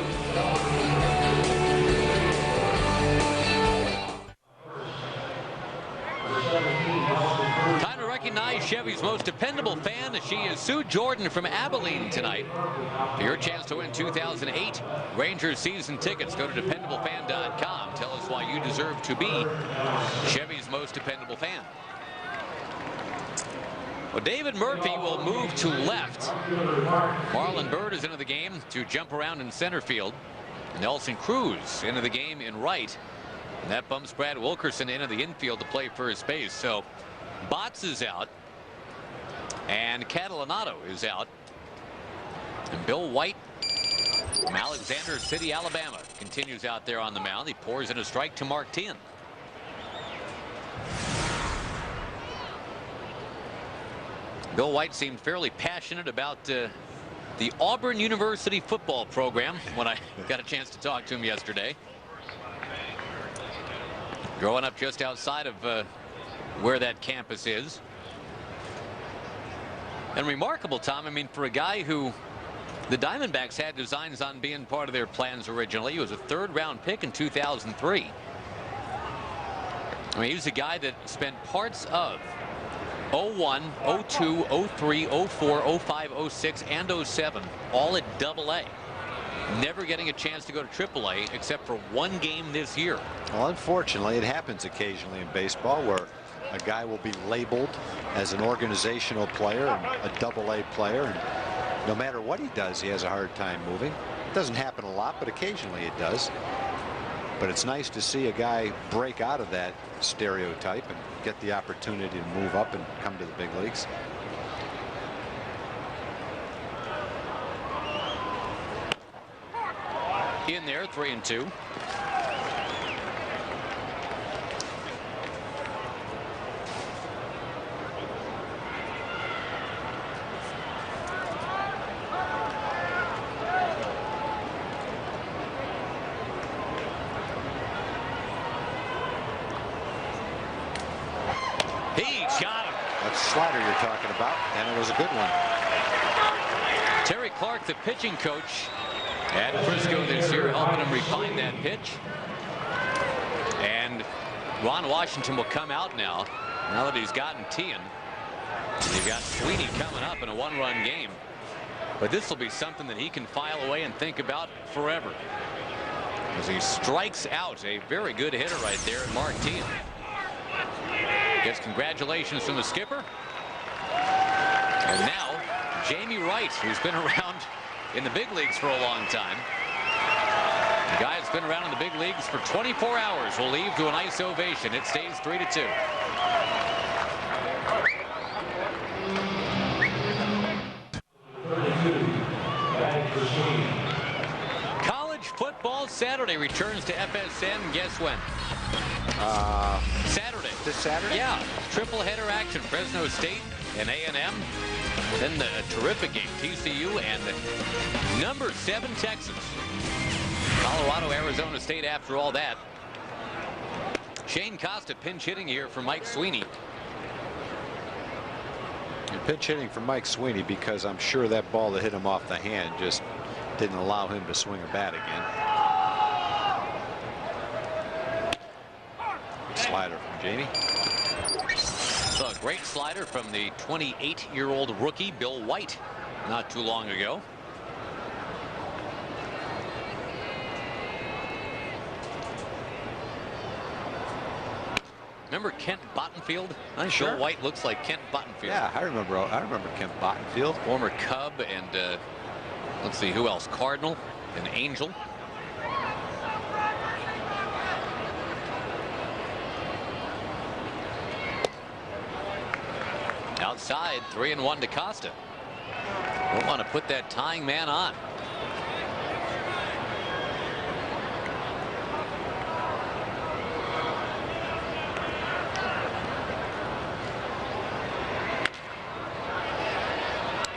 Time to recognize Chevy's most dependable fan. She is Sue Jordan from Abilene tonight. For your chance to win 2008 Rangers season tickets, go to dependablefan.com. Tell us why you deserve to be Chevy's most dependable fan. Well, David Murphy will move to left. Marlon Byrd is into the game to jump around in center field. Nelson Cruz into the game in right. And that bumps Brad Wilkerson into the infield to play first base. So Botts is out. And Catalanato is out. And Bill White from Alexander City, Alabama, continues out there on the mound. He pours in a strike to Mark Teahen. Bill White seemed fairly passionate about the Auburn University football program when I got a chance to talk to him yesterday. Growing up just outside of where that campus is. And remarkable, Tom, I mean, for a guy who the Diamondbacks had designs on being part of their plans originally. He was a third-round pick in 2003. I mean, he was a guy that spent parts of 01, 02, 03, 04, 05, 06, and 07 all at AA. Never getting a chance to go to AAA except for one game this year. Well, unfortunately, it happens occasionally in baseball where a guy will be labeled as an organizational player and a AA player, and no matter what he does, he has a hard time moving. It doesn't happen a lot, but occasionally it does. But it's nice to see a guy break out of that stereotype and get the opportunity to move up and come to the big leagues. In there, 3-2. He got him. That's the slider you're talking about, and it was a good one. Terry Clark, the pitching coach at Frisco this year, helping him refine that pitch. And Ron Washington will come out now that he's gotten Teahen. You've got Sweeney coming up in a one-run game. But this will be something that he can file away and think about forever, as he strikes out a very good hitter right there, Mark Teahen. Gets congratulations from the skipper. And now Jamie Wright, who's been around in the big leagues for a long time. The guy that's been around in the big leagues for 24 hours will leave to a nice ovation. It stays 3-2. College football Saturday returns to FSN. Guess when? Saturday. This Saturday? Yeah. Triple header action. Fresno State and A&M. Then the terrific game, TCU and number 7 Texas. Colorado, Arizona State after all that. Shane Costa pinch hitting here for Mike Sweeney. And pinch hitting for Mike Sweeney because I'm sure that ball that hit him off the hand just didn't allow him to swing a bat again. Slider from Jamie. So a great slider from the 28-year-old rookie Bill White not too long ago. Remember Kent Bottenfield? Sure. Bill White looks like Kent Bottenfield. Yeah, I remember Kent Bottenfield. Former Cub and let's see who else. Cardinal and Angel. Outside, 3-1 to Costa. Don't want to put that tying man on.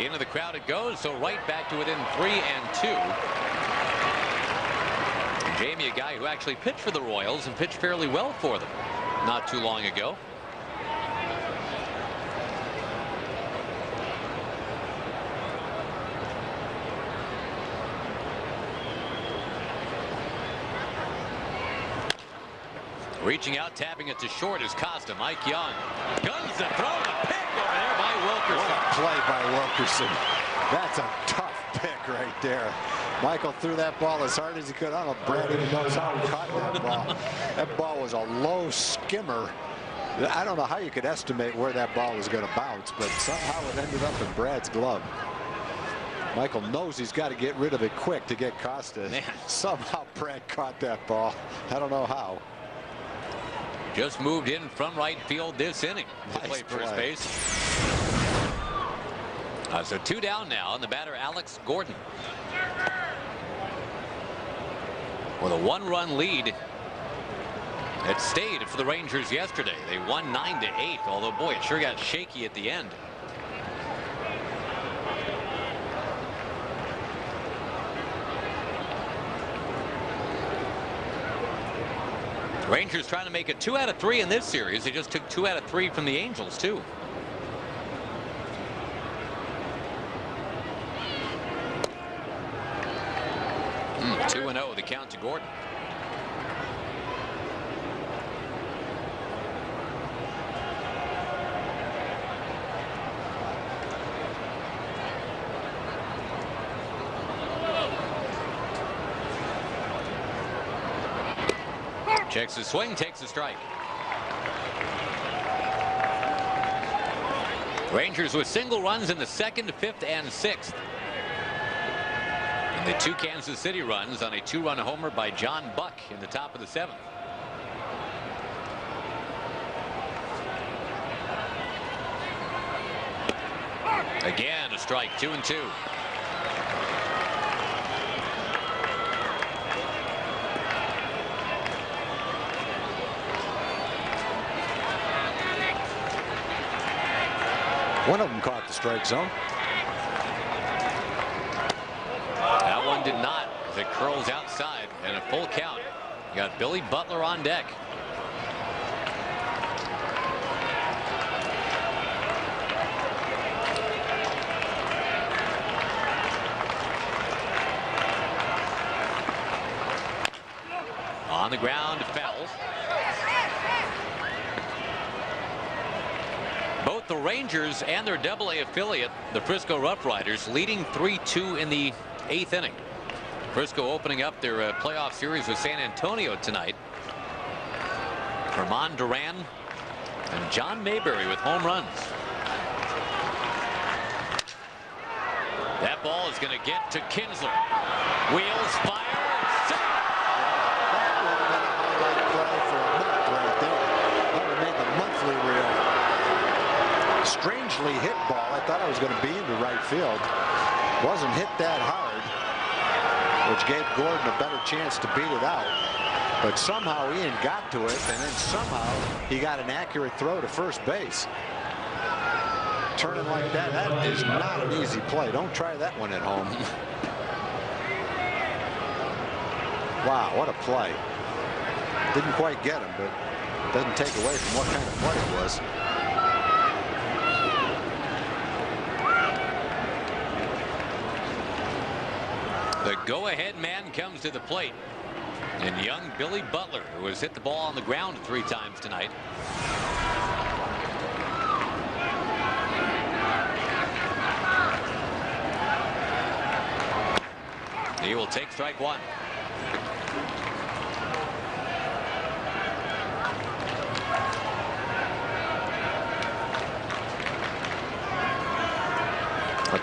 Into the crowd it goes, so right back to within 3 and 2. And Jamie, a guy who actually pitched for the Royals and pitched fairly well for them not too long ago. Reaching out, tapping it to short is Costa. Mike Young guns the throw, a pick over there by Wilkerson. What a play by Wilkerson. That's a tough pick right there. Michael threw that ball as hard as he could. I don't know if Brad even knows how he caught that ball. That ball was a low skimmer. I don't know how you could estimate where that ball was going to bounce, but somehow it ended up in Brad's glove. Michael knows he's got to get rid of it quick to get Costa. Man. Somehow Brad caught that ball. I don't know how. Just moved in from right field this inning to play first base. So 2 down now, and the batter Alex Gordon. With a 1-run lead. It stayed for the Rangers yesterday. They won 9-8, although boy, it sure got shaky at the end. Rangers trying to make it 2 out of 3 in this series. They just took 2 out of 3 from the Angels too. Mm, 2-0 the count to Gordon. Checks the swing, takes the strike. Rangers with single runs in the 2nd, 5th, and 6th. And the 2 Kansas City runs on a 2-run homer by John Buck in the top of the 7th. Again, a strike, 2-2. One of them caught the strike zone. That one did not, as it curls outside, and a full count. You got Billy Butler on deck. On the ground, foul. Both the Rangers and their AA affiliate, the Frisco Rough Riders, leading 3-2 in the 8th inning. Frisco opening up their playoff series with San Antonio tonight. Herman Duran and John Mayberry with home runs. That ball is going to get to Kinsler. Wheels, fire, and That would have been a highlight play for a month right there. That would have made the monthly reel. Strangely hit ball. I thought I was going to be into right field. Wasn't hit that hard, which gave Gordon a better chance to beat it out. But somehow Ian got to it, and then somehow he got an accurate throw to first base. Turning like that, that is not an easy play. Don't try that one at home. Wow, what a play. Didn't quite get him, but doesn't take away from what kind of play it was. The go-ahead man comes to the plate. And young Billy Butler, who has hit the ball on the ground 3 times tonight. He will take strike 1.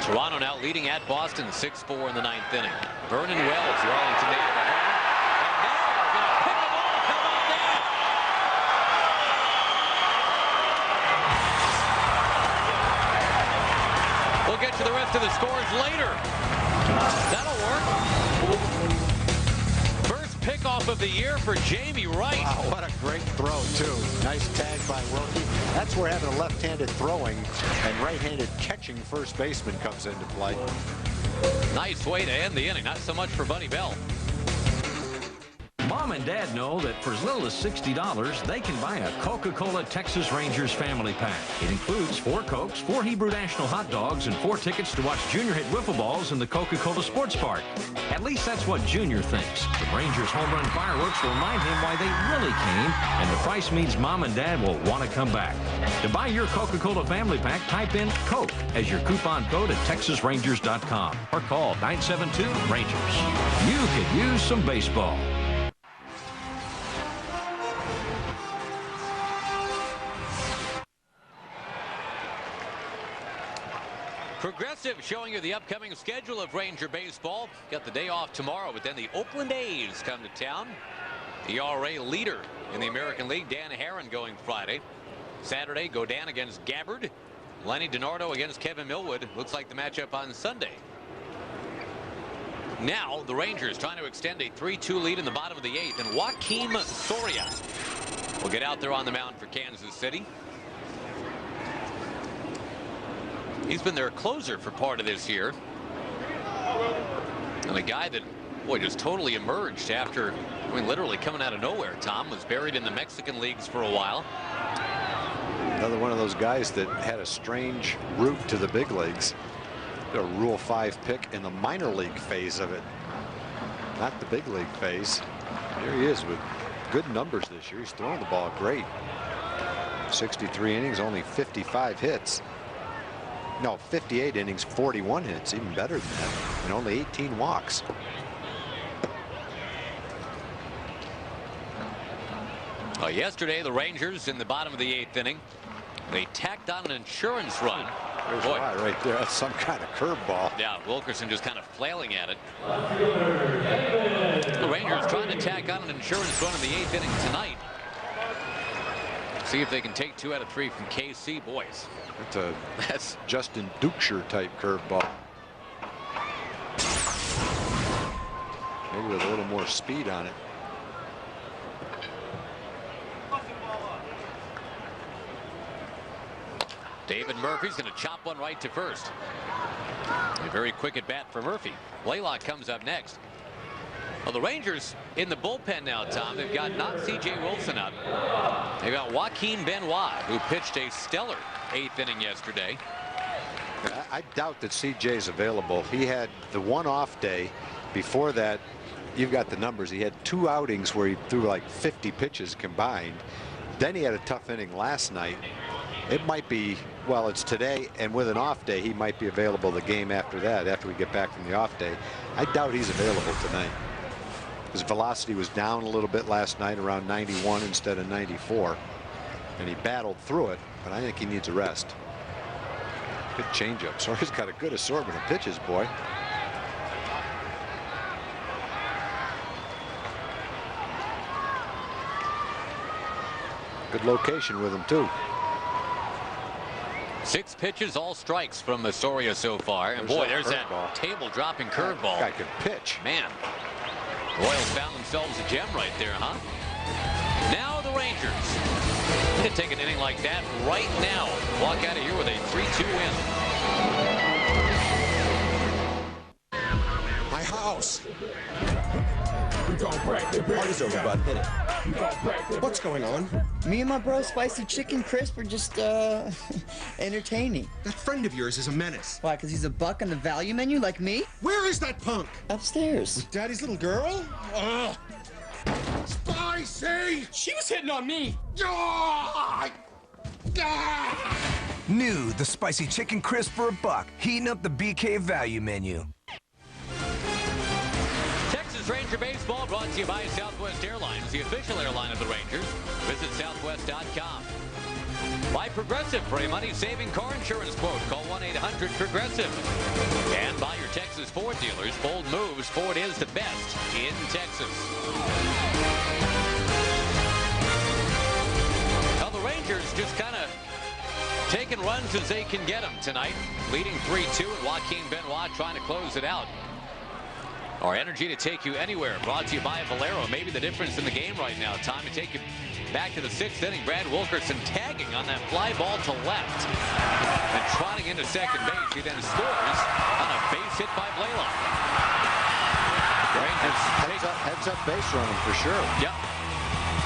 Toronto now leading at Boston 6-4 in the 9th inning. Vernon Wells, the Arlington native, at home. And now we're going to pick them off. How about that? We'll get to the rest of the scores later. That'll work. First first pickoff of the year for Jamie Wright. Wow, what a great throw, too. Nice tag by Wilkie. That's where having a left-handed throwing and right-handed catching first baseman comes into play. Nice way to end the inning. Not so much for Buddy Bell. Mom and Dad know that for as little as $60, they can buy a Coca-Cola Texas Rangers family pack. It includes 4 Cokes, 4 Hebrew National hot dogs, and 4 tickets to watch Junior hit wiffle balls in the Coca-Cola Sports Park. At least that's what Junior thinks. The Rangers home run fireworks will remind him why they really came, and the price means Mom and Dad will want to come back. To buy your Coca-Cola family pack, type in Coke as your coupon code at TexasRangers.com or call 972-RANGERS. You could use some baseball. Progressive showing you the upcoming schedule of Ranger baseball. Got the day off tomorrow, but then the Oakland A's come to town. The ERA leader in the American League, Dan Herron, going Friday. Saturday, Godin against Gabbard. Lenny DiNardo against Kevin Millwood. Looks like the matchup on Sunday. Now, the Rangers trying to extend a 3-2 lead in the bottom of the 8th, and Joakim Soria will get out there on the mound for Kansas City. He's been their closer for part of this year. And a guy that, boy, just totally emerged after, I mean, literally coming out of nowhere. Tom was buried in the Mexican leagues for a while. Another one of those guys that had a strange route to the big leagues. A Rule 5 pick in the minor league phase of it, not the big league phase. Here he is with good numbers this year. He's throwing the ball great. 63 innings, only 55 hits. No, 58 innings, 41 hits, even better than that, and only 18 walks. Yesterday, the Rangers in the bottom of the 8th inning, they tacked on an insurance run. There's a lot right there. That's some kind of curveball. Yeah, Wilkerson just kind of flailing at it. The Rangers trying to tack on an insurance run in the 8th inning tonight. See if they can take 2 out of 3 from KC. Boys, that's Justin Duchscherer type curveball. Maybe with a little more speed on it. David Murphy's going to chop one right to first. A very quick at bat for Murphy. Blaylock comes up next. Well, the Rangers in the bullpen now, Tom. They've got not C.J. Wilson out. They've got Joaquin Benoit, who pitched a stellar 8th inning yesterday. I doubt that C.J.'s available. He had the one off day. Before that, you've got the numbers. He had 2 outings where he threw like 50 pitches combined. Then he had a tough inning last night. It might be, well, it's today, and with an off day, he might be available the game after that, after we get back from the off day. I doubt he's available tonight. His velocity was down a little bit last night, around 91 instead of 94. And he battled through it, but I think he needs a rest. Good changeup. Soria's got a good assortment of pitches, boy. Good location with him, too. 6 pitches, all strikes from Soria so far. And boy, there's that table-dropping curveball. That guy can pitch. Man, the Royals found themselves a gem right there, huh? Now the Rangers can take an inning like that right now. Walk out of here with a 3-2 win. My house. Party's over, bud. Hit it. What's going on? Me and my bro Spicy Chicken Crisp are just entertaining. That friend of yours is a menace. Why, because he's a buck on the value menu like me? Where is that punk? Upstairs. With Daddy's little girl? Ugh. Spicy! She was hitting on me. New, the Spicy Chicken Crisp for $1. Heating up the BK value menu. Ranger Baseball brought to you by Southwest Airlines, the official airline of the Rangers. Visit southwest.com. By Progressive for a money-saving car insurance quote. Call 1-800-PROGRESSIVE. And by your Texas Ford dealers. Bold moves. Ford is the best in Texas. Now the Rangers just kind of taking runs as they can get them tonight. Leading 3-2 and Joaquin Benoit trying to close it out. Our energy to take you anywhere, brought to you by Valero. Maybe the difference in the game right now. Time to take you back to the 6th inning. Brad Wilkerson tagging on that fly ball to left and trotting into second base. He then scores on a base hit by Blaylock. Rangers heads up base running for sure. Yep.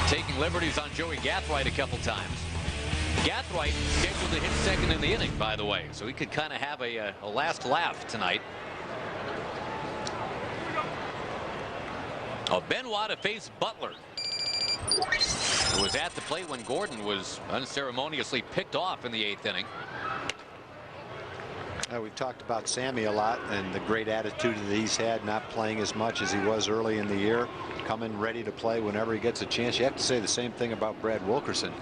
Taking liberties on Joey Gathright a couple times. Gathright scheduled to hit second in the inning, by the way, so he could kind of have a last laugh tonight. Benoit to face Butler, who was at the plate when Gordon was unceremoniously picked off in the 8th inning. We've talked about Sammy a lot and the great attitude that he's had, not playing as much as he was early in the year, coming ready to play whenever he gets a chance. You have to say the same thing about Brad Wilkerson.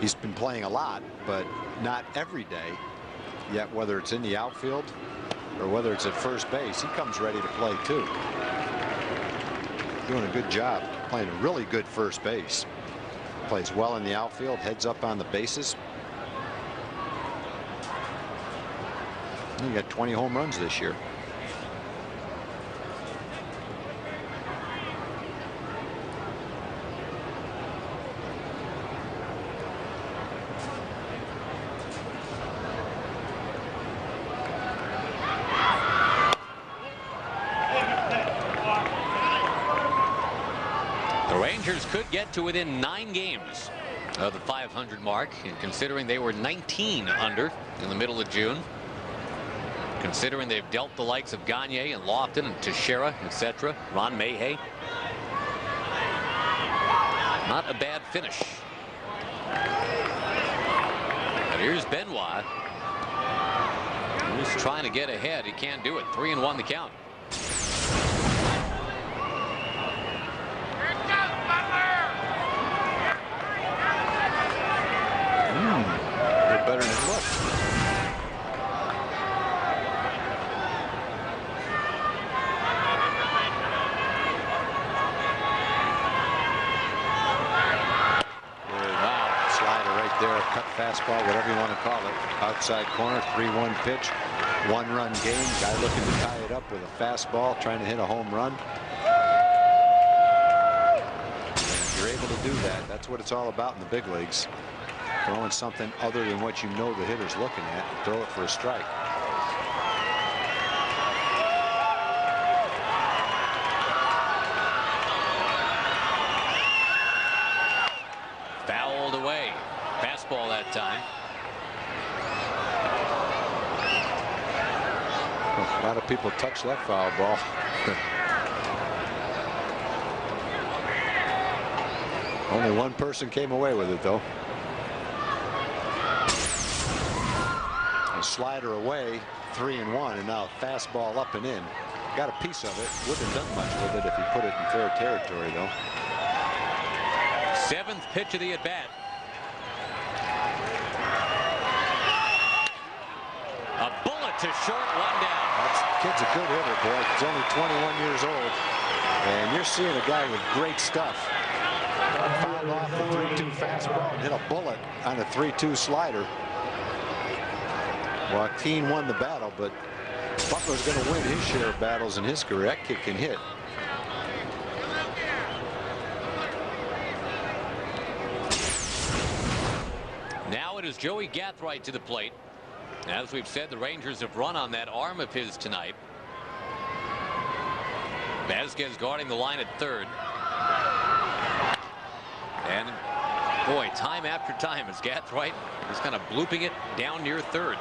He's been playing a lot, but not every day. Yet whether it's in the outfield or whether it's at first base, he comes ready to play too. Doing a good job, playing a really good first base. Plays well in the outfield, heads up on the bases. He got 20 home runs this year. Rangers could get to within 9 games of the 500 mark, and considering they were 19 under in the middle of June, considering they've dealt the likes of Gagne and Lofton and Teixeira, etc., Ron Mayhay, not a bad finish. But here's Benoit, who's trying to get ahead. He can't do it. 3-1 the count. Better than it looked. Wow, slider right there, cut fastball, whatever you want to call it. Outside corner, 3-1 pitch, 1-run game. Guy looking to tie it up with a fastball, trying to hit a home run. If you're able to do that, that's what it's all about in the big leagues. Throwing something other than what you know the hitter's looking at, and throw it for a strike. Fouled away. Fastball that time. A lot of people touch that foul ball. Only one person came away with it, though. Slider away, 3-1, and now fastball up and in. Got a piece of it. Wouldn't have done much with it if he put it in fair territory, though. 7th pitch of the at bat. A bullet to short, 1 down. That kid's a good hitter, boy. He's only 21 years old, and you're seeing a guy with great stuff. Fouled off the 3-2 fastball and hit a bullet on a 3-2 slider. Joaquin won the battle, but Butler's going to win his share of battles in his career. That kid can hit. Now it is Joey Gathright to the plate. As we've said, the Rangers have run on that arm of his tonight. Vasquez guarding the line at third. And boy, time after time as Gathright is kind of blooping it down near third.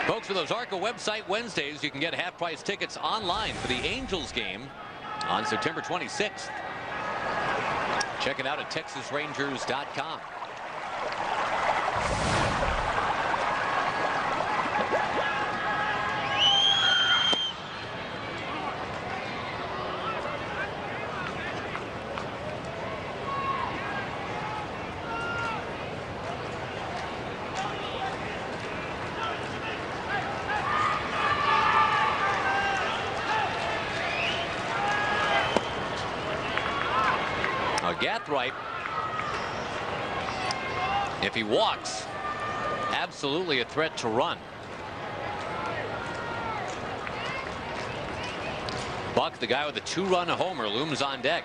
Folks, for those ARCA website Wednesdays, you can get half-price tickets online for the Angels game on September 26th. Check it out at TexasRangers.com. Gathright, if he walks, absolutely a threat to run. Buck, the guy with the 2-run homer, looms on deck.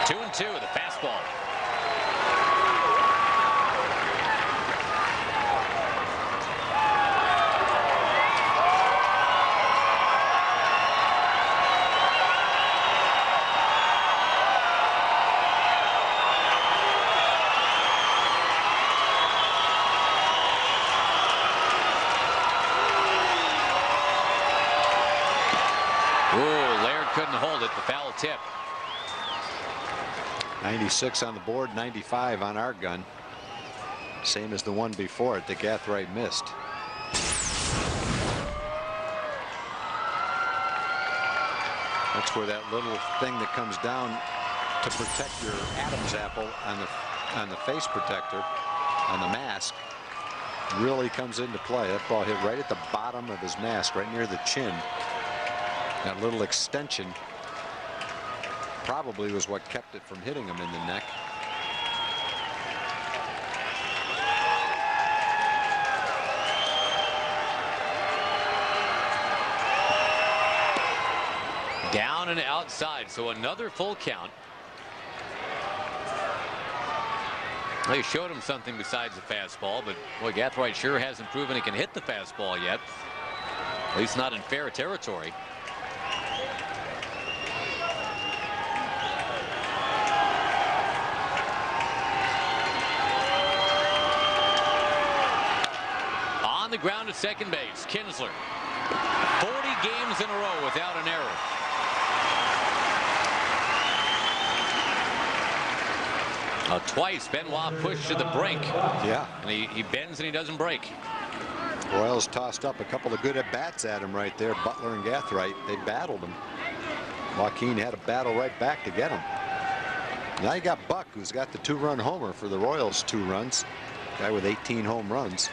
Two and two, the fastball. Couldn't hold it. The foul tip. 96 on the board, 95 on our gun. Same as the one before it that Gathright missed. That's where that little thing that comes down to protect your Adam's apple on the face protector, on the mask, really comes into play. That ball hit right at the bottom of his mask, right near the chin. That little extension probably was what kept it from hitting him in the neck. Down and outside, so another full count. They showed him something besides the fastball, but boy, Gathright sure hasn't proven he can hit the fastball yet. At least not in fair territory. On the ground at second base, Kinsler. 40 games in a row without an error. Twice Benoit pushed to the brink. Yeah. And he bends and he doesn't break. Royals tossed up a couple of good at-bats at him right there. Butler and Gathright, they battled him. Joaquin had a battle right back to get him. Now you got Buck, who's got the 2-run homer for the Royals, 2 runs. Guy with 18 home runs.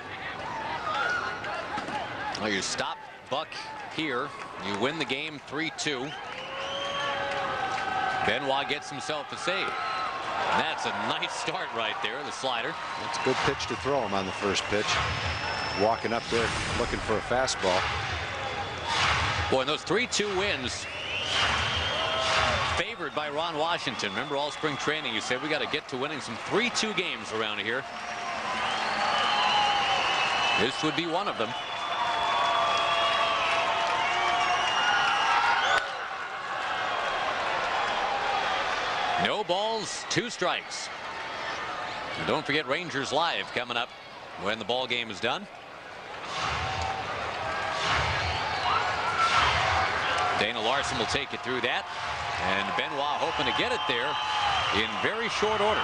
Well, you stop Buck here. You win the game 3-2. Benoit gets himself a save. And that's a nice start right there, the slider. That's a good pitch to throw him on the first pitch. Walking up there looking for a fastball. Boy, and those 3-2 wins favored by Ron Washington. Remember all spring training you said we got to get to winning some 3-2 games around here. This would be one of them. No balls, 2 strikes. And don't forget Rangers Live coming up when the ball game is done. Dana Larson will take you through that, and Benoit hoping to get it there in very short order.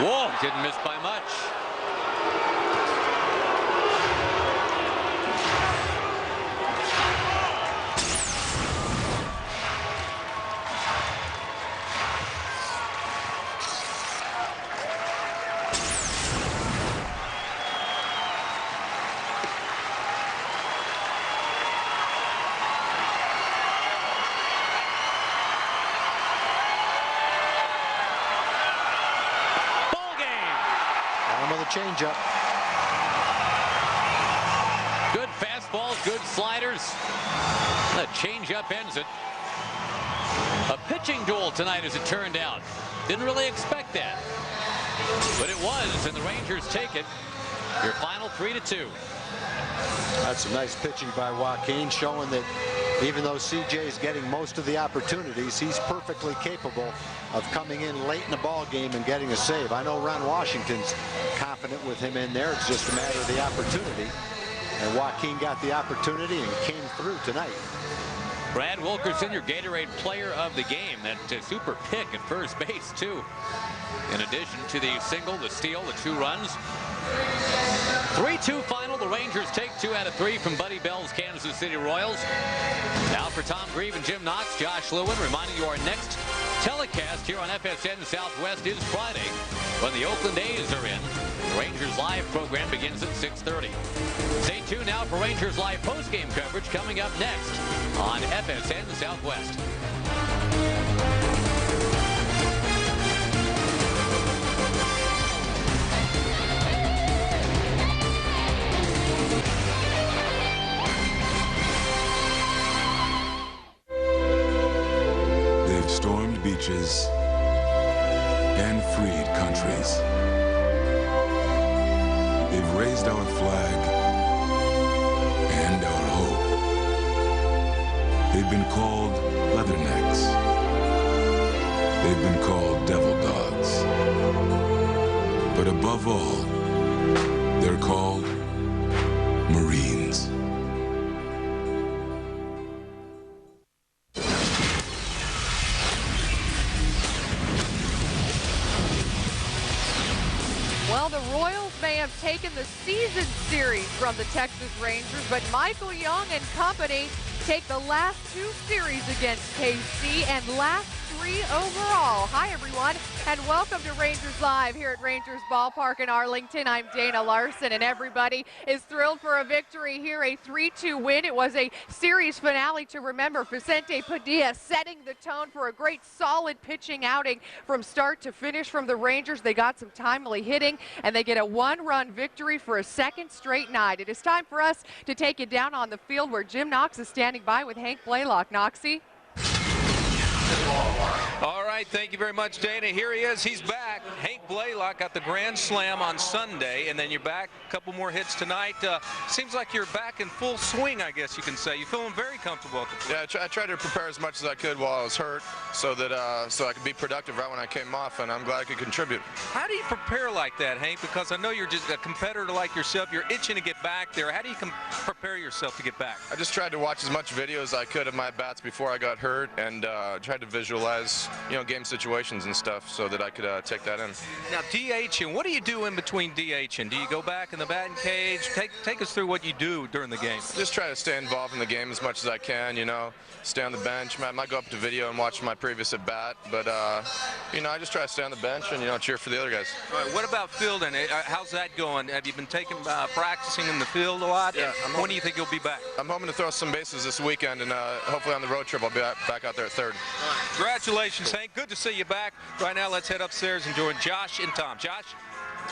Whoa, didn't miss by much. Changeup. Good fastballs, good sliders. The changeup ends it. A pitching duel tonight, as it turned out. Didn't really expect that, but it was, and the Rangers take it. Your final 3-2. That's some nice pitching by Joaquin, showing that even though CJ is getting most of the opportunities, he's perfectly capable of coming in late in the ball game and getting a save. I know Ron Washington's confident with him in there. It's just a matter of the opportunity. And Joaquin got the opportunity and came through tonight. Brad Wilkerson, your Gatorade player of the game. That super pick at first base, too. In addition to the single, the steal, the 2 runs. 3-2 final. The Rangers take 2 out of 3 from Buddy Bell's Kansas City Royals. Now for Tom Grieve and Jim Knox, Josh Lewin reminding you our next telecast here on FSN Southwest is Friday when the Oakland A's are in. The Rangers Live program begins at 6:30. Stay tuned now for Rangers Live postgame coverage coming up next on FSN Southwest. They've stormed beaches and freed countries. They've raised our flag and our hope. They've been called leathernecks. They've been called devil dogs. But above all, they're called Marines. Well, the Royals may have taken the season series from the Texas Rangers, but Michael Young and company take the last 2 series against KC and last 3 overall. Hi, everyone, and welcome to Rangers Live here at Rangers Ballpark in Arlington. I'm Dana Larson, and everybody is thrilled for a victory here, a 3-2 win. It was a series finale to remember. Vicente Padilla setting the tone for a great solid pitching outing from start to finish from the Rangers. They got some timely hitting, and they get a 1-run victory for a second straight night. It is time for us to take you down on the field where Jim Knox is standing by with Hank Blaylock. Knoxy? All right, thank you very much, Dana. Here he is. He's back. Hank Blaylock got the grand slam on Sunday, and then you're back. A couple more hits tonight. Seems like you're back in full swing, I guess you can say. You're feeling very comfortable at the plate. Yeah, I tried to prepare as much as I could while I was hurt so that so I could be productive right when I came off, and I'm glad I could contribute. How do you prepare like that, Hank? Because I know you're just a competitor like yourself. You're itching to get back there. How do you prepare yourself to get back? I just tried to watch as much video as I could of my bats before I got hurt, and tried to visualize, game situations and stuff so that I could take that in. Now, DHing, what do you do in between DHing? Do you go back in the batting cage? Take us through what you do during the game. Just try to stay involved in the game as much as I can, stay on the bench. I might go up to video and watch my previous at bat, but, I just try to stay on the bench and, cheer for the other guys. All right, what about fielding? How's that going? Have you been practicing in the field a lot? Yeah. When do you think you'll be back? I'm hoping to throw some bases this weekend, and hopefully on the road trip I'll be back out there at third. Congratulations, Hank. Good to see you back. Right now, let's head upstairs and join Josh and Tom. Josh?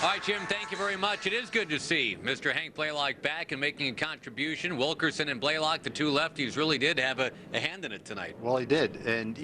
All right, Jim, thank you very much. It is good to see Mr. Hank Blaylock back and making a contribution. Wilkerson and Blaylock, the 2 lefties, really did have a hand in it tonight. Well, he did. And,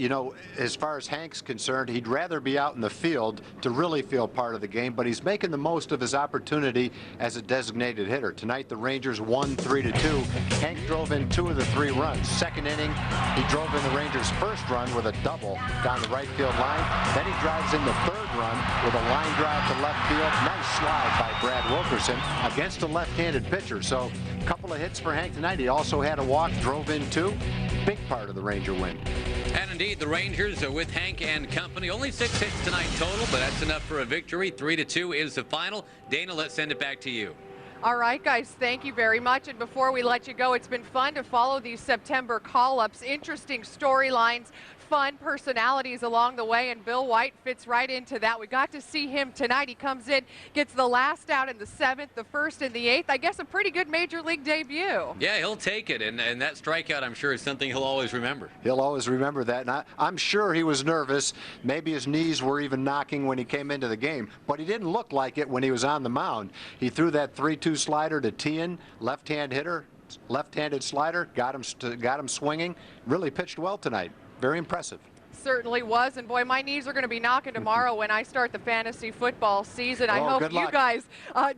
as far as Hank's concerned, he'd rather be out in the field to really feel part of the game, but he's making the most of his opportunity as a designated hitter. Tonight, the Rangers won 3-2. Hank drove in 2 of the 3 runs. Second inning, he drove in the Rangers' first run with a double down the right field line. Then he drives in the 3rd run with a line drive to left field. Nice slide by Brad Wilkerson against a left-handed pitcher. So a couple of hits for Hank tonight. He also had a walk, drove in 2. Big part of the Ranger win. And indeed, the Rangers are with Hank and company. Only 6 hits tonight total, but that's enough for a victory. 3-2 is the final. Dana, let's send it back to you. All right, guys, thank you very much. And before we let you go, it's been fun to follow these September call-ups. Interesting storylines, fun personalities along the way, and Bill White fits right into that. We got to see him tonight. He comes in, gets the last out in the 7th, the 1st in the 8th. I guess a pretty good Major League debut. Yeah, he'll take it, and that strikeout, I'm sure, is something he'll always remember. He'll always remember that, and I'm sure he was nervous. Maybe his knees were even knocking when he came into the game, but he didn't look like it when he was on the mound. He threw that 3-2 slider to Tien, left-hand hitter, left-handed slider, got him swinging. Really pitched well tonight. Very impressive. Certainly was, and boy, my knees are going to be knocking tomorrow when I start the fantasy football season. I hope you guys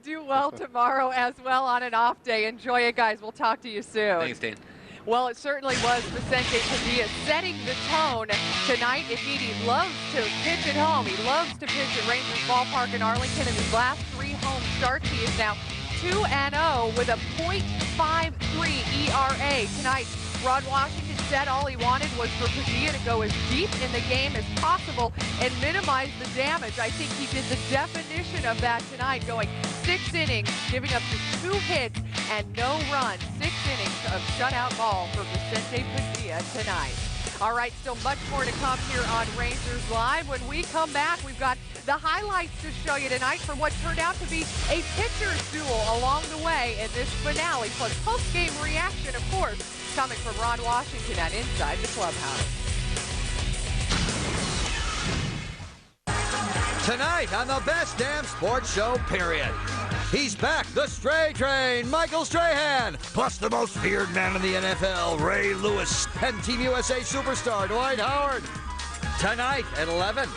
do well tomorrow as well on an off day. Enjoy it, guys. We'll talk to you soon. Thanks, Dan. Well, it certainly was Vicente Padilla setting the tone tonight. Indeed, he loves to pitch at home. He loves to pitch at Rangers Ballpark in Arlington. In his last 3 home starts, he is now 2-0 with a .53 ERA. Tonight, Rod Washington said all he wanted was for Padilla to go as deep in the game as possible and minimize the damage. I think he did the definition of that tonight, going 6 innings, giving up just 2 hits and no runs. 6 innings of shutout ball for Vicente Padilla tonight. All right, still much more to come here on Rangers Live. When we come back, we've got the highlights to show you tonight from what turned out to be a pitcher's duel along the way in this finale, plus post-game reaction, of course, coming from Ron Washington at Inside the Clubhouse. Tonight on the best damn sports show, period. He's back, the Stray Train, Michael Strahan, plus the most feared man in the NFL, Ray Lewis, and Team USA superstar Dwight Howard. Tonight at 11.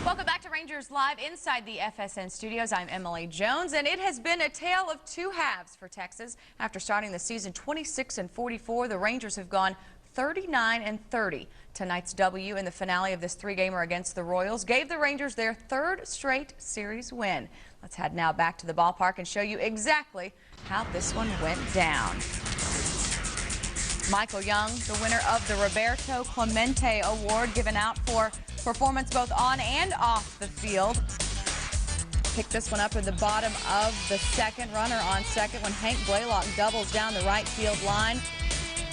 Welcome back to Rangers Live inside the FSN studios. I'm Emily Jones, and it has been a tale of two halves for Texas. After starting the season 26-44, the Rangers have gone 39-30. Tonight's W in the finale of this three-gamer against the Royals gave the Rangers their third straight series win. Let's head now back to the ballpark and show you exactly how this one went down. Michael Young, the winner of the Roberto Clemente Award, given out for performance both on and off the field. Picked this one up at the bottom of the second. Runner on second when Hank Blaylock doubles down the right field line.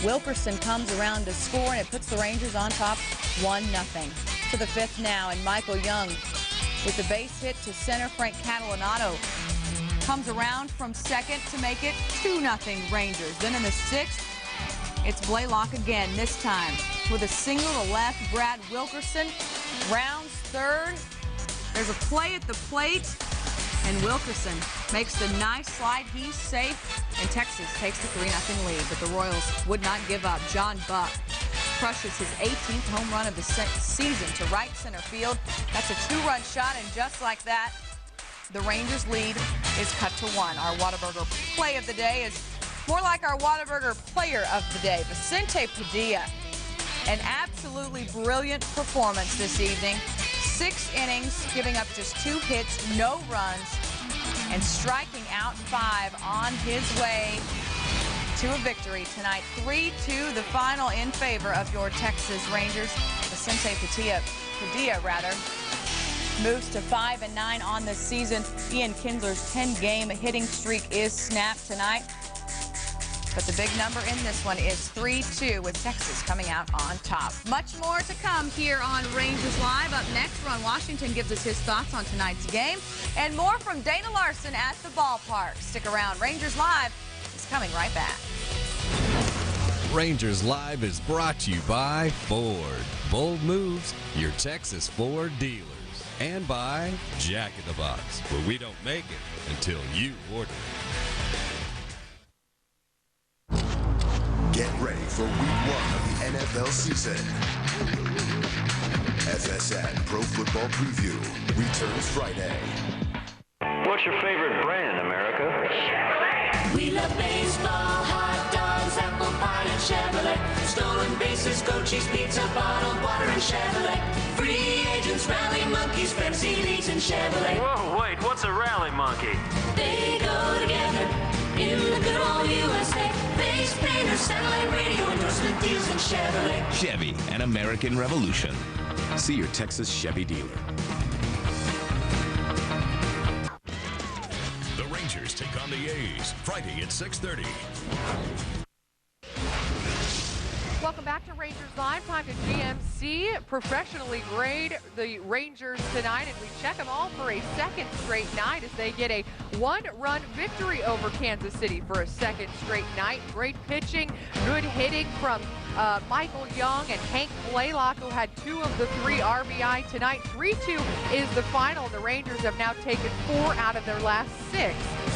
Wilkerson comes around to score, and it puts the Rangers on top 1-0. To the fifth now, and Michael Young with the base hit to center. Frank Catalanato comes around from second to make it 2-0 Rangers. Then in the sixth, it's Blaylock again, this time with a single to left. Brad Wilkerson rounds third. There's a play at the plate, and Wilkerson makes the nice slide. He's safe, and Texas takes the 3-0 lead. But the Royals would not give up. John Buck crushes his 18th home run of the season to right center field. That's a two-run shot, and just like that, the Rangers' lead is cut to 1. Our Whataburger play of the day is more like our Whataburger player of the day, Vicente Padilla. An absolutely brilliant performance this evening. 6 innings, giving up just 2 hits, no runs, and striking out 5 on his way to a victory tonight. 3-2 the final in favor of your Texas Rangers. Vicente Padilla moves to 5-9 on the season. Ian Kinsler's 10-game hitting streak is snapped tonight. But the big number in this one is 3-2, with Texas coming out on top. Much more to come here on Rangers Live. Up next, Ron Washington gives us his thoughts on tonight's game. And more from Dana Larson at the ballpark. Stick around. Rangers Live is coming right back. Rangers Live is brought to you by Ford. Bold moves, your Texas Ford dealers. And by Jack in the Box, where we don't make it until you order it. Get ready for week 1 of the NFL season. FSN Pro Football Preview returns Friday. What's your favorite brand, America? We love baseball, hot dogs, apple pie, and Chevrolet. Stolen bases, goat cheese, pizza, bottled water, and Chevrolet. Free agents, rally monkeys, fantasy leagues, and Chevrolet. Whoa, wait, what's a rally monkey? They go together in the good old USA. Face painters, satellite radio, endorsement deals, and Chevrolet. Chevy, an American revolution. See your Texas Chevy dealer. The Rangers take on the A's Friday at 6:30. Welcome back to Rangers Live. Time to GMC professionally grade the Rangers tonight, and we check them all for a second straight night as they get a 1-run victory over Kansas City for a second straight night. Great pitching, good hitting from Michael Young and Hank Blaylock, who had 2 of the 3 RBI tonight. 3-2 is the final. The Rangers have now taken 4 out of their last 6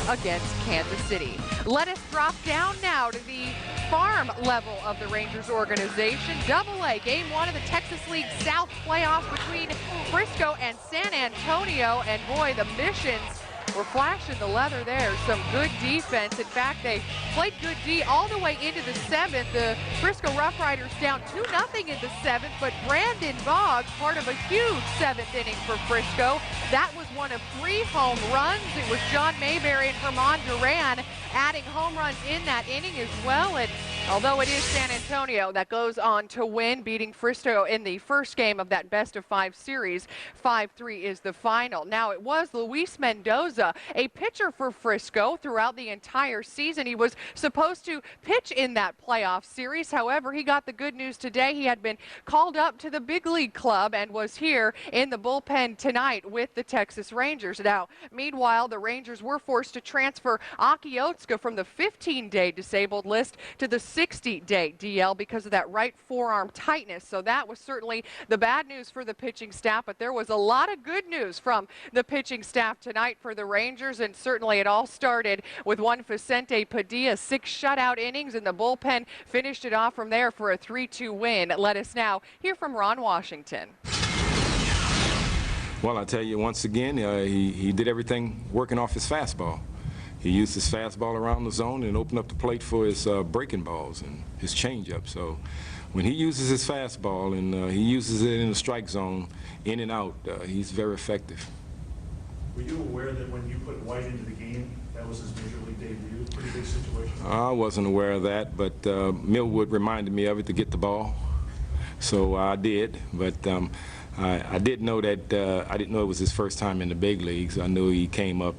against Kansas City. Let us drop down now to the farm level of the Rangers organization. Double-A, Game 1 of the Texas League South playoffs between Frisco and San Antonio. And boy, the Missions were flashing the leather there. Some good defense. In fact, they played good D all the way into the 7th. The Frisco Rough Riders down 2-0 in the 7th, but Brandon Boggs, part of a huge 7th inning for Frisco. That was one of 3 home runs. It was John Mayberry and Herman Duran adding home runs in that inning as well. And Although it is San Antonio that goes on to win, beating Frisco in the first game of that best-of-5 series. 5-3 is the final. Now, it was Luis Mendoza, a pitcher for Frisco throughout the entire season. He was supposed to pitch in that playoff series. However, he got the good news today. He had been called up to the big league club and was here in the bullpen tonight with the Texas Rangers. Now, meanwhile, the Rangers were forced to transfer Aki Otsuka from the 15-day disabled list to the 60-day DL because of that right forearm tightness. So that was certainly the bad news for the pitching staff, but there was a lot of good news from the pitching staff tonight for the Rangers, and certainly it all started with one Vicente Padilla, 6 shutout innings, and the bullpen finished it off from there for a 3-2 win. Let us now hear from Ron Washington. Well, I tell you, once again, he did everything working off his fastball. He used his fastball around the zone and opened up the plate for his breaking balls and his changeup. So when he uses his fastball and he uses it in the strike zone, in and out, he's very effective. Were you aware that when you put White into the game, that was his major league debut? Pretty big situation. I wasn't aware of that, but Millwood reminded me of it to get the ball. So I did, but I did know that I didn't know it was his first time in the big leagues. I knew he came up,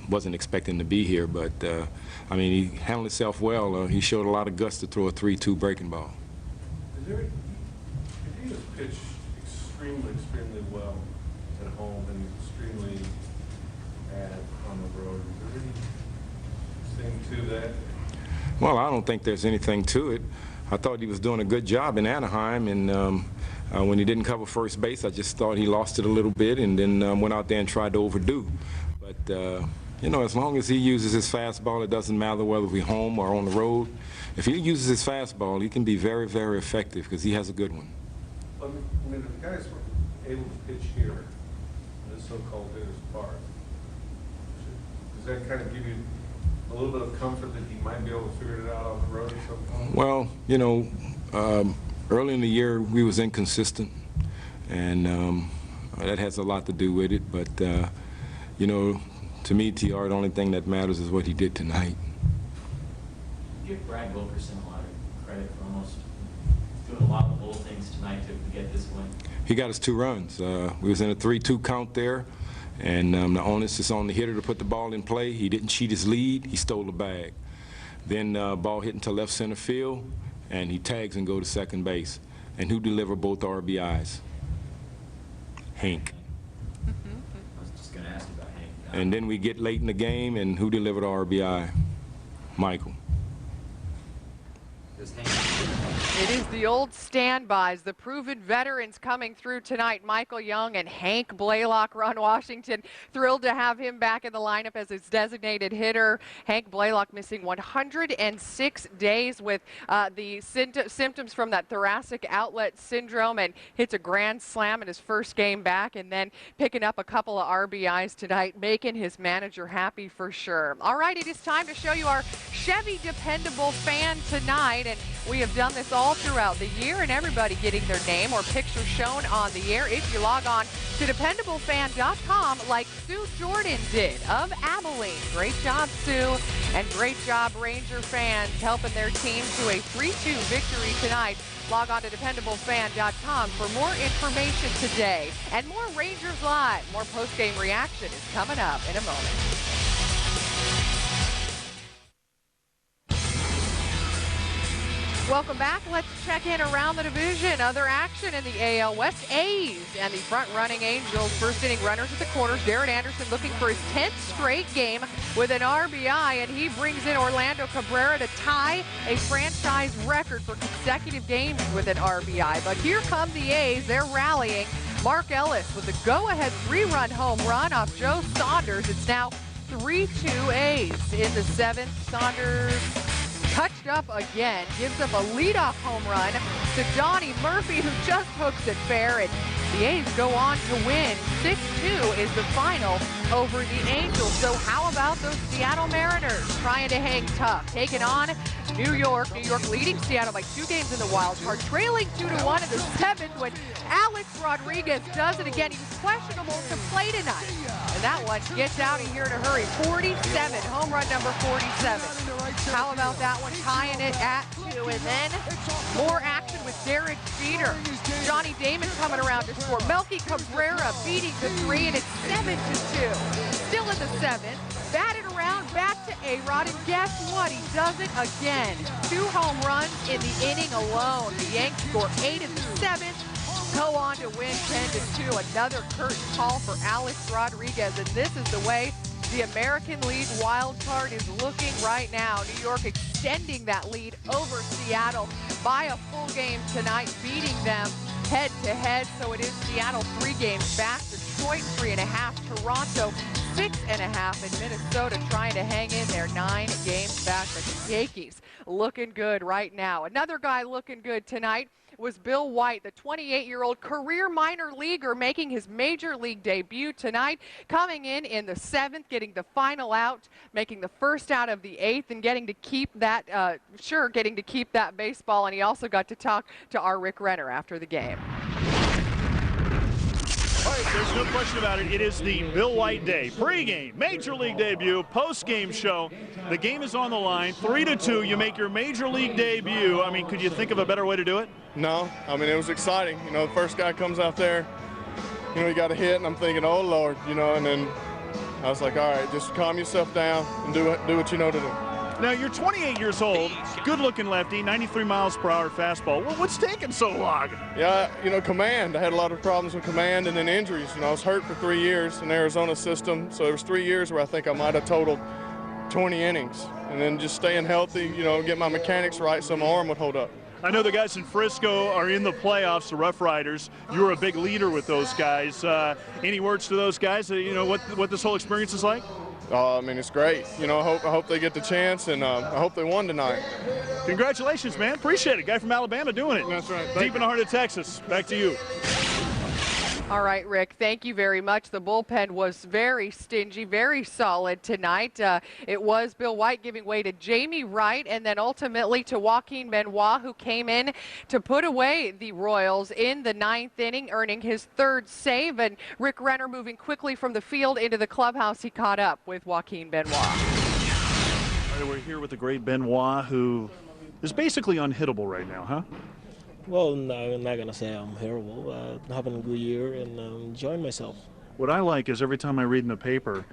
wasn't expecting to be here, but I mean, he handled himself well. He showed a lot of guts to throw a 3-2 breaking ball. He has pitched extremely well at home and extremely bad on the road. Is there anything to that? Well, I don't think there's anything to it. I thought he was doing a good job in Anaheim, and when he didn't cover first base, I just thought he lost it a little bit, and then went out there and tried to overdo. But you know, as long as he uses his fastball, it doesn't matter whether we're home or on the road. If he uses his fastball, he can be very, very effective because he has a good one. I mean, if guys were able to pitch here, in this so-called hitter's park, does that kind of give you a little bit of comfort that he might be able to figure it out on the road at some point? Well, you know, early in the year we was inconsistent, and that has a lot to do with it. But you know, to me, TR, the only thing that matters is what he did tonight. Give Brad Wilkerson a lot of credit for almost doing a lot of little things tonight to get this win. He got us 2 runs. We was in a 3-2 count there, and the onus is on the hitter to put the ball in play. He didn't cheat his lead. He stole the bag. Then ball hit into left center field, and he tags and go to second base. And who delivered both RBIs? Hank. I was just going to ask you about Hank. And then we get late in the game, and who delivered RBI? Michael. It is the old standbys, the proven veterans coming through tonight. Michael Young and Hank Blaylock. Ron Washington thrilled to have him back in the lineup as his designated hitter. Hank Blaylock missing 106 days with the symptoms from that thoracic outlet syndrome, and hits a grand slam in his first game back, and then picking up a couple of RBIs tonight, making his manager happy for sure. All right, it is time to show you our Chevy Dependable fan tonight, and we have done this all throughout the year, and everybody getting their name or picture shown on the air if you log on to dependablefan.com like Sue Jordan did of Abilene. Great job, Sue, and great job, Ranger fans, helping their team to a 3-2 victory tonight. Log on to dependablefan.com for more information today. And more Rangers Live, more post-game reaction is coming up in a moment. Welcome back. Let's check in around the division. Other action in the AL West. A's and the front-running Angels. First inning runners at the corners. Darren Anderson looking for his 10th straight game with an RBI, and he brings in Orlando Cabrera to tie a franchise record for consecutive games with an RBI. But here come the A's. They're rallying. Mark Ellis with a go-ahead 3-run home run off Joe Saunders. It's now 3-2 A's in the 7th. Saunders touched up again, gives up a leadoff home run to Donnie Murphy, who just hooks it fair, and the A's go on to win. 6-2 is the final over the Angels. So how about those Seattle Mariners trying to hang tough, taking on New York. New York leading Seattle by 2 games in the wild card, trailing 2-1 in the 7th when Alex Rodriguez does it again. He was questionable to play tonight, and that one gets out of here in a hurry. 47, home run number 47. How about that one, tying it at 2, and then more action with Derek Jeter. Johnny Damon coming around to score. Melky Cabrera beating the 3, and it's 7-2. Still in the 7th. Batted around, back to A-Rod, and guess what? He does it again. 2 home runs in the inning alone. The Yanks score 8 in the 7th. Go on to win 10-2. Another curtain call for Alex Rodriguez, and this is the way the American League wild card is looking right now. New York extending that lead over Seattle by a full game tonight, beating them head-to-head. So it is Seattle 3 games back, Detroit 3.5, Toronto 6.5, and Minnesota trying to hang in there 9 games back. The Yankees looking good right now. Another guy looking good tonight was Bill White, the 28-year-old career minor leaguer, making his major league debut tonight, coming in the 7th, getting the final out, making the first out of the 8th, and getting to keep that getting to keep that baseball. And he also got to talk to our Rick Renner after the game. All right, there's no question about it. It is the Bill White Day. Pre-game, major league debut, post-game show. The game is on the line, 3-2. You make your major league debut. I mean, could you think of a better way to do it? No. I mean, it was exciting. You know, the first guy comes out there, you know, he got a hit, and I'm thinking, oh, Lord, you know, and then I was like, all right, just calm yourself down and do what you know to do. Now, you're 28 years old, good-looking lefty, 93 miles per hour fastball. What's taking so long? Yeah, you know, command. I had a lot of problems with command and then injuries. You know, I was hurt for 3 years in the Arizona system, so there was 3 years where I think I might have totaled 20 innings. And then just staying healthy, you know, get my mechanics right so my arm would hold up. I know the guys in Frisco are in the playoffs, the Rough Riders. You were a big leader with those guys. Any words to those guys, you know, what this whole experience is like? I mean, it's great. You know, I hope they get the chance, and I hope they won tonight. Congratulations, man. Appreciate it. Guy from Alabama doing it. That's right. Deep in the heart of Texas. Back to you. All right, Rick, thank you very much. The bullpen was very stingy, very solid tonight. It was Bill White giving way to Jamie Wright and then ultimately to Joaquin Benoit, who came in to put away the Royals in the 9th inning, earning his 3rd save. And Rick Renner moving quickly from the field into the clubhouse. He caught up with Joaquin Benoit. All right, we're here with the great Benoit, who is basically unhittable right now, huh? Well, no, I'm not going to say I'm terrible. Having a good year and enjoying myself. What I like is every time I read in the paper,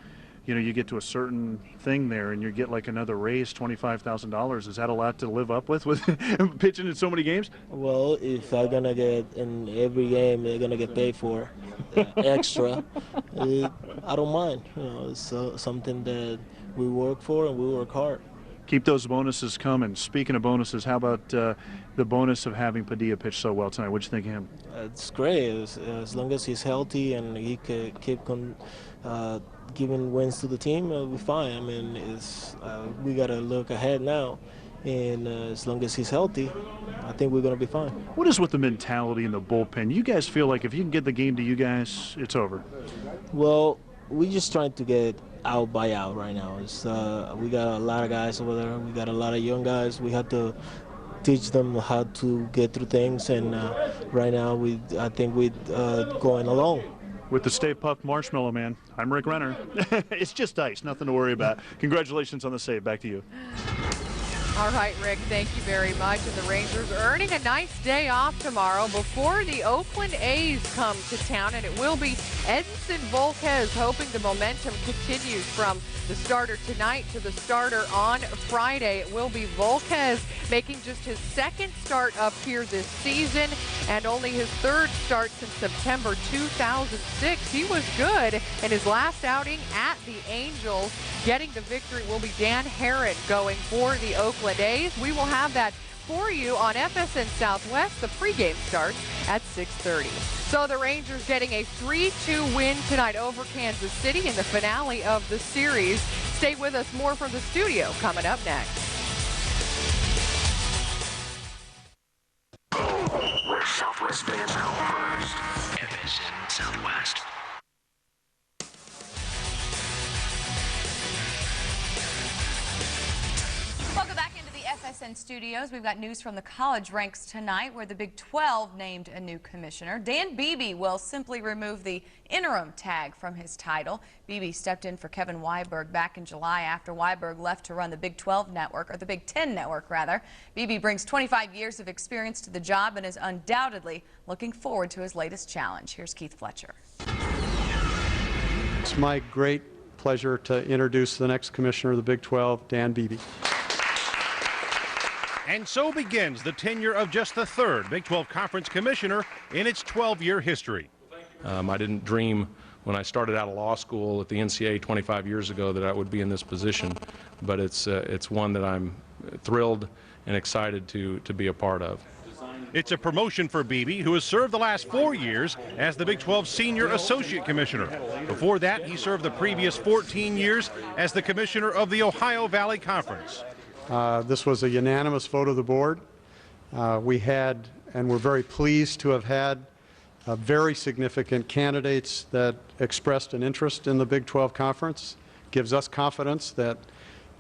you know, you get to a certain thing there and you get like another raise, $25,000. Is that a lot to live up with pitching in so many games? Well, if I'm going to get in every game, they're going to get paid for extra. I don't mind. You know, it's something that we work for and we work hard. Keep those bonuses coming. Speaking of bonuses, how about the bonus of having Padilla pitch so well tonight? What'd you think of him? It's great. As long as he's healthy and he can keep giving wins to the team, we'll be fine. I mean, we got to look ahead now. And as long as he's healthy, I think we're going to be fine. What is with the mentality in the bullpen? You guys feel like if you can get the game to you guys, it's over? Well, we're just trying to get out by out right now. We got a lot of guys over there. We got a lot of young guys. We have to teach them how to get through things, and right now I think we're going along. With the Stay Puft Marshmallow Man, I'm Rick Renner. It's just ice, nothing to worry about. Congratulations on the save. Back to you. All right, Rick, thank you very much. And the Rangers earning a nice day off tomorrow before the Oakland A's come to town. And it will be Edinson Volquez, hoping the momentum continues from the starter tonight to the starter on Friday. It will be Volquez making just his 2nd start up here this season and only his 3rd start since September 2006. He was good in his last outing at the Angels. Getting the victory will be Dan Herron going for the Oakland A's. We will have that for you on FSN Southwest. The pregame starts at 6:30. So the Rangers getting a 3-2 win tonight over Kansas City in the finale of the series. Stay with us. More from the studio coming up next. Where Southwest fans know first. FSN Southwest. Welcome back into the FSN studios, we've got news from the college ranks tonight where the Big 12 named a new commissioner. Dan Beebe will simply remove the interim tag from his title. Beebe stepped in for Kevin Weiberg back in July after Weiberg left to run the Big 12 network, or the Big 10 network rather. Beebe brings 25 years of experience to the job and is undoubtedly looking forward to his latest challenge. Here's Keith Fletcher. It's my great pleasure to introduce the next commissioner of the Big 12, Dan Beebe. And so begins the tenure of just the third Big 12 Conference commissioner in its 12-year history. I didn't dream when I started out of law school at the NCAA 25 years ago that I would be in this position, but it's one that I'm thrilled and excited to be a part of. It's a promotion for Beebe, who has served the last 4 years as the Big 12 Senior Associate Commissioner. Before that, he served the previous 14 years as the Commissioner of the Ohio Valley Conference. This was a unanimous vote of the board. We had, and we're very pleased to have had, very significant candidates that expressed an interest in the Big 12 Conference. Gives us confidence that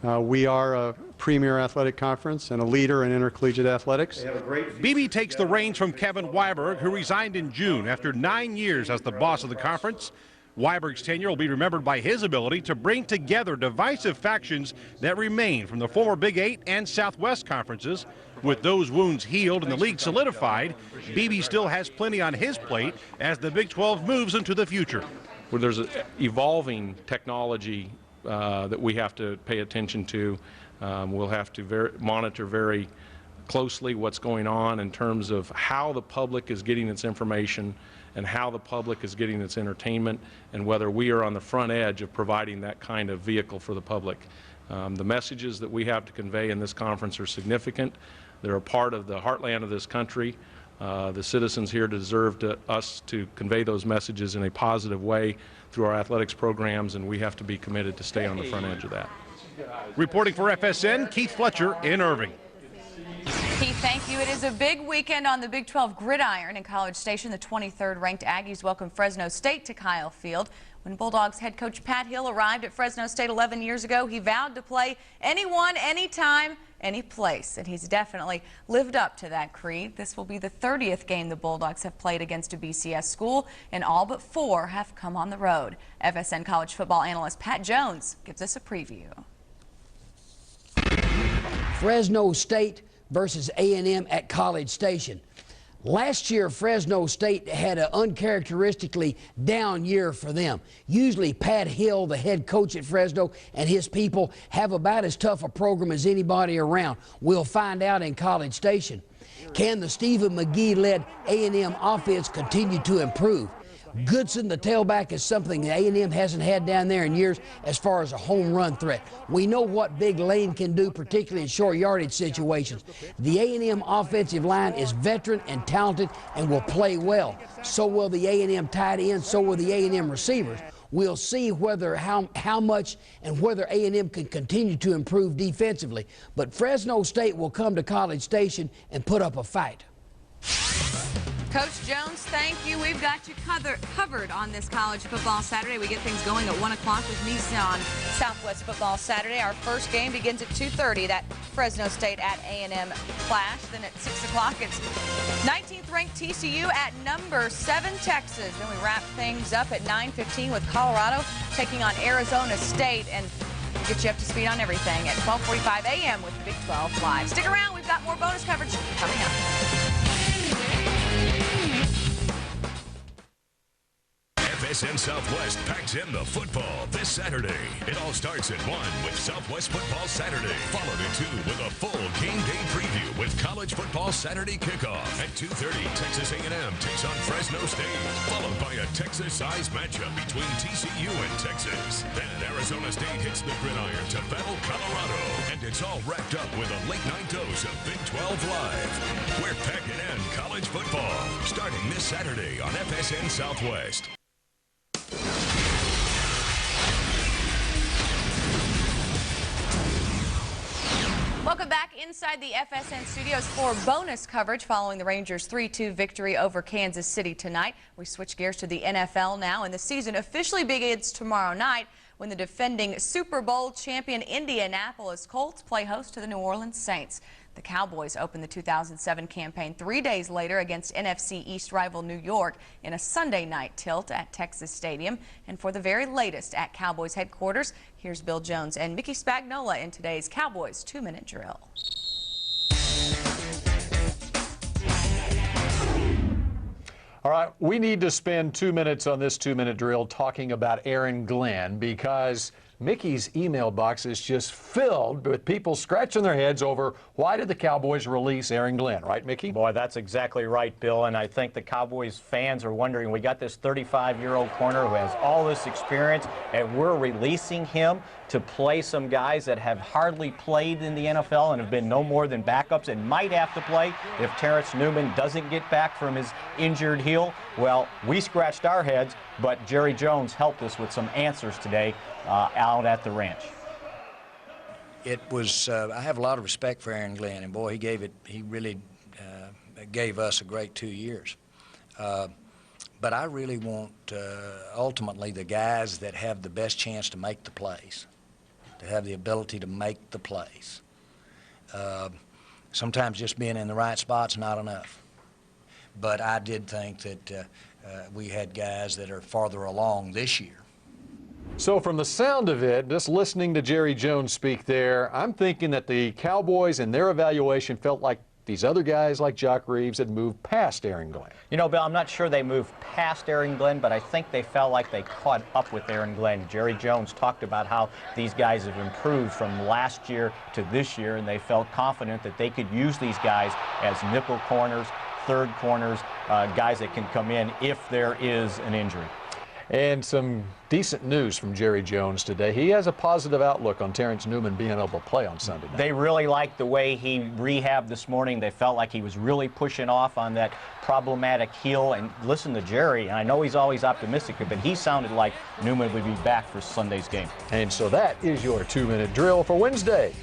we are a premier athletic conference and a leader in intercollegiate athletics. Beebe takes the reins from Kevin Weiberg, who resigned in June after 9 years as the boss of the conference. Weiberg's tenure will be remembered by his ability to bring together divisive factions that remain from the former Big 8 and Southwest conferences. With those wounds healed and the league solidified, Beebe still has plenty on his plate as the Big 12 moves into the future. Well, there's an evolving technology that we have to pay attention to. We'll have to monitor very closely what's going on in terms of how the public is getting its information and how the public is getting its entertainment, and whether we are on the front edge of providing that kind of vehicle for the public. The messages that we have to convey in this conference are significant. They're a part of the heartland of this country. The citizens here deserve us to convey those messages in a positive way through our athletics programs, and we have to be committed to stay on the front edge of that. Reporting for FSN, Keith Fletcher in Irving. Keith, thank you. It is a big weekend on the Big 12 gridiron in College Station. The 23rd ranked Aggies welcome Fresno State to Kyle Field. When Bulldogs head coach Pat Hill arrived at Fresno State 11 years ago, he vowed to play anyone, anytime, any place, and he's definitely lived up to that creed. This will be the 30th game the Bulldogs have played against a BCS school, and all but 4 have come on the road. FSN college football analyst Pat Jones gives us a preview. Fresno State versus A&M at College Station. Last year, Fresno State had an uncharacteristically down year for them. Usually, Pat Hill, the head coach at Fresno, and his people have about as tough a program as anybody around. We'll find out in College Station. Can the Stephen McGee-led A&M offense continue to improve? Goodson, the tailback, is something that A&M hasn't had down there in years as far as a home run threat. We know what Big Lane can do, particularly in short yardage situations. The A&M offensive line is veteran and talented and will play well. So will the A&M tight end, so will the A&M receivers. We'll see whether how much and whether A&M can continue to improve defensively. But Fresno State will come to College Station and put up a fight. Coach Jones, thank you. We've got you covered on this college football Saturday. We get things going at 1 o'clock with Nissan on Southwest Football Saturday. Our first game begins at 2:30, that Fresno State at A&M clash. Then at 6 o'clock, it's 19th ranked TCU at number 7 Texas. Then we wrap things up at 9:15 with Colorado taking on Arizona State, and we'll get you up to speed on everything at 12:45 a.m. with Big 12 Live. Stick around. We've got more bonus coverage coming up. FSN Southwest packs in the football this Saturday. It all starts at 1 with Southwest Football Saturday, followed at 2 with a full game day preview with College Football Saturday kickoff. At 2:30, Texas A&M takes on Fresno State, followed by a Texas-sized matchup between TCU and Texas. Then Arizona State hits the gridiron to battle Colorado, and it's all wrapped up with a late-night dose of Big 12 Live. We're packing in college football, starting this Saturday on FSN Southwest. Welcome back inside the FSN studios for bonus coverage following the Rangers' 3-2 victory over Kansas City tonight. We switch gears to the NFL now, and the season officially begins tomorrow night when the defending Super Bowl champion Indianapolis Colts play host to the New Orleans Saints. The Cowboys opened the 2007 campaign 3 days later against NFC East rival New York in a Sunday night tilt at Texas Stadium. And for the very latest at Cowboys headquarters, here's Bill Jones and Mickey Spagnola in today's Cowboys 2-minute drill. All right, we need to spend 2 minutes on this 2-minute drill talking about Aaron Glenn, because Mickey's email box is just filled with people scratching their heads over why did the Cowboys release Aaron Glenn, right, Mickey? Boy, that's exactly right, Bill, and I think the Cowboys fans are wondering, we got this 35-year-old corner who has all this experience, and we're releasing him to play some guys that have hardly played in the NFL and have been no more than backups and might have to play if Terrence Newman doesn't get back from his injured heel. Well, we scratched our heads, but Jerry Jones helped us with some answers today out at the ranch. It was, I have a lot of respect for Aaron Glenn, and boy, he really gave us a great 2 years. But I really want, ultimately, the guys that have the best chance to make the plays, to have the ability to make the plays. Sometimes just being in the right spot's not enough. But I did think that we had guys that are farther along this year. So from the sound of it, just listening to Jerry Jones speak there, I'm thinking that the Cowboys in their evaluation felt like these other guys like Jock Reeves had moved past Aaron Glenn. You know, Bill, I'm not sure they moved past Aaron Glenn, but I think they felt like they caught up with Aaron Glenn. Jerry Jones talked about how these guys have improved from last year to this year, and they felt confident that they could use these guys as nickel corners, third corners, guys that can come in if there is an injury. And some decent news from Jerry Jones today. He has a positive outlook on Terrence Newman being able to play on Sunday night. They really liked the way he rehabbed this morning. They felt like he was really pushing off on that problematic heel. And listen to Jerry, and I know he's always optimistic, but he sounded like Newman would be back for Sunday's game. And so that is your 2-minute drill for Wednesday.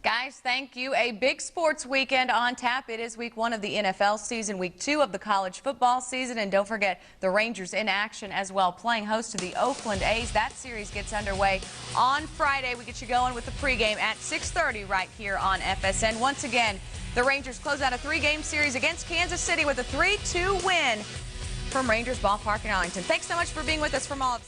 Guys, thank you. A big sports weekend on tap. It is week 1 of the NFL season, week 2 of the college football season, and don't forget the Rangers in action as well, playing host to the Oakland A's. That series gets underway on Friday. We get you going with the pregame at 6:30 right here on FSN. Once again, the Rangers close out a 3-game series against Kansas City with a 3-2 win from Rangers Ballpark in Arlington. Thanks so much for being with us from all of